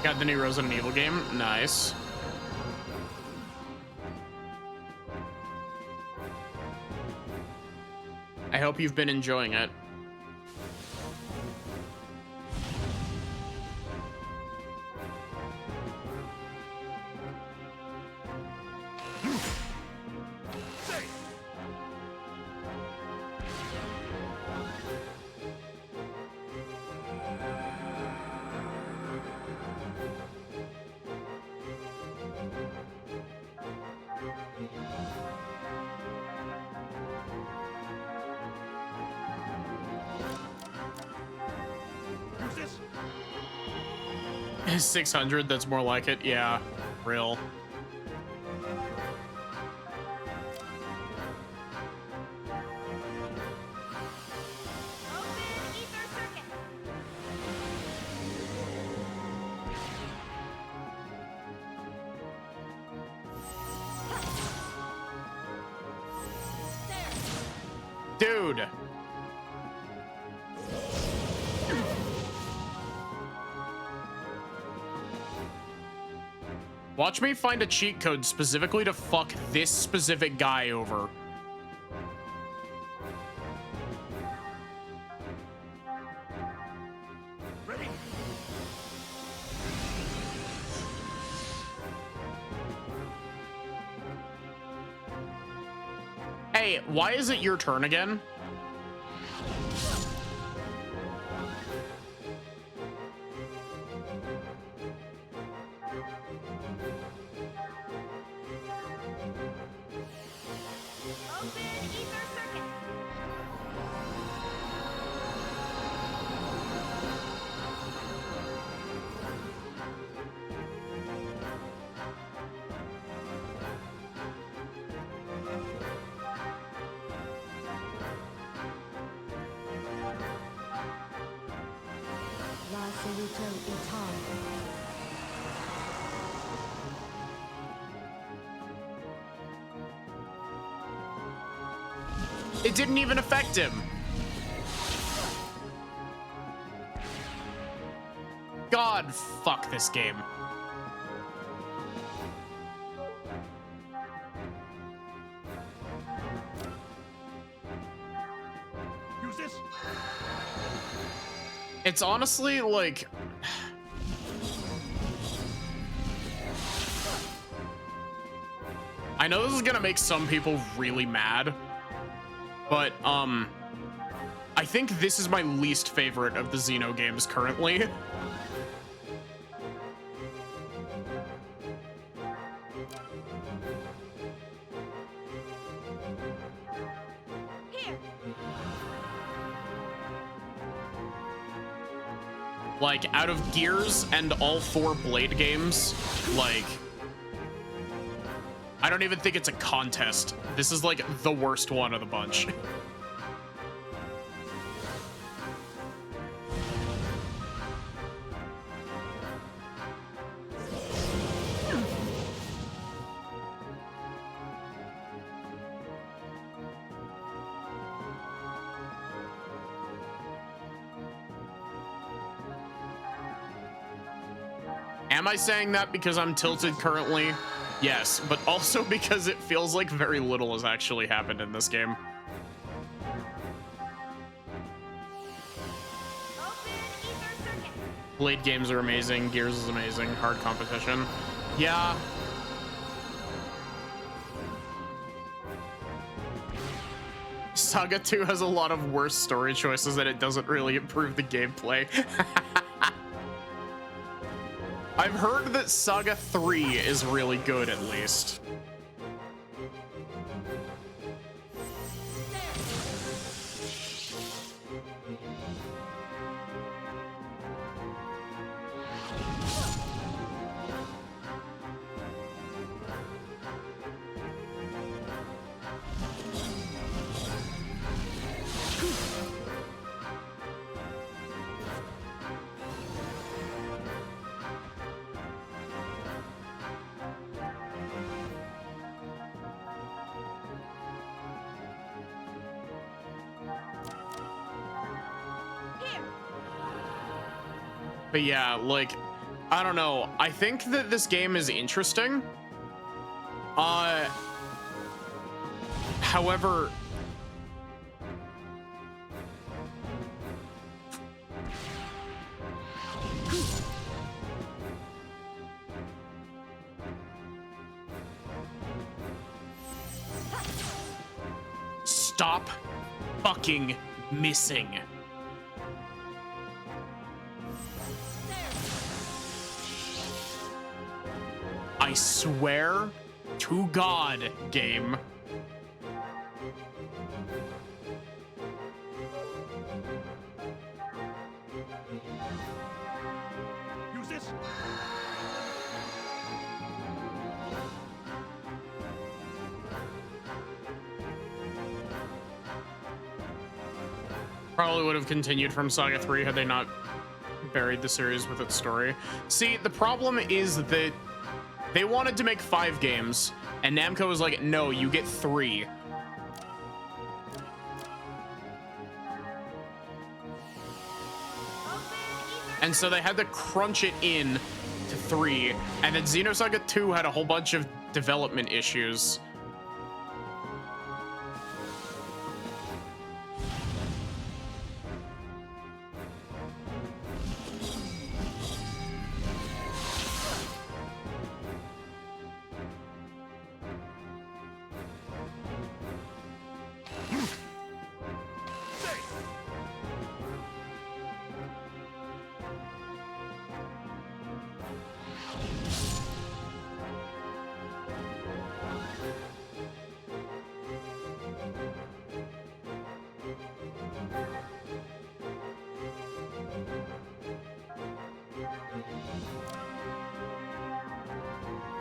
Got the new Resident Evil game. Nice. I hope you've been enjoying it. Who's this? 600, that's more like it. Yeah, real. Dude. Watch me find a cheat code specifically to fuck this specific guy over. Ready? Hey, why is it your turn again? It didn't even affect him. God, fuck this game. Use this. It's honestly like... I know this is gonna make some people really mad, but I think this is my least favorite of the Xeno games currently. Like, out of Gears and all 4 Blade games, like, I don't even think it's a contest. This is like the worst one of the bunch. Am I saying that because I'm tilted currently? Yes, but also because it feels like very little has actually happened in this game. Blade games are amazing, Gears is amazing, hard competition. Yeah. Saga 2 has a lot of worse story choices and it doesn't really improve the gameplay. I've heard that Saga 3 is really good, at least. But yeah, like, I don't know. I think that this game is interesting. However, stop fucking missing. I swear to God, game. Use this. Probably would have continued from Saga 3 had they not buried the series with its story. See, the problem is that they wanted to make 5 games, and Namco was like, no, you get 3. And so they had to crunch it in to 3, and then Xenosaga 2 had a whole bunch of development issues.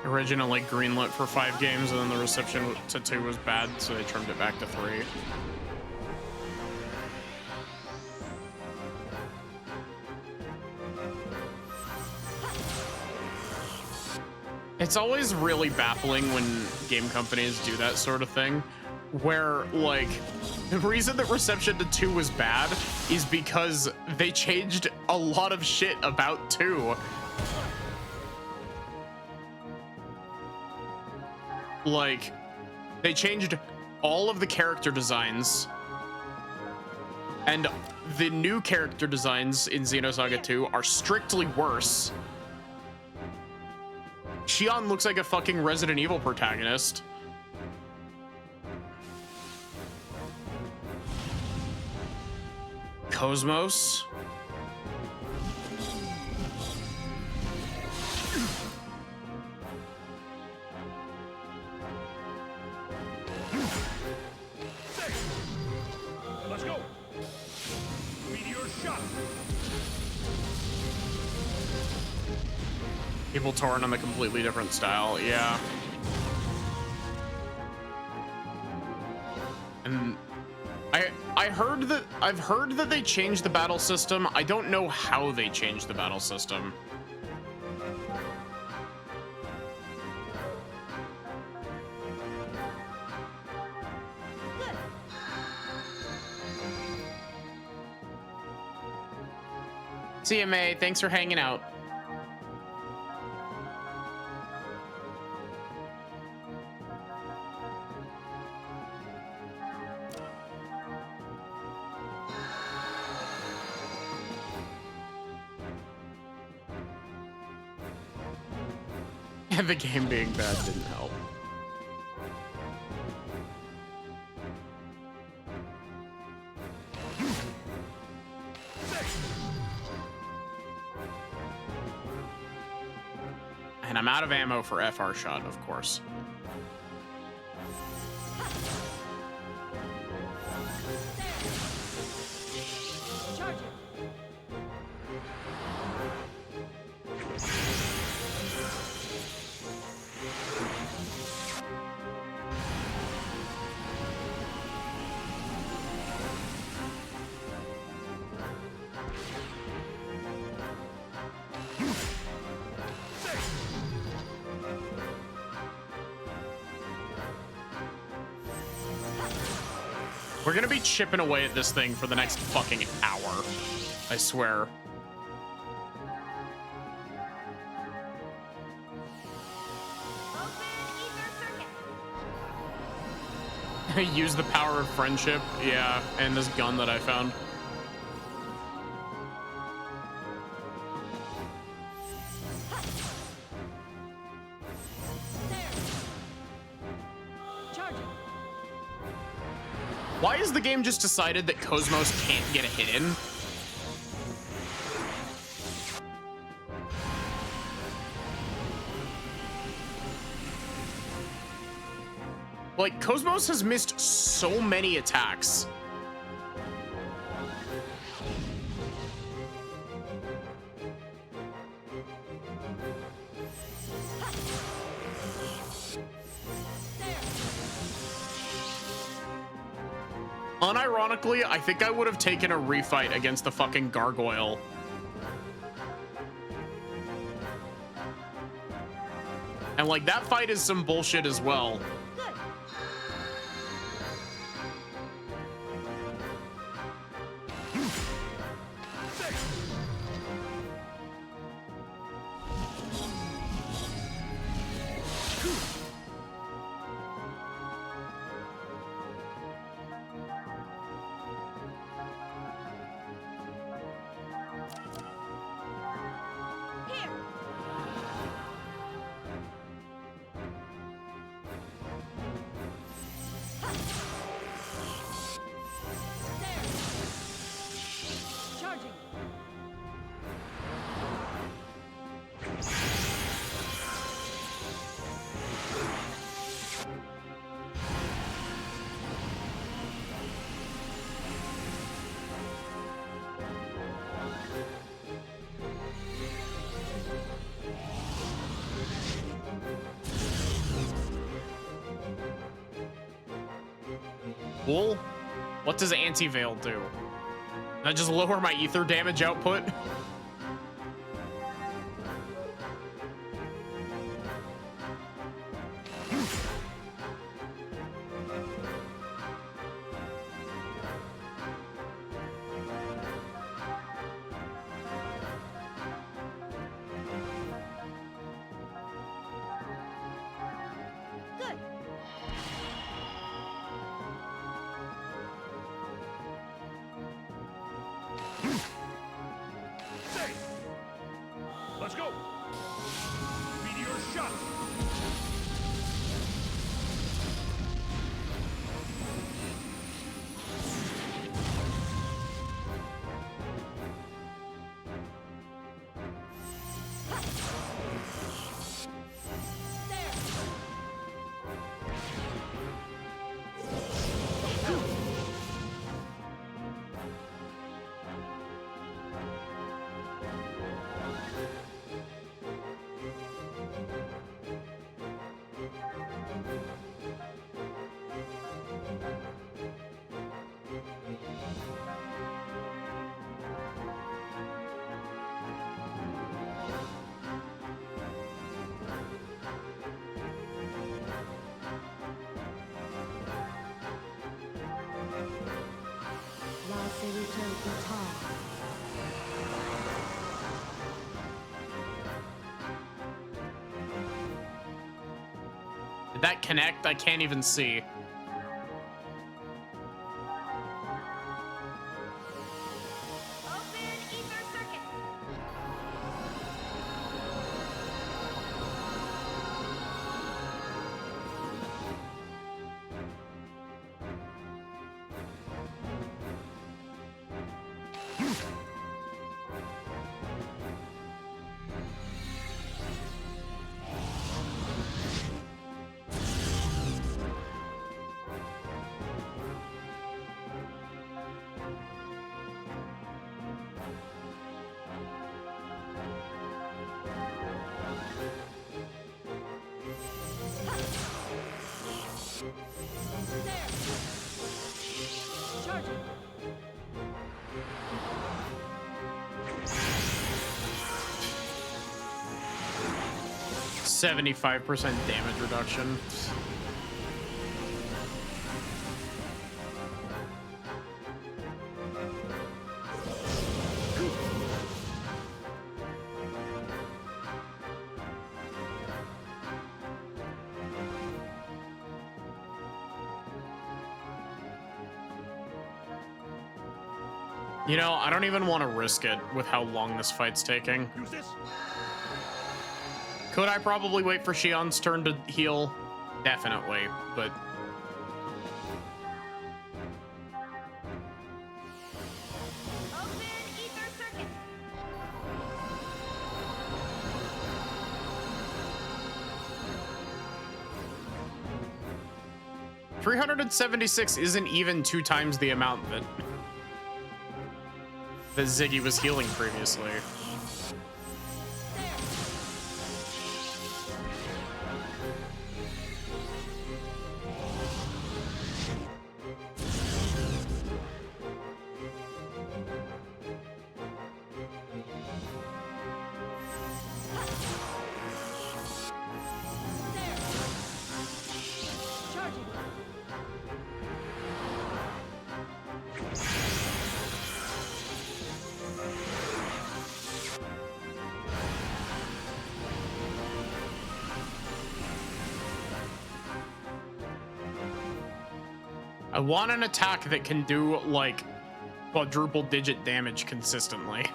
Originally greenlit for 5 games, and then the reception to 2 was bad, so they trimmed it back to 3. It's always really baffling when game companies do that sort of thing, where, like, the reason that reception to 2 was bad is because they changed a lot of shit about 2. Like, they changed all of the character designs, and the new character designs in Xenosaga 2 are strictly worse. Shion looks like a fucking Resident Evil protagonist. Cosmos. Let's go. Meteor shot. People torn on a completely different style, yeah. And I've heard that they changed the battle system. I don't know how they changed the battle system. See you, May. Thanks for hanging out. The game being bad didn't help. And I'm out of ammo for FR shot, of course. We're gonna be chipping away at this thing for the next fucking hour. I swear. Use the power of friendship. Yeah, and this gun that I found. Why has the game just decided that Cosmos can't get a hit in? Like, Cosmos has missed so many attacks. Unironically, I think I would have taken a refight against the fucking gargoyle. And like, that fight is some bullshit as well. Cool. What does anti-veil do? Does that just lower my ether damage output? Let's go! Meteor shot! Did that connect? I can't even see. Charging. 75% damage reduction. You know, I don't even want to risk it with how long this fight's taking. Use this. Could I probably wait for Shion's turn to heal? Definitely, but 376 isn't even 2 times the amount that Ziggy was healing previously. I want an attack that can do like quadruple digit damage consistently.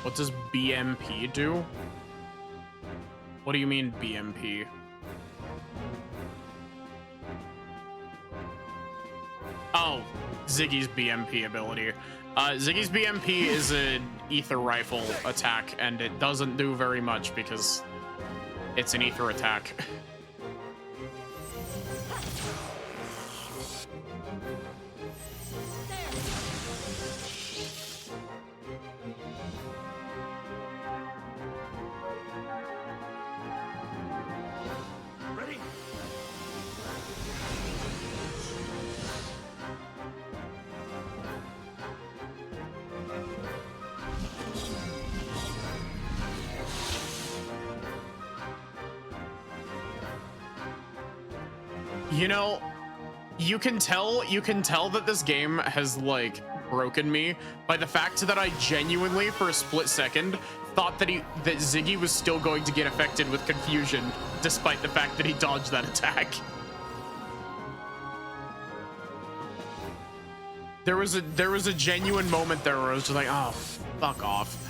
What does BMP do? What do you mean BMP? Oh, Ziggy's BMP ability. Ziggy's BMP is an ether rifle attack, and it doesn't do very much because it's an ether attack. You know, you can tell that this game has like broken me by the fact that I genuinely for a split second thought that Ziggy was still going to get affected with confusion despite the fact that he dodged that attack. There was a genuine moment there where I was just like, oh, fuck off.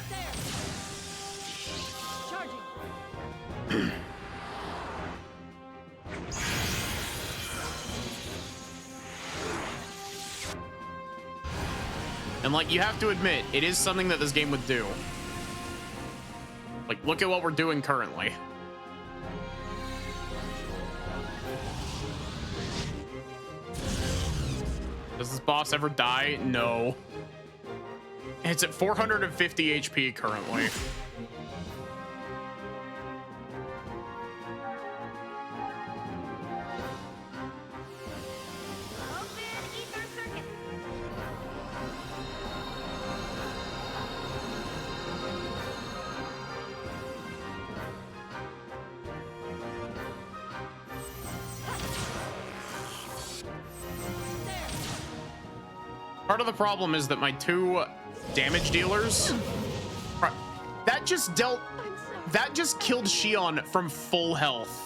And like, you have to admit, it is something that this game would do. Like, look at what we're doing currently. Does this boss ever die? No. It's at 450 HP currently. Part of the problem is that my 2 damage dealers, that just killed Xion from full health.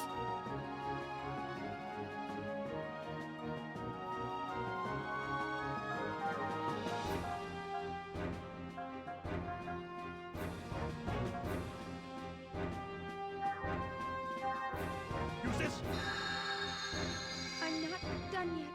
Use this. I'm not done yet.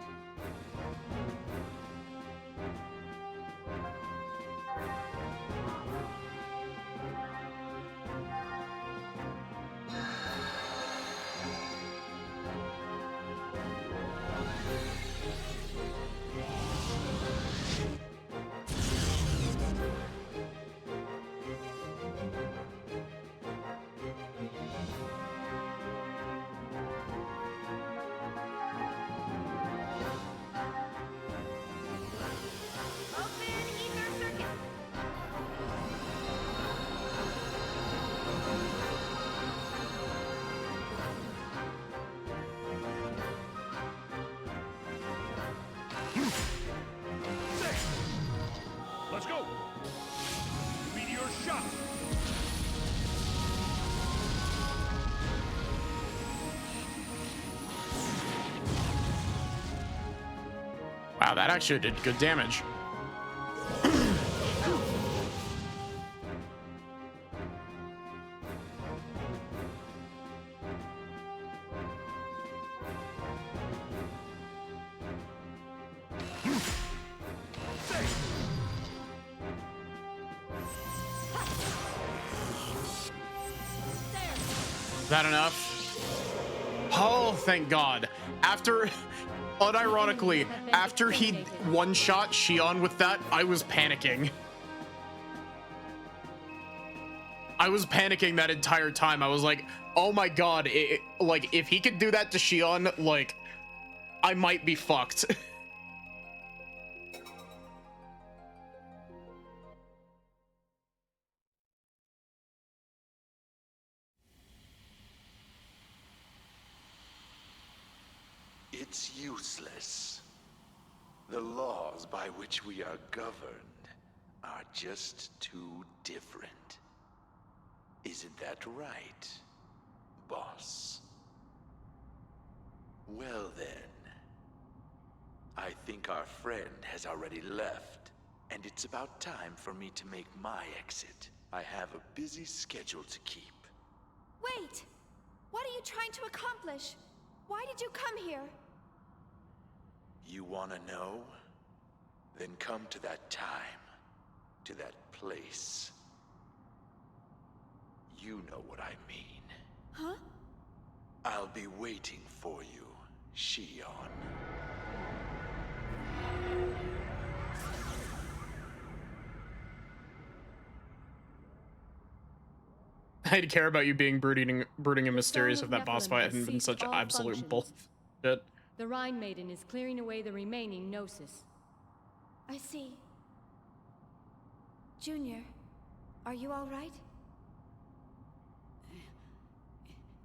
Let's go. Meteor shot. Wow, that actually did good damage. That enough? Oh, thank God. After, unironically, after he one-shot Shion with that, I was panicking. I was panicking that entire time. I was like, oh my God, like, if he could do that to Shion, like, I might be fucked. It's useless. The laws by which we are governed are just too different. Isn't that right, boss? Well then, I think our friend has already left, and it's about time for me to make my exit. I have a busy schedule to keep. Wait! What are you trying to accomplish? Why did you come here? You wanna know? Then come to that time, to that place. You know what I mean. Huh? I'll be waiting for you, Shion. I'd care about you being brooding and mysterious if that boss fight hadn't been such absolute bullshit. The Rhine Maiden is clearing away the remaining Gnosis. I see. Junior, are you all right?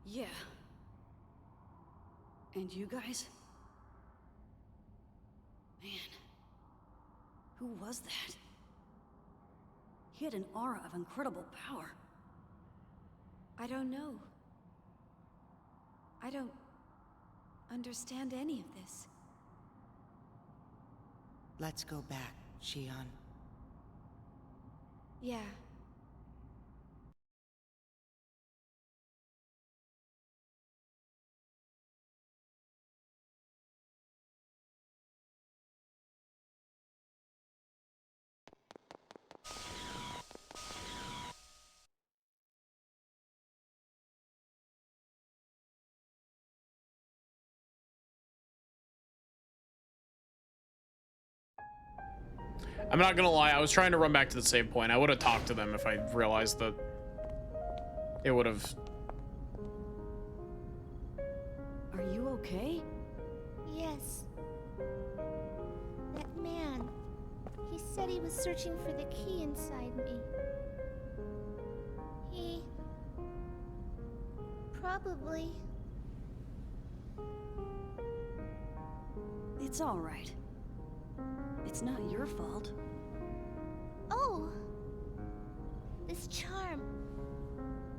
Yeah. And you guys? Man. Who was that? He had an aura of incredible power. I don't know. I don't understand any of this. Let's go back, Shion. Yeah. I'm not gonna lie, I was trying to run back to the save point. I would have talked to them if I realized that it would have. Are you okay? Yes. That man. He said he was searching for the key inside me. He... probably... It's all right. It's not your fault. Oh! This charm.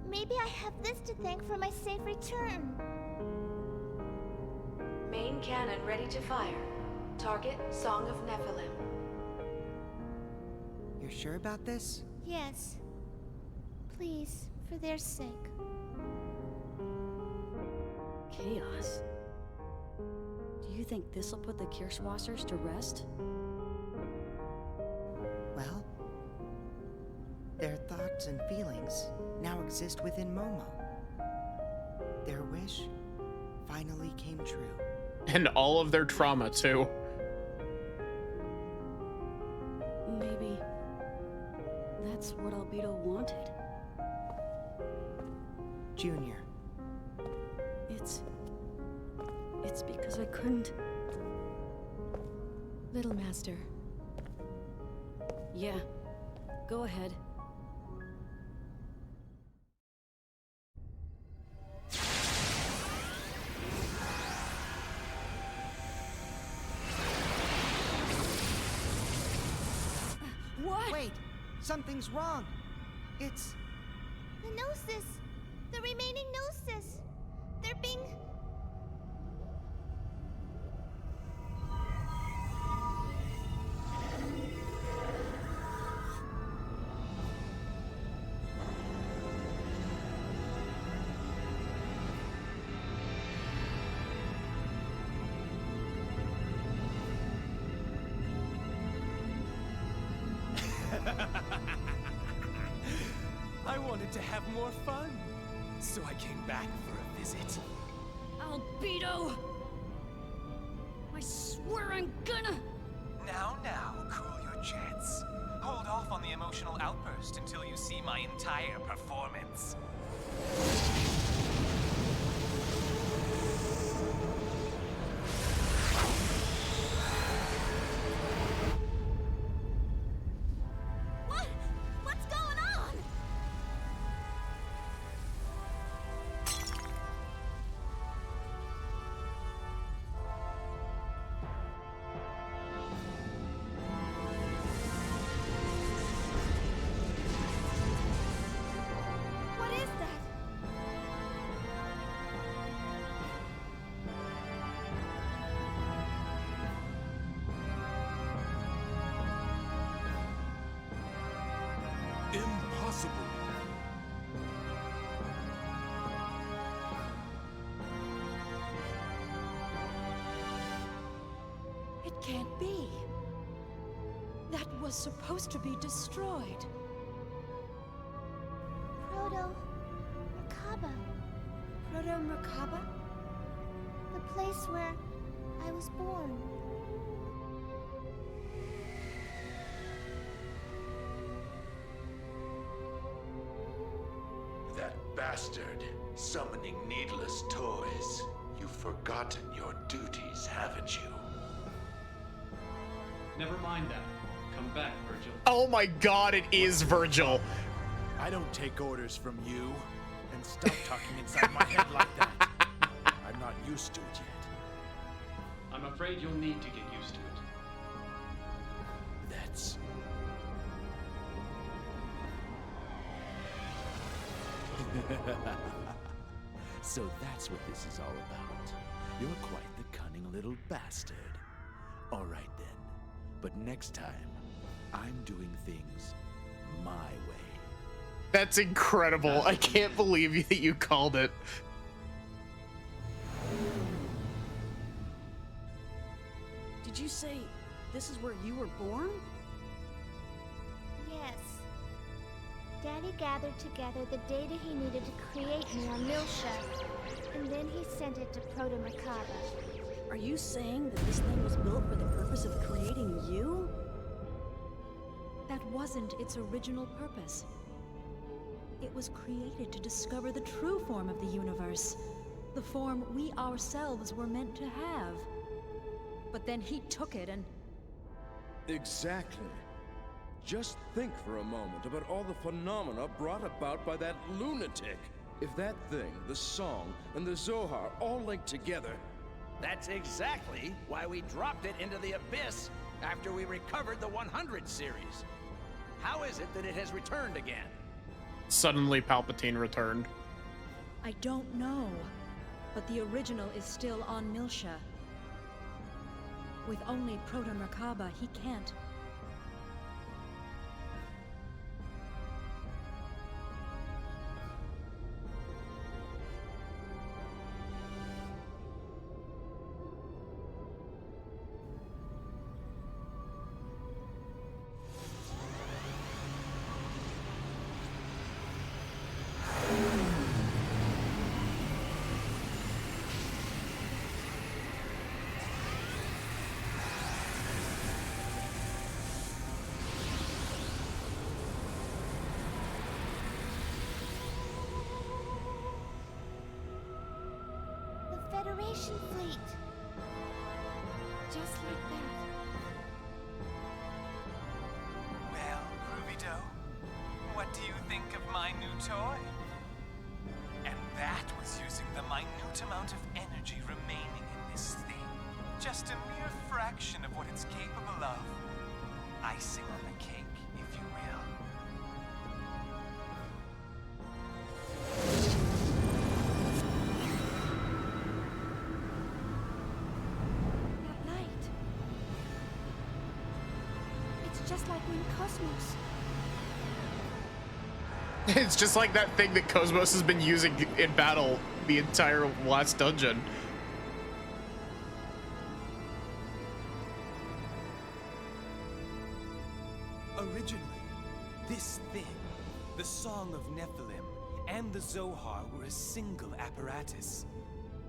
Maybe I have this to thank for my safe return. Main cannon ready to fire. Target, Song of Nephilim. You're sure about this? Yes. Please, for their sake. Chaos. Do you think this'll put the Kirschwassers to rest? Well, their thoughts and feelings now exist within Momo. Their wish finally came true. And all of their trauma, too. Maybe that's what Albedo wanted. Junior. It's because I couldn't. Little Master. Yeah, go ahead. What? Wait, something's wrong. It's... The Gnosis! The remaining Gnosis! They're being... I wanted to have more fun. So I came back for a visit. Albedo! I swear I'm gonna... Now, cool your jets. Hold off on the emotional outburst until you see my entire performance. What? What's going on? What is that? Impossible. It can't be. That was supposed to be destroyed. Proto-Merkaba. Proto-Merkaba? The place where I was born. That bastard, summoning needless toys. You've forgotten your duties, haven't you? Never mind that. Come back, Virgil. Oh my god, it is Virgil. I don't take orders from you. And stop talking inside my head like that. I'm not used to it yet. I'm afraid you'll need to get used to it. That's... So that's what this is all about. You're quite the cunning little bastard. All right then. But next time, I'm doing things my way. That's incredible. I can't believe that you called it. Did you say this is where you were born? Yes. Daddy gathered together the data he needed to create me on Milsha, and then he sent it to Proto-Merkaba. Are you saying that this thing was built for the purpose of creating you? That wasn't its original purpose. It was created to discover the true form of the universe. The form we ourselves were meant to have. But then he took it and... Exactly. Just think for a moment about all the phenomena brought about by that lunatic. If that thing, the song, and the Zohar all linked together... That's exactly why we dropped it into the abyss after we recovered the 100 series. How is it that it has returned again? Suddenly Palpatine returned. I don't know. But the original is still on Milsha. With only Proto-Merkaba, he can't. Federation fleet. Just like that. Well, Groovy Doe, what do you think of my new toy? And that was using the minute amount of energy remaining in this thing. Just a mere fraction of what it's capable of. Icing on the cake, if you will. Just like when Cosmos. It's just like that thing that Cosmos has been using in battle the entire last dungeon. Originally, this thing, the Song of Nephilim, and the Zohar were a single apparatus.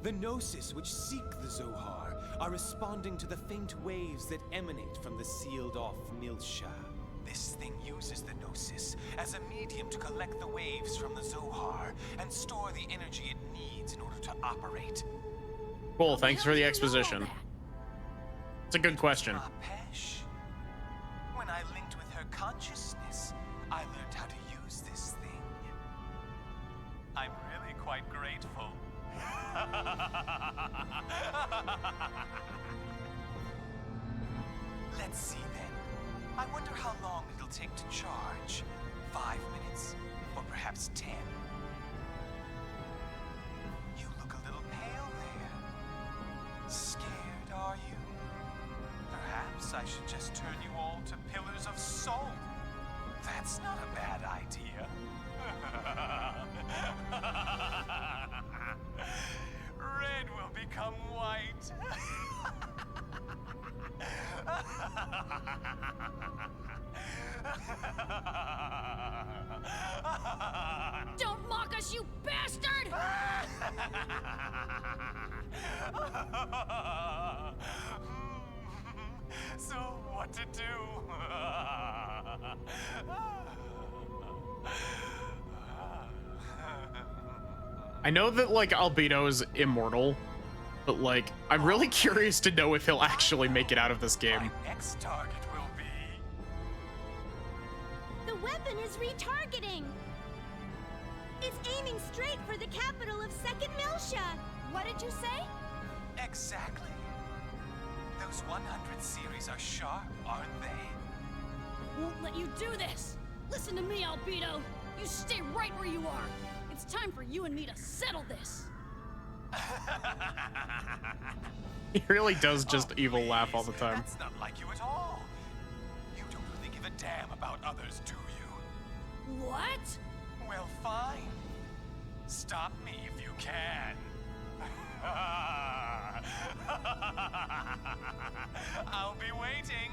The Gnosis which seek the Zohar are responding to the faint waves that emanate from the sealed-off Milsha. This thing uses the Gnosis as a medium to collect the waves from the Zohar and store the energy it needs in order to operate. Cool, thanks for the exposition. It's a good question. When I linked with her consciousness, I learned how to use this thing. I'm really quite grateful. Let's see then. I wonder how long it'll take to charge. 5 minutes, or perhaps 10. You look a little pale there. Scared, are you? Perhaps I should just turn you all to pillars of soul. That's not a bad idea. Red will become white. Don't mock us, you bastard! So, what to do? I know that, like, Albedo is immortal, but, like, I'm really curious to know if he'll actually make it out of this game. Next target will be... The weapon is retargeting. It's aiming straight for the capital of Second Milsha. What did you say? Exactly. Those 100 series are sharp, aren't they? Won't let you do this! Listen to me, Albedo! You stay right where you are! It's time for you and me to settle this! He really does just evil laugh all the time. That's not like you at all. You don't really give a damn about others, do you? What? Well, fine. Stop me if you can. I'll be waiting.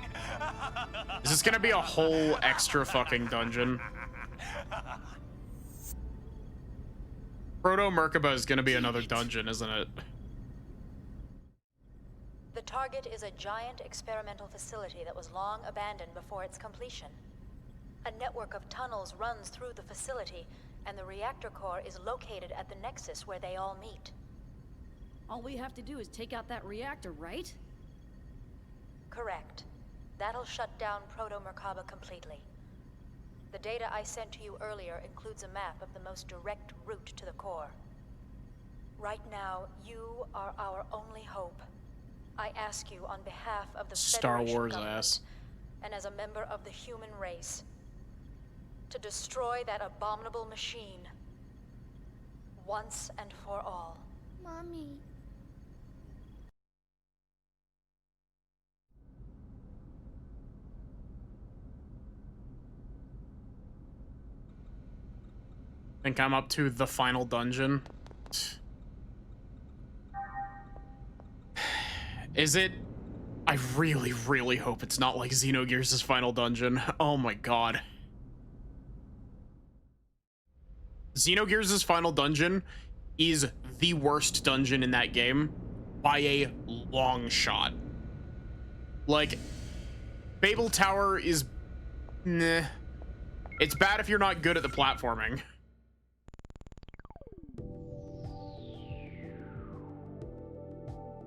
Is this gonna be a whole extra fucking dungeon? Proto Merkaba is gonna be another dungeon, isn't it? The target is a giant experimental facility that was long abandoned before its completion. A network of tunnels runs through the facility, and the reactor core is located at the nexus where they all meet. All we have to do is take out that reactor, right? Correct. That'll shut down Proto Merkaba completely. The data I sent to you earlier includes a map of the most direct route to the core. Right now, you are our only hope. I ask you on behalf of the Star Federation Wars government, ass. and as a member of the human race, to destroy that abominable machine once and for all. Mommy. Think I'm up to the final dungeon. Is it? I really, really hope it's not like Xenogears' final dungeon. Oh my god. Xenogears' final dungeon is the worst dungeon in that game by a long shot. Like, Babel Tower is... Nah. It's bad if you're not good at the platforming.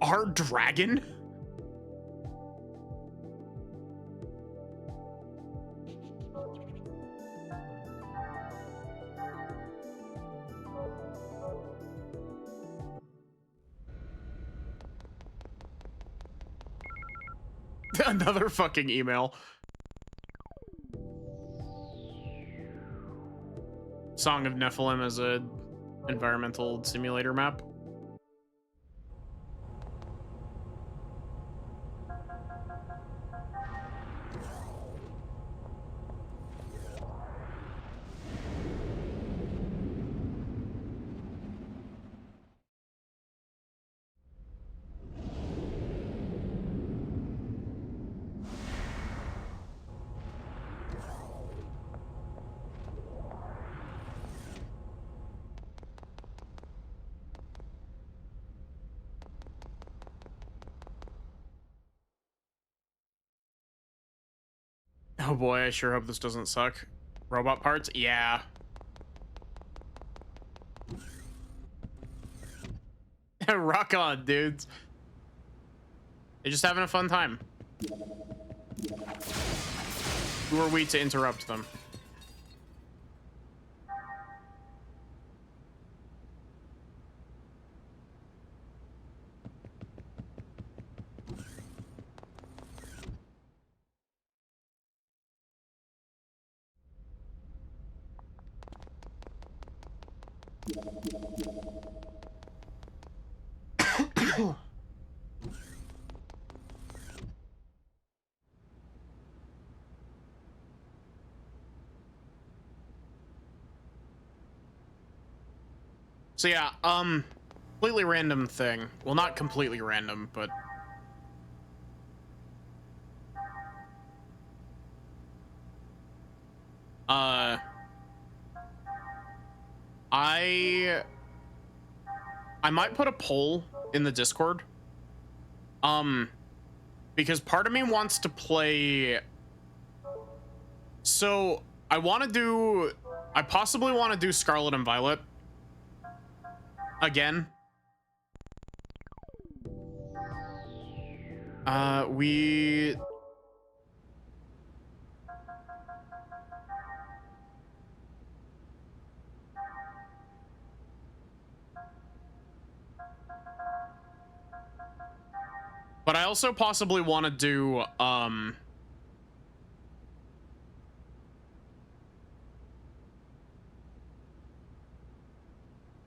Our dragon? Another fucking email. Song of Nephilim as a environmental simulator map. Oh boy, I sure hope this doesn't suck. Robot parts? Yeah. Rock on, dudes. They're just having a fun time. Who are we to interrupt them? So yeah, completely random thing. Well, not completely random, but I might put a poll in the Discord. Because part of me wants to play. So I possibly want to do Scarlet and Violet again. But I also possibly want to do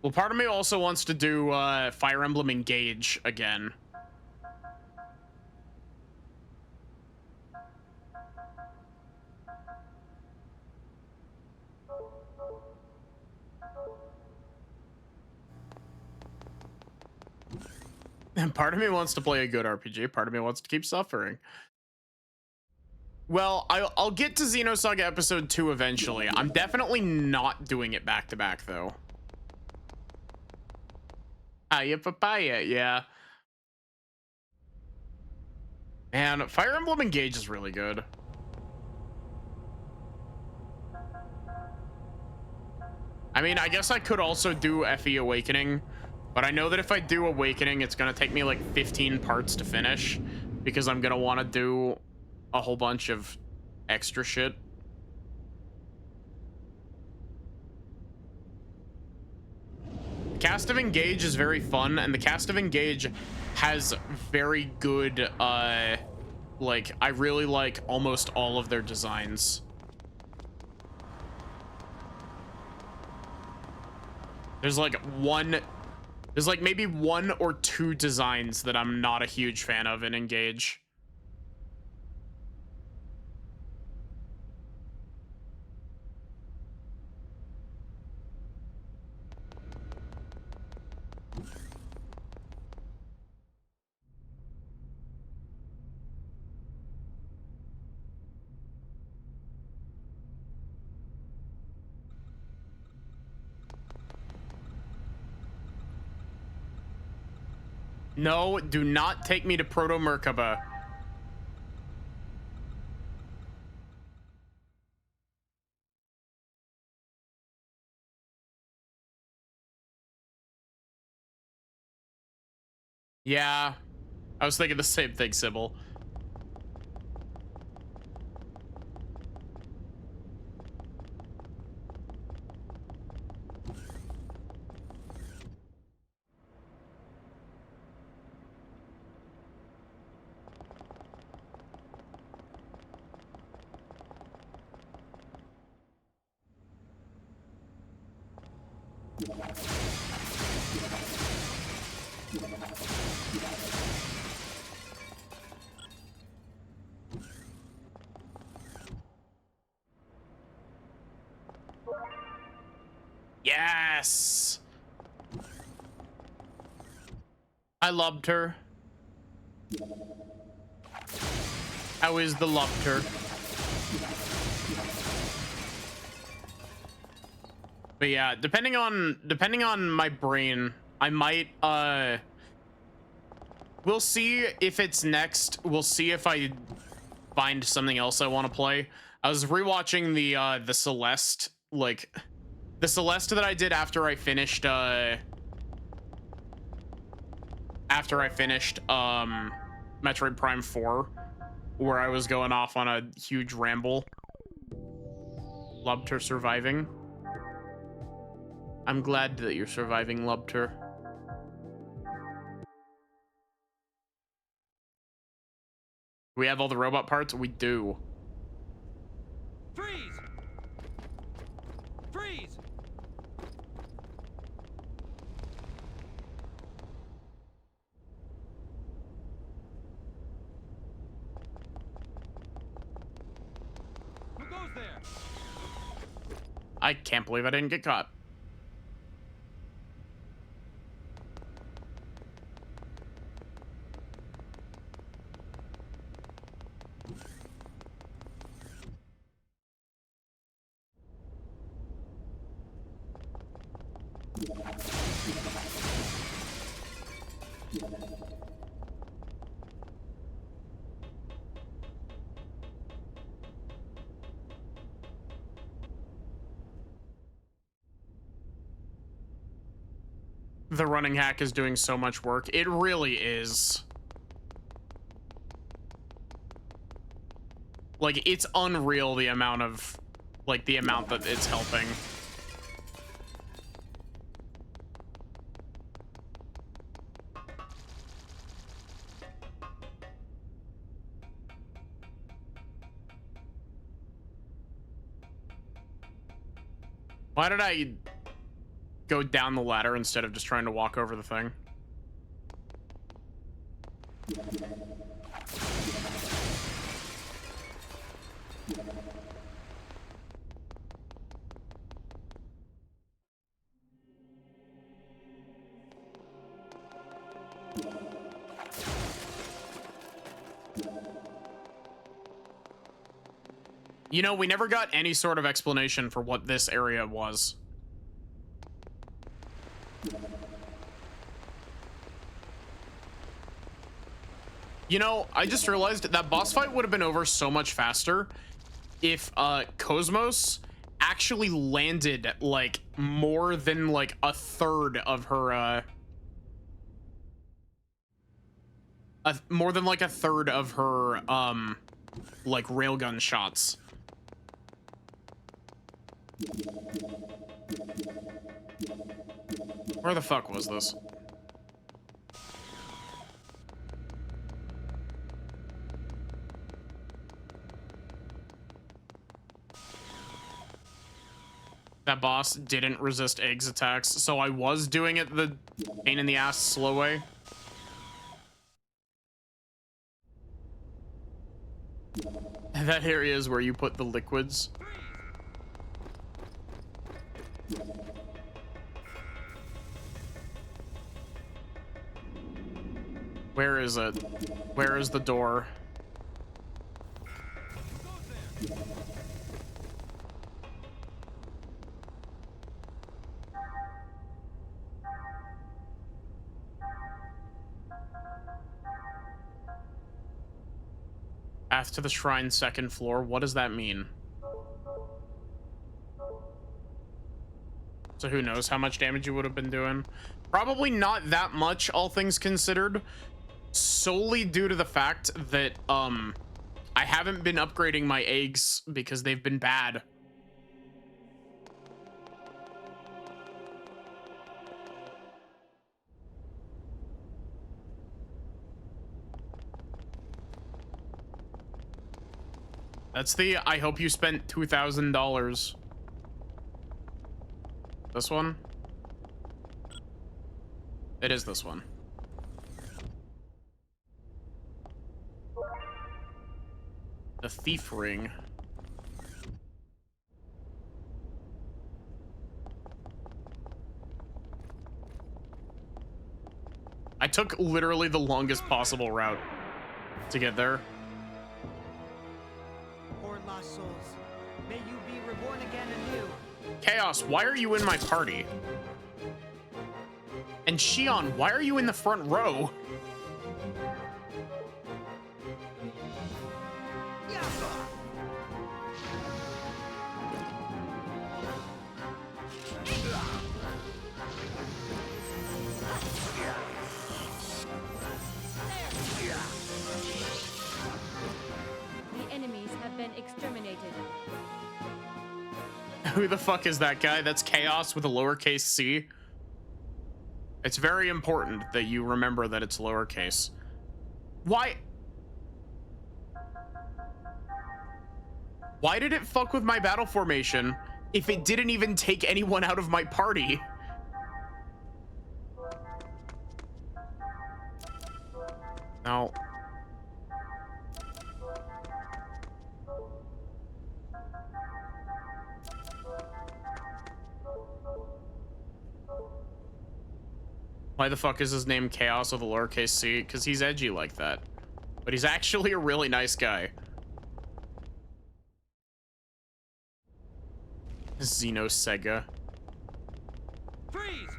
well, part of me also wants to do Fire Emblem Engage again. And part of me wants to play a good RPG. Part of me wants to keep suffering. Well, I'll get to Xenosaga Episode 2 eventually. I'm definitely not doing it back to back, though. Hiya, papaya, yeah. Man, Fire Emblem Engage is really good. I mean, I guess I could also do FE Awakening, but I know that if I do Awakening, it's gonna take me like 15 parts to finish because I'm gonna want to do a whole bunch of extra shit. The cast of Engage is very fun, and the cast of Engage has very good, like, I really like almost all of their designs. There's like maybe one or two designs that I'm not a huge fan of in Engage. No, do not take me to Proto Merkaba. Yeah, I was thinking the same thing, Sybil. Yes. I loved her. How is the loved her? But yeah, depending on my brain, I might we'll see if it's next. We'll see if I find something else I want to play. I was rewatching the Celeste, like the Celeste that I did after I finished Metroid Prime 4, where I was going off on a huge ramble. Lubter surviving. I'm glad that you're surviving, Lubter. We have all the robot parts? We do. Freeze! Freeze! Who goes there? I can't believe I didn't get caught. The running hack is doing so much work. It really is. Like, it's unreal the amount of, like, the amount that it's helping. Why did I go down the ladder instead of just trying to walk over the thing? You know, we never got any sort of explanation for what this area was. You know, I just realized that boss fight would have been over so much faster if Cosmos actually landed like more than like a third of her more than like a third of her like railgun shots. Where the fuck was this? That boss didn't resist eggs attacks, so I was doing it the pain in the ass slow way. That area is where you put the liquids. Where is it? Where is the door? Path to the shrine, second floor. What does that mean? So who knows how much damage you would have been doing? Probably not that much, all things considered. Solely due to the fact that I haven't been upgrading my eggs because they've been bad. That's the I hope you spent $2,000. This one? It is this one. The thief ring. I took literally the longest possible route to get there. Poor lost souls, may you be reborn again anew. Chaos, why are you in my party? And Shion, why are you in the front row? Who the fuck is that guy? That's Chaos with a lowercase c. It's very important that you remember that it's lowercase. Why? Why did it fuck with my battle formation if it didn't even take anyone out of my party? No. Why the fuck is his name Chaos with a lowercase c? Because he's edgy like that. But he's actually a really nice guy. Xenosaga. Freeze!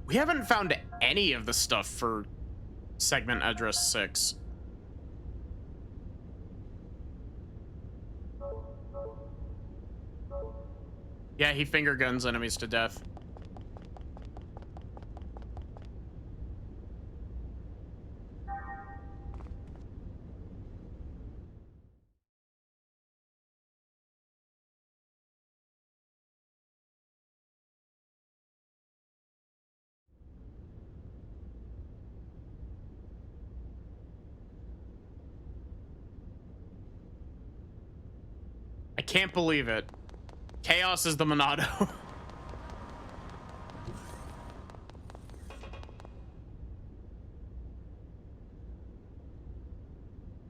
We haven't found any of the stuff for segment address 6. Yeah, he finger guns enemies to death. I can't believe it. Chaos is the Monado.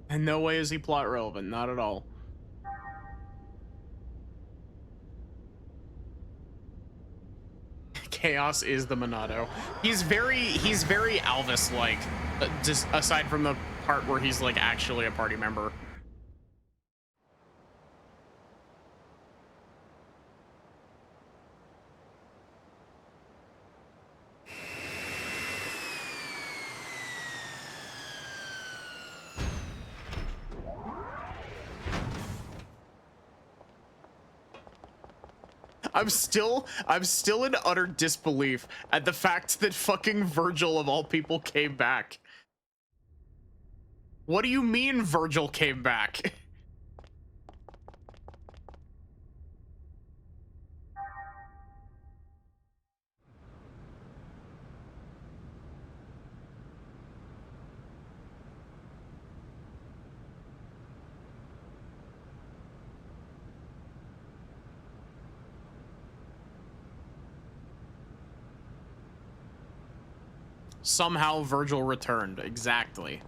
In no way is he plot relevant, not at all. Chaos is the Monado. He's very Alvis-like, just aside from the part where he's like actually a party member. I'm still in utter disbelief at the fact that fucking Virgil of all people came back. What do you mean Virgil came back? Somehow Virgil returned. Exactly.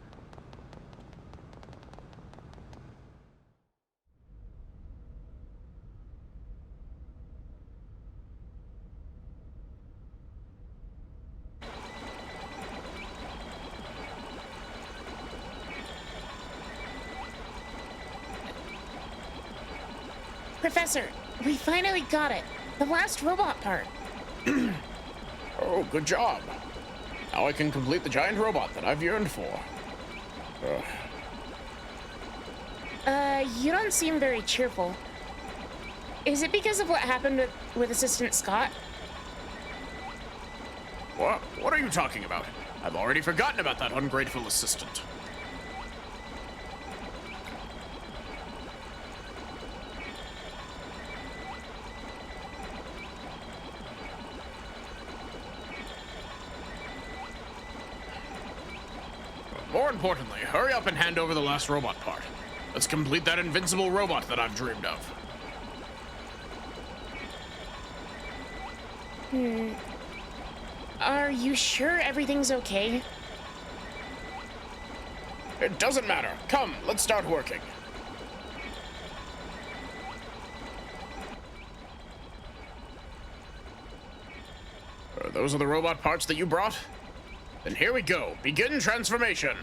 Professor, we finally got it. The last robot part. Oh, good job. Now I can complete the giant robot that I've yearned for. You don't seem very cheerful. Is it because of what happened with Assistant Scott? What are you talking about? I've already forgotten about that ungrateful assistant. More importantly, hurry up and hand over the last robot part. Let's complete that invincible robot that I've dreamed of. Are you sure everything's okay? It doesn't matter. Come, let's start working. Those are the robot parts that you brought? Then here we go. Begin transformation.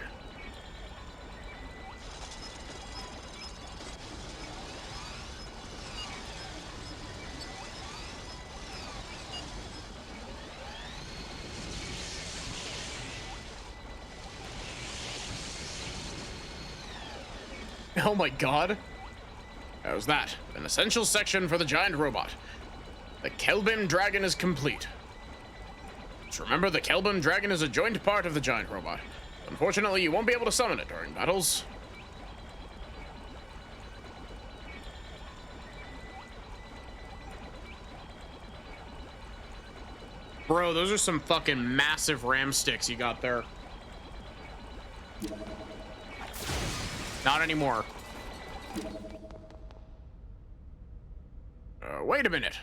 Oh my god. How's that? An essential section for the giant robot. The Kelbim dragon is complete. Just remember, the Kelbim dragon is a joint part of the giant robot. Unfortunately, you won't be able to summon it during battles. Bro, those are some fucking massive ram sticks you got there. Not anymore. Wait a minute.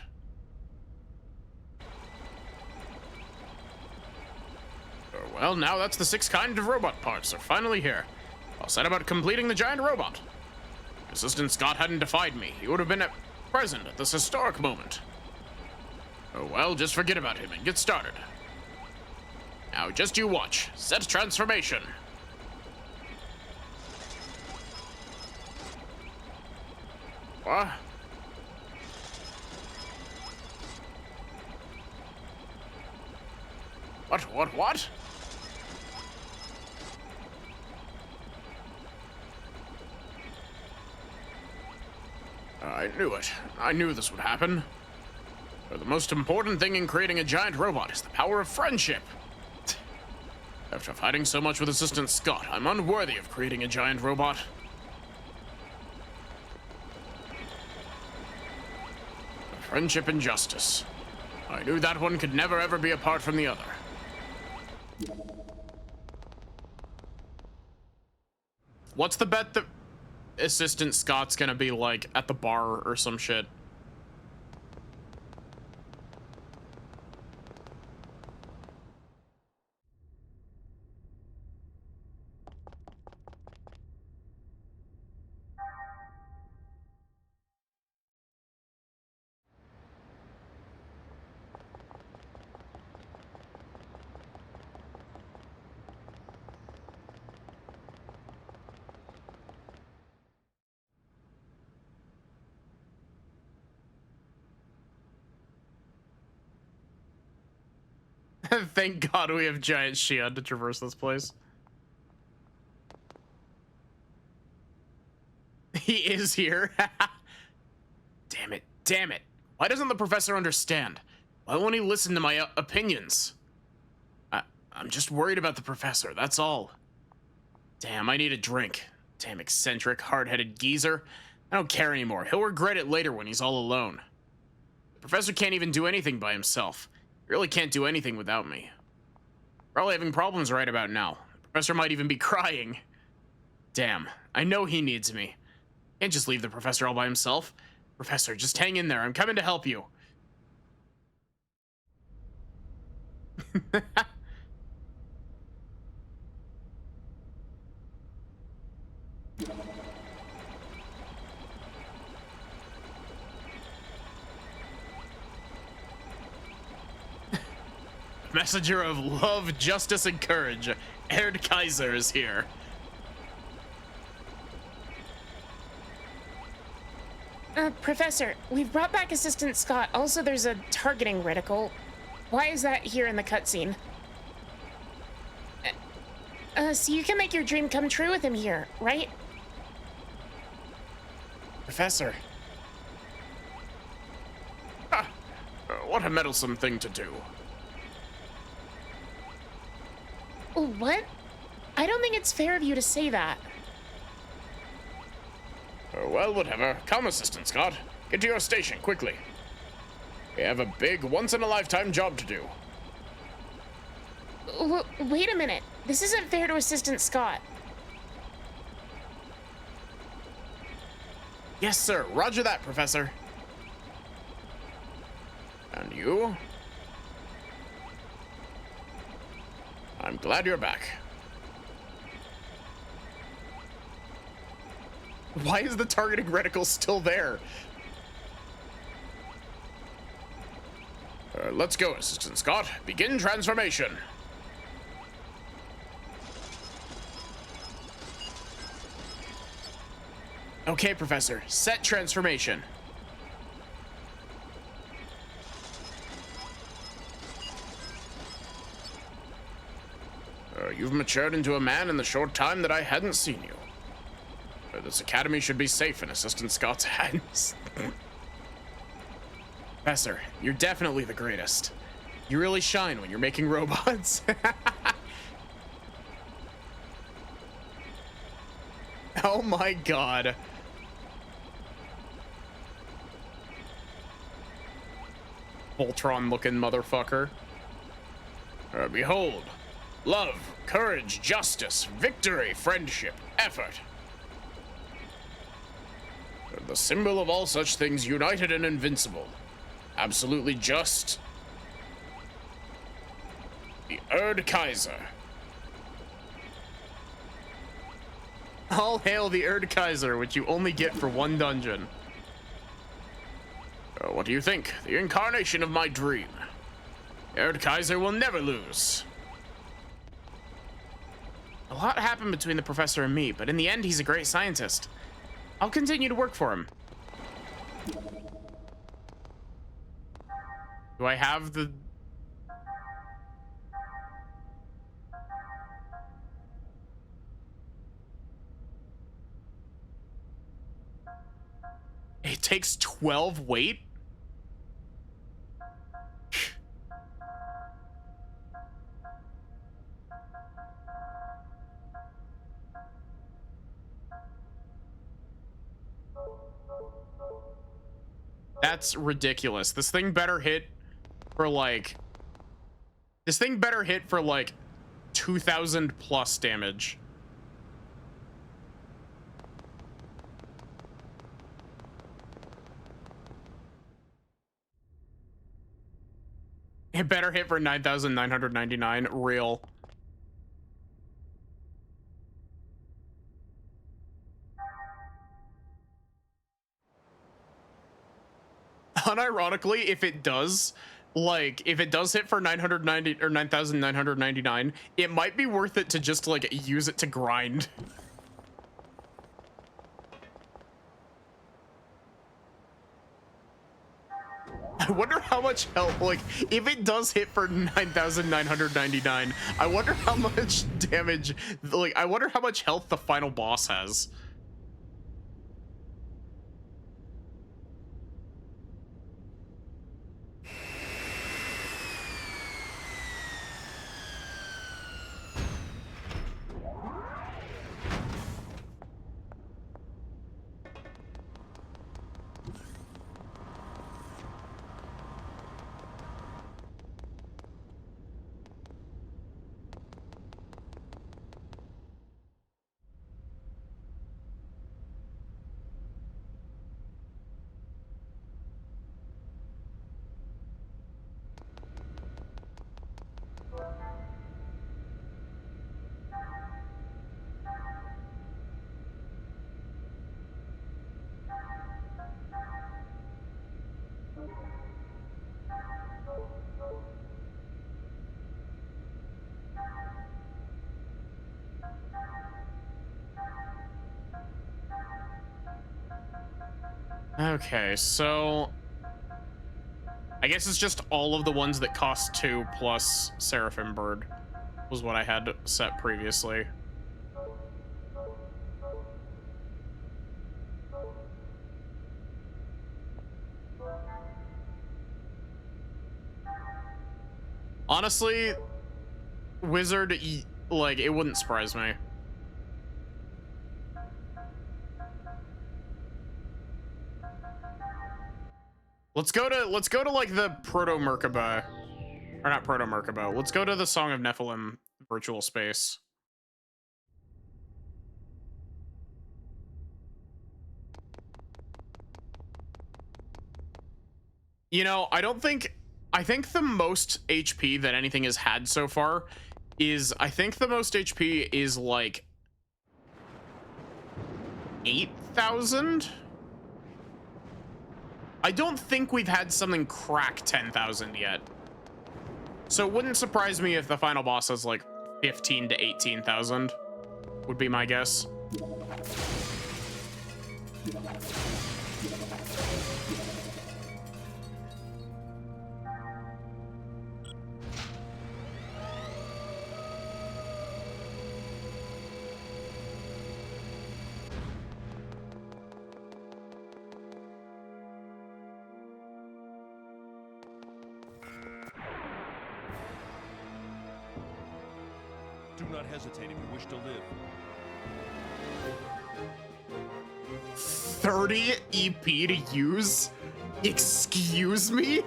Well, now that's the 6 kind of robot parts are finally here. I'll set about completing the giant robot. If Assistant Scott hadn't defied me, he would have been present at this historic moment. Oh well, just forget about him and get started. Now just you watch. Set transformation. What? What? I knew it. I knew this would happen. But the most important thing in creating a giant robot is the power of friendship. After fighting so much with Assistant Scott, I'm unworthy of creating a giant robot. Friendship and justice. I knew that one could never ever be apart from the other. What's the bet that Assistant Scott's gonna be like at the bar or some shit? Thank God we have giant Shion to traverse this place. He is here. Damn it. Why doesn't the professor understand? Why won't he listen to my opinions? I'm just worried about the professor, that's all. Damn, I need a drink. Damn eccentric, hard-headed geezer. I don't care anymore. He'll regret it later when he's all alone. The professor can't even do anything by himself. He really can't do anything without me. Probably having problems right about now. The professor might even be crying. Damn, I know he needs me. Can't just leave the professor all by himself. Professor, just hang in there. I'm coming to help you. Messenger of love, justice, and courage. Erd Kaiser is here. Professor, we've brought back Assistant Scott. Also, there's a targeting reticle. Why is that here in the cutscene? So you can make your dream come true with him here, right? Professor. What a meddlesome thing to do. What? I don't think it's fair of you to say that. Well, whatever. Come, Assistant Scott. Get to your station, quickly. We have a big, once-in-a-lifetime job to do. Wait a minute. This isn't fair to Assistant Scott. Yes, sir. Roger that, Professor. And you? I'm glad you're back. Why is the targeting reticle still there? Let's go, Assistant Scott. Begin transformation. Okay, Professor. Set transformation. You've matured into a man in the short time that I hadn't seen you. This academy should be safe in Assistant Scott's hands. Professor, you're definitely the greatest. You really shine when you're making robots. Oh my god. Voltron looking motherfucker. Behold, love, courage, justice, victory, friendship, effort. The symbol of all such things, united and invincible. Absolutely just. The Erd Kaiser. All hail the Erd Kaiser, which you only get for one dungeon. What do you think? The incarnation of my dream. Erd Kaiser will never lose. A lot happened between the professor and me, but in the end, he's a great scientist. I'll continue to work for him. Do I have the... It takes 12 weight? That's ridiculous. This thing better hit for like... This thing better hit for like 2,000 plus damage. It better hit for 9,999 real. Unironically, if it does, like, if it does hit for 990 or 9,999, it might be worth it to just like use it to grind. I wonder how much health, like, if it does hit for 9,999, I wonder how much damage, like, I wonder how much health the final boss has. Okay, so I guess it's just all of the ones that cost 2 plus Seraphim Bird was what I had set previously. Honestly, Wizard, like, it wouldn't surprise me. Let's go to like the Proto Merkaba, or not Proto Merkaba. Let's go to the Song of Nephilim virtual space. You know, I think the most HP that anything has had so far is, I think the most HP is like 8,000. I don't think we've had something crack 10,000 yet. So it wouldn't surprise me if the final boss has like 15 to 18,000 would be my guess. Do not hesitate if you wish to live. 30 EP to use? Excuse me?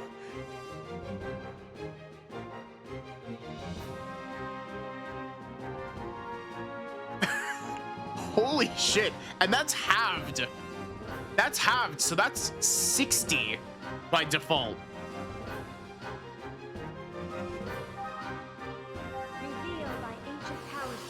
Holy shit. And that's halved. That's halved, so that's 60 by default. Revealed by ancient powers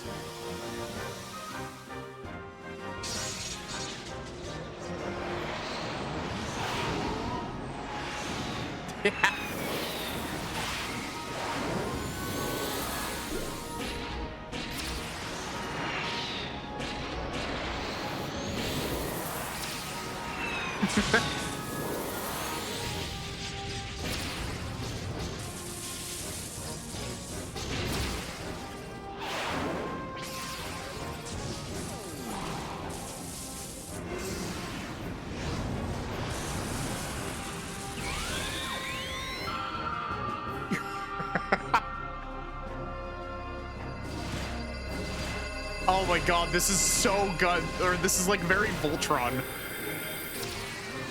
Oh my god, this is so good. Or this is like very Voltron.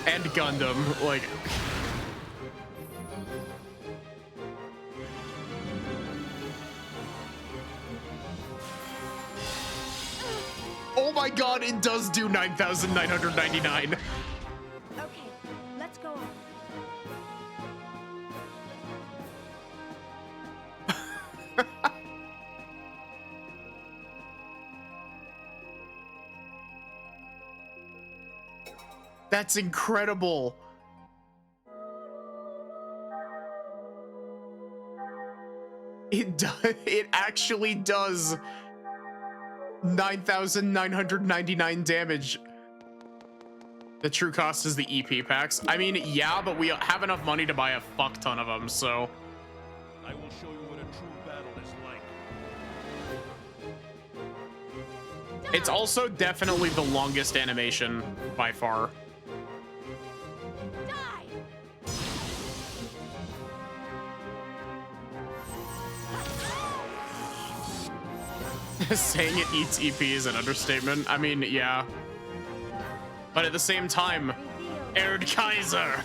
And Gundam, like. Oh my god, it does do 9,999. Okay, let's go on. That's incredible. It does. It actually does 9,999 damage. The true cost is the EP packs. I mean, yeah, but we have enough money to buy a fuck ton of them, so. I will show you what a true battle is like. It's also definitely the longest animation by far. Saying it eats EP is an understatement. I mean, yeah. But at the same time, Erd Kaiser.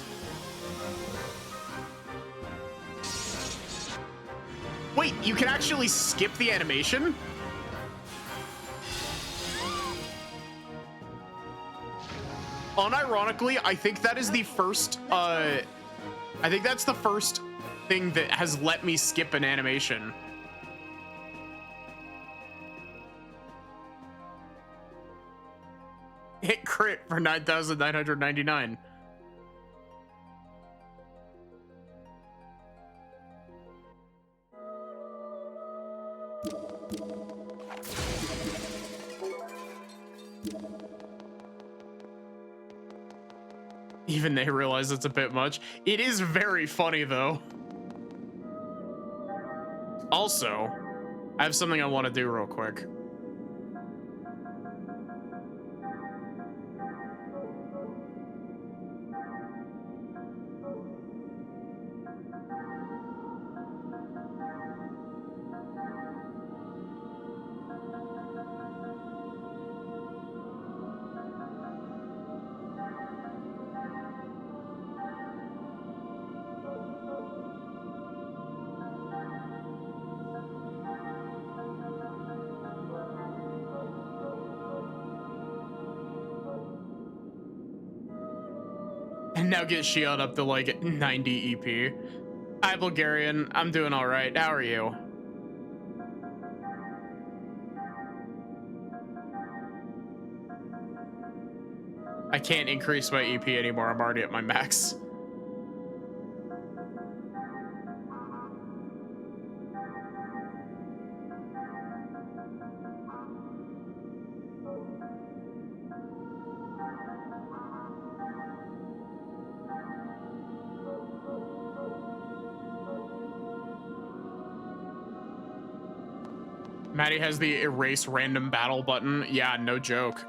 Wait, you can actually skip the animation? Unironically, I think that is the first, I think that's the first thing that has let me skip an animation. Hit crit for 9,999. Even they realize it's a bit much. It is very funny though. Also, I have something I want to do real quick. And now get Shion up to like 90 EP. Hi, Bulgarian. I'm doing all right. How are you? I can't increase my EP anymore. I'm already at my max. Maddie has the erase random battle button. Yeah, no joke.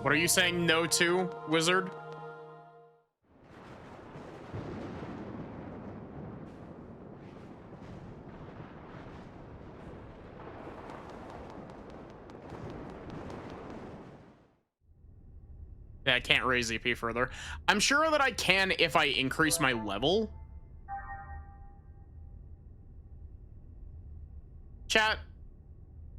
What are you saying no to, Wizard? Yeah, I can't raise EP further. I'm sure that I can if I increase my level. Chat,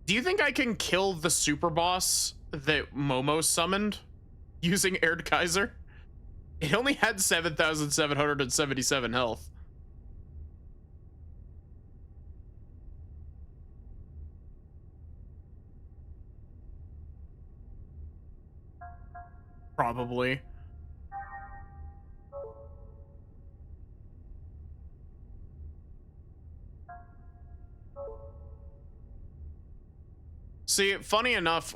do you think I can kill the super boss that Momo summoned using Erdkaiser? It only had 7,777 health. Probably. See, funny enough,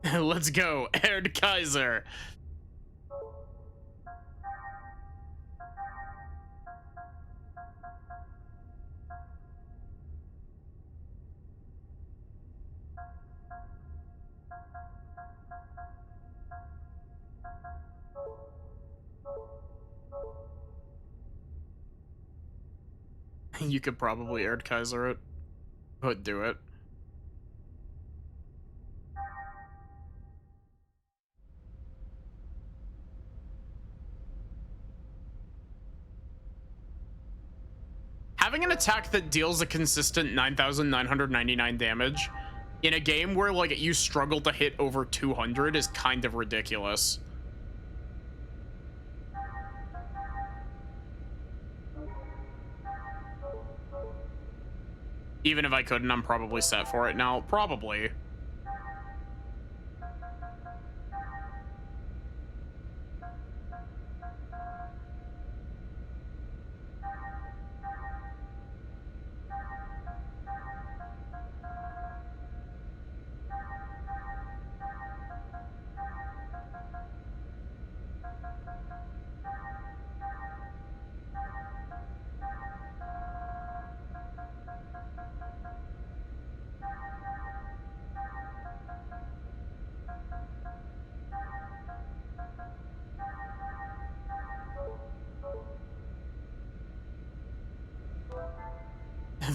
let's go, Erdkaiser. You could probably Erdkaiser it. But do it. Having an attack that deals a consistent 9,999 damage in a game where like you struggle to hit over 200 is kind of ridiculous. Even if I couldn't, I'm probably set for it now. Probably.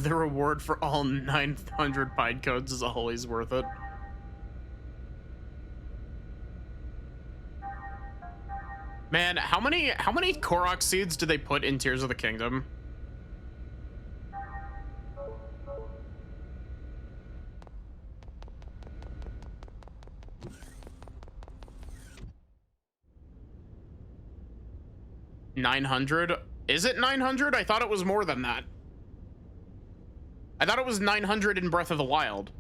The reward for all 900 Pied codes is always worth it. Man, how many Korok seeds do they put in Tears of the Kingdom? $900? Is it 900? I thought it was more than that. I thought it was 900 in Breath of the Wild.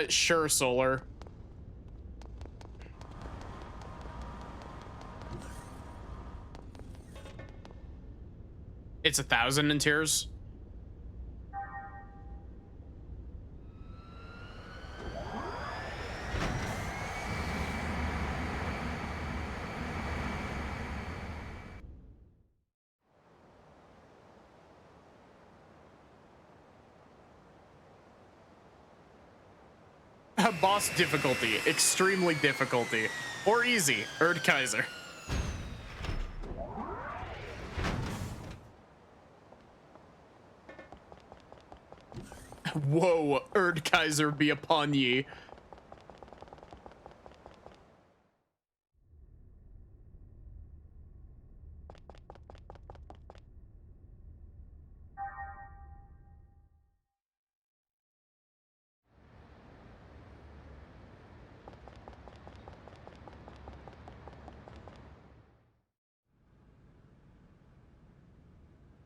Sure, Solar. It's 1,000 in Tears. Boss difficulty, extremely difficulty, or easy, Erdkaiser. Whoa, Erdkaiser be upon ye.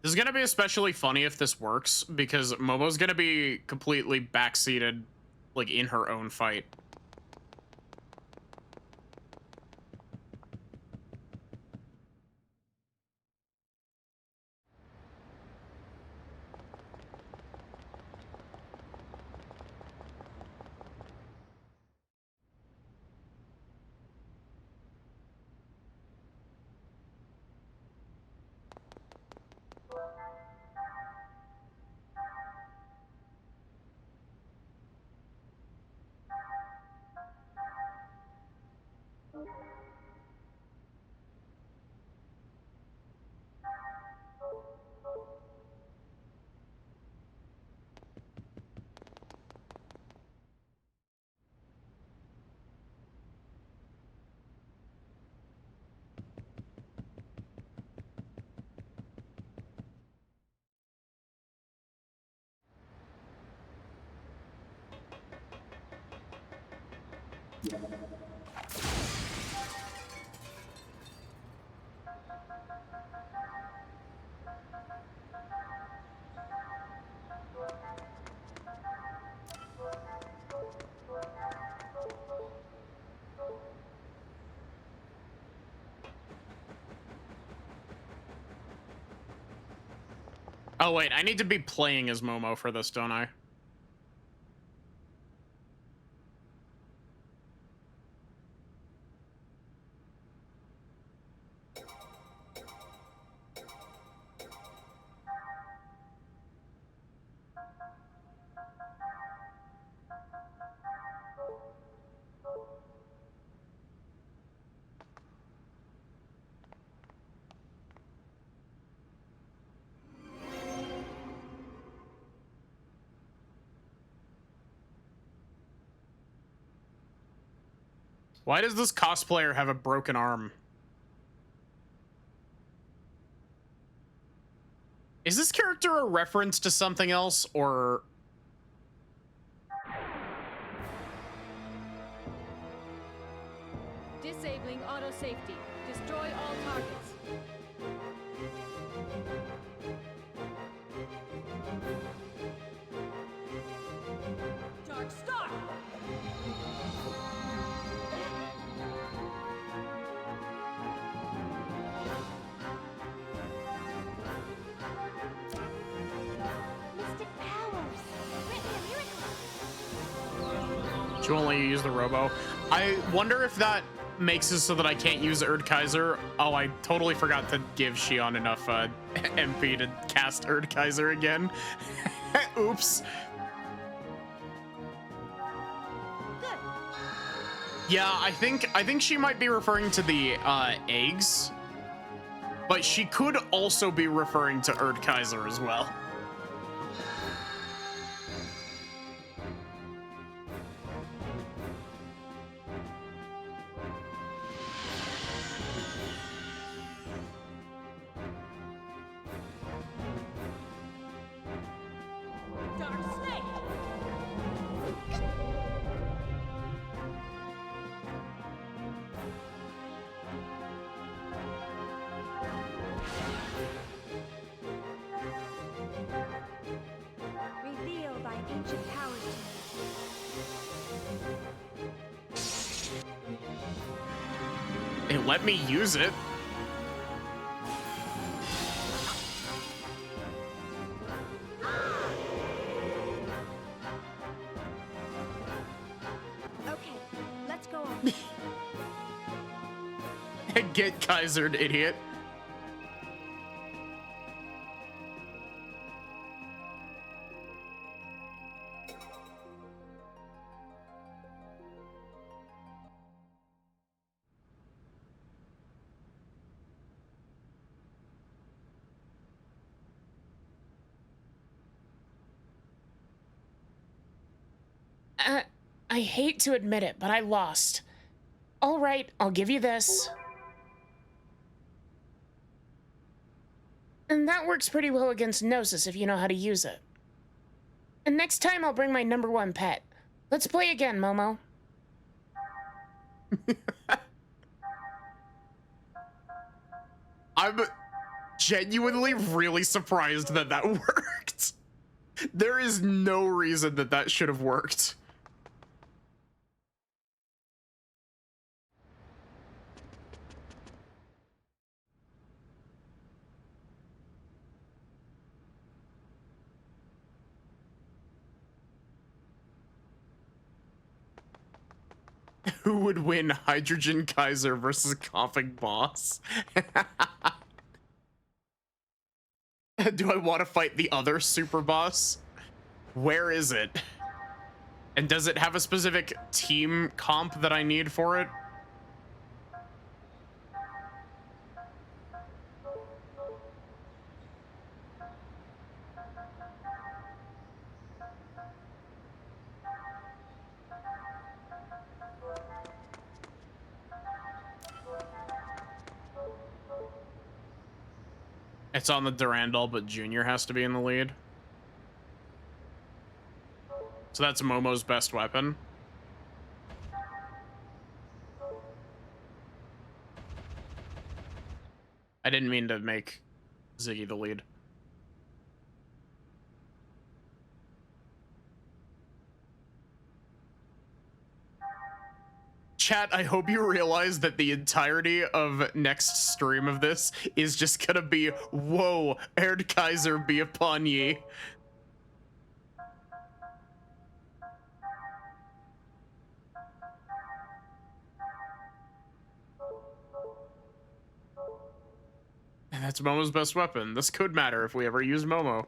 This is gonna be especially funny if this works, because Momo's gonna be completely backseated, like, in her own fight. Oh wait, I need to be playing as Momo for this, don't I? Why does this cosplayer have a broken arm? Is this character a reference to something else, or... Disabling auto safety. Destroy all targets. Dark Star! Mystic powers. Grant me a miracle. She won't let you use the robo. I wonder if that makes it so that I can't use Erdkaiser. Oh, I totally forgot to give Shion enough MP to cast Erdkaiser again. Oops. Good. Yeah, I think she might be referring to the eggs, but she could also be referring to Erdkaiser as well. Dark Snake! Reveal thy ancient powers to me. It let me use it. Okay, let's go on. Get Kaisered, idiot. I hate to admit it, but I lost. All right, I'll give you this. And that works pretty well against Gnosis if you know how to use it. And next time I'll bring my #1 pet. Let's play again, Momo. I'm genuinely really surprised that that worked. There is no reason that that should have worked. Who would win, Hydrogen Kaiser versus Coughing Boss? Do I want to fight the other super boss? Where is it? And does it have a specific team comp that I need for it? It's on the Durandal, but Junior has to be in the lead. So that's Momo's best weapon. I didn't mean to make Ziggy the lead. Chat, I hope you realize that the entirety of next stream of this is just gonna be, whoa, Erd Kaiser be upon ye. And that's Momo's best weapon. This could matter if we ever use Momo.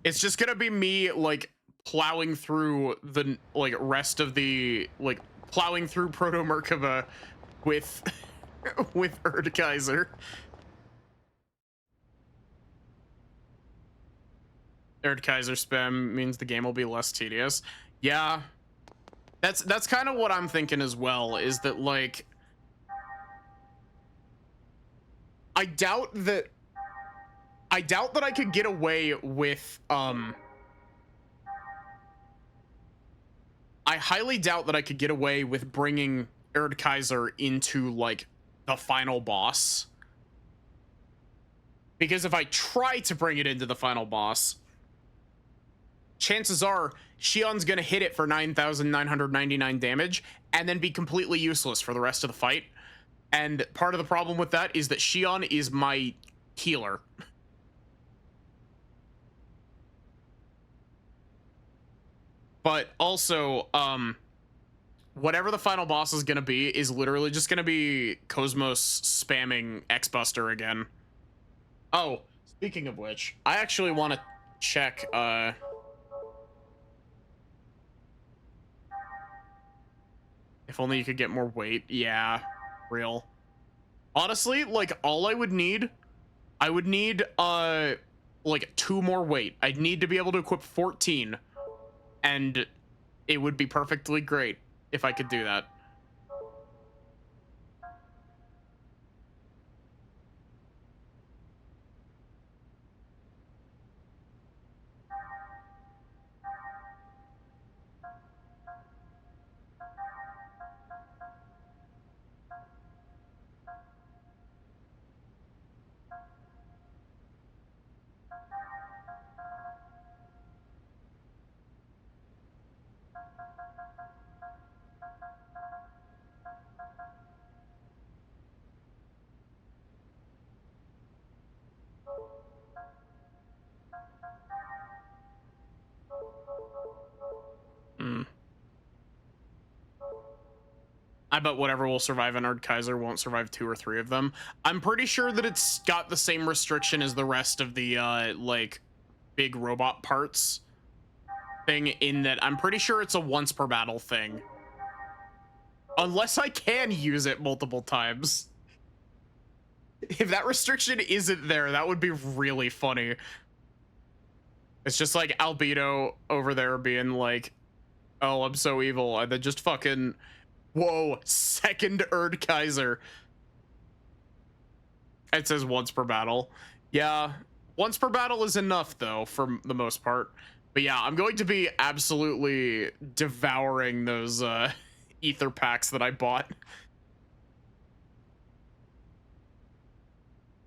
It's just gonna be me, like, plowing through the, like, rest of the, like, plowing through Proto Merkaba with, with Erd Kaiser. Erd Kaiser spam means the game will be less tedious. Yeah. That's kind of what I'm thinking as well, is that, like, I doubt that I could get away with, I highly doubt that I could get away with bringing Erd Kaiser into, like, the final boss. Because if I try to bring it into the final boss, chances are Shion's gonna hit it for 9,999 damage and then be completely useless for the rest of the fight. And part of the problem with that is that Shion is my healer. But also, whatever the final boss is gonna be is literally just gonna be Cosmos spamming X-Buster again. Oh, speaking of which, I actually want to check, if only you could get more weight. Yeah, real. Honestly, like, all I would need, like, 2 more weight. I'd need to be able to equip 14, and it would be perfectly great if I could do that. I bet whatever will survive an Erd Kaiser won't survive 2 or 3 of them. I'm pretty sure that it's got the same restriction as the rest of the, like, big robot parts thing, in that I'm pretty sure it's a once per battle thing. Unless I can use it multiple times. If that restriction isn't there, that would be really funny. It's just like Albedo over there being like, oh, I'm so evil, and then just fucking, whoa, second Erd Kaiser. It says once per battle. Yeah, once per battle is enough, though, for the most part. But yeah, I'm going to be absolutely devouring those ether packs that I bought.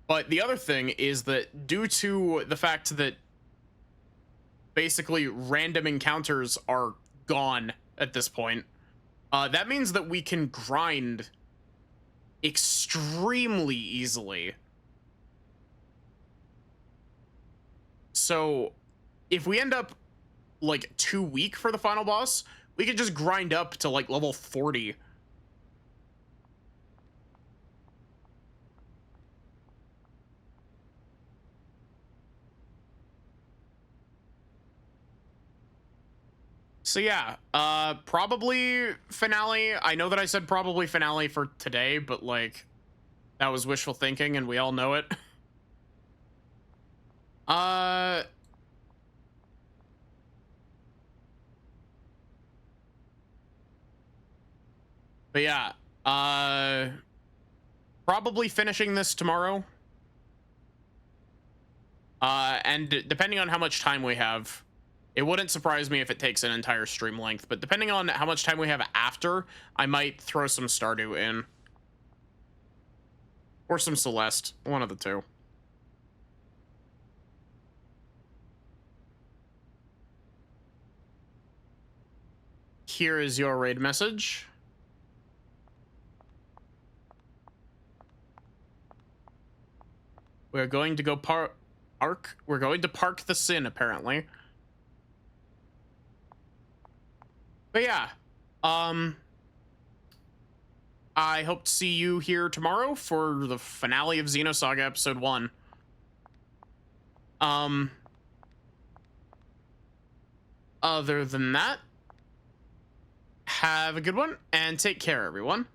But the other thing is that due to the fact that basically random encounters are gone at this point, that means that we can grind extremely easily. So if we end up like too weak for the final boss, we could just grind up to like level 40. So yeah, probably finale. I know that I said probably finale for today, but like that was wishful thinking and we all know it. But yeah, probably finishing this tomorrow. And depending on how much time we have, it wouldn't surprise me if it takes an entire stream length, but depending on how much time we have after, I might throw some Stardew in. Or some Celeste. One of the two. Here is your raid message. We're going to go we're going to park the sin, apparently. But yeah, I hope to see you here tomorrow for the finale of Xenosaga episode 1. Other than that, have a good one and take care, everyone.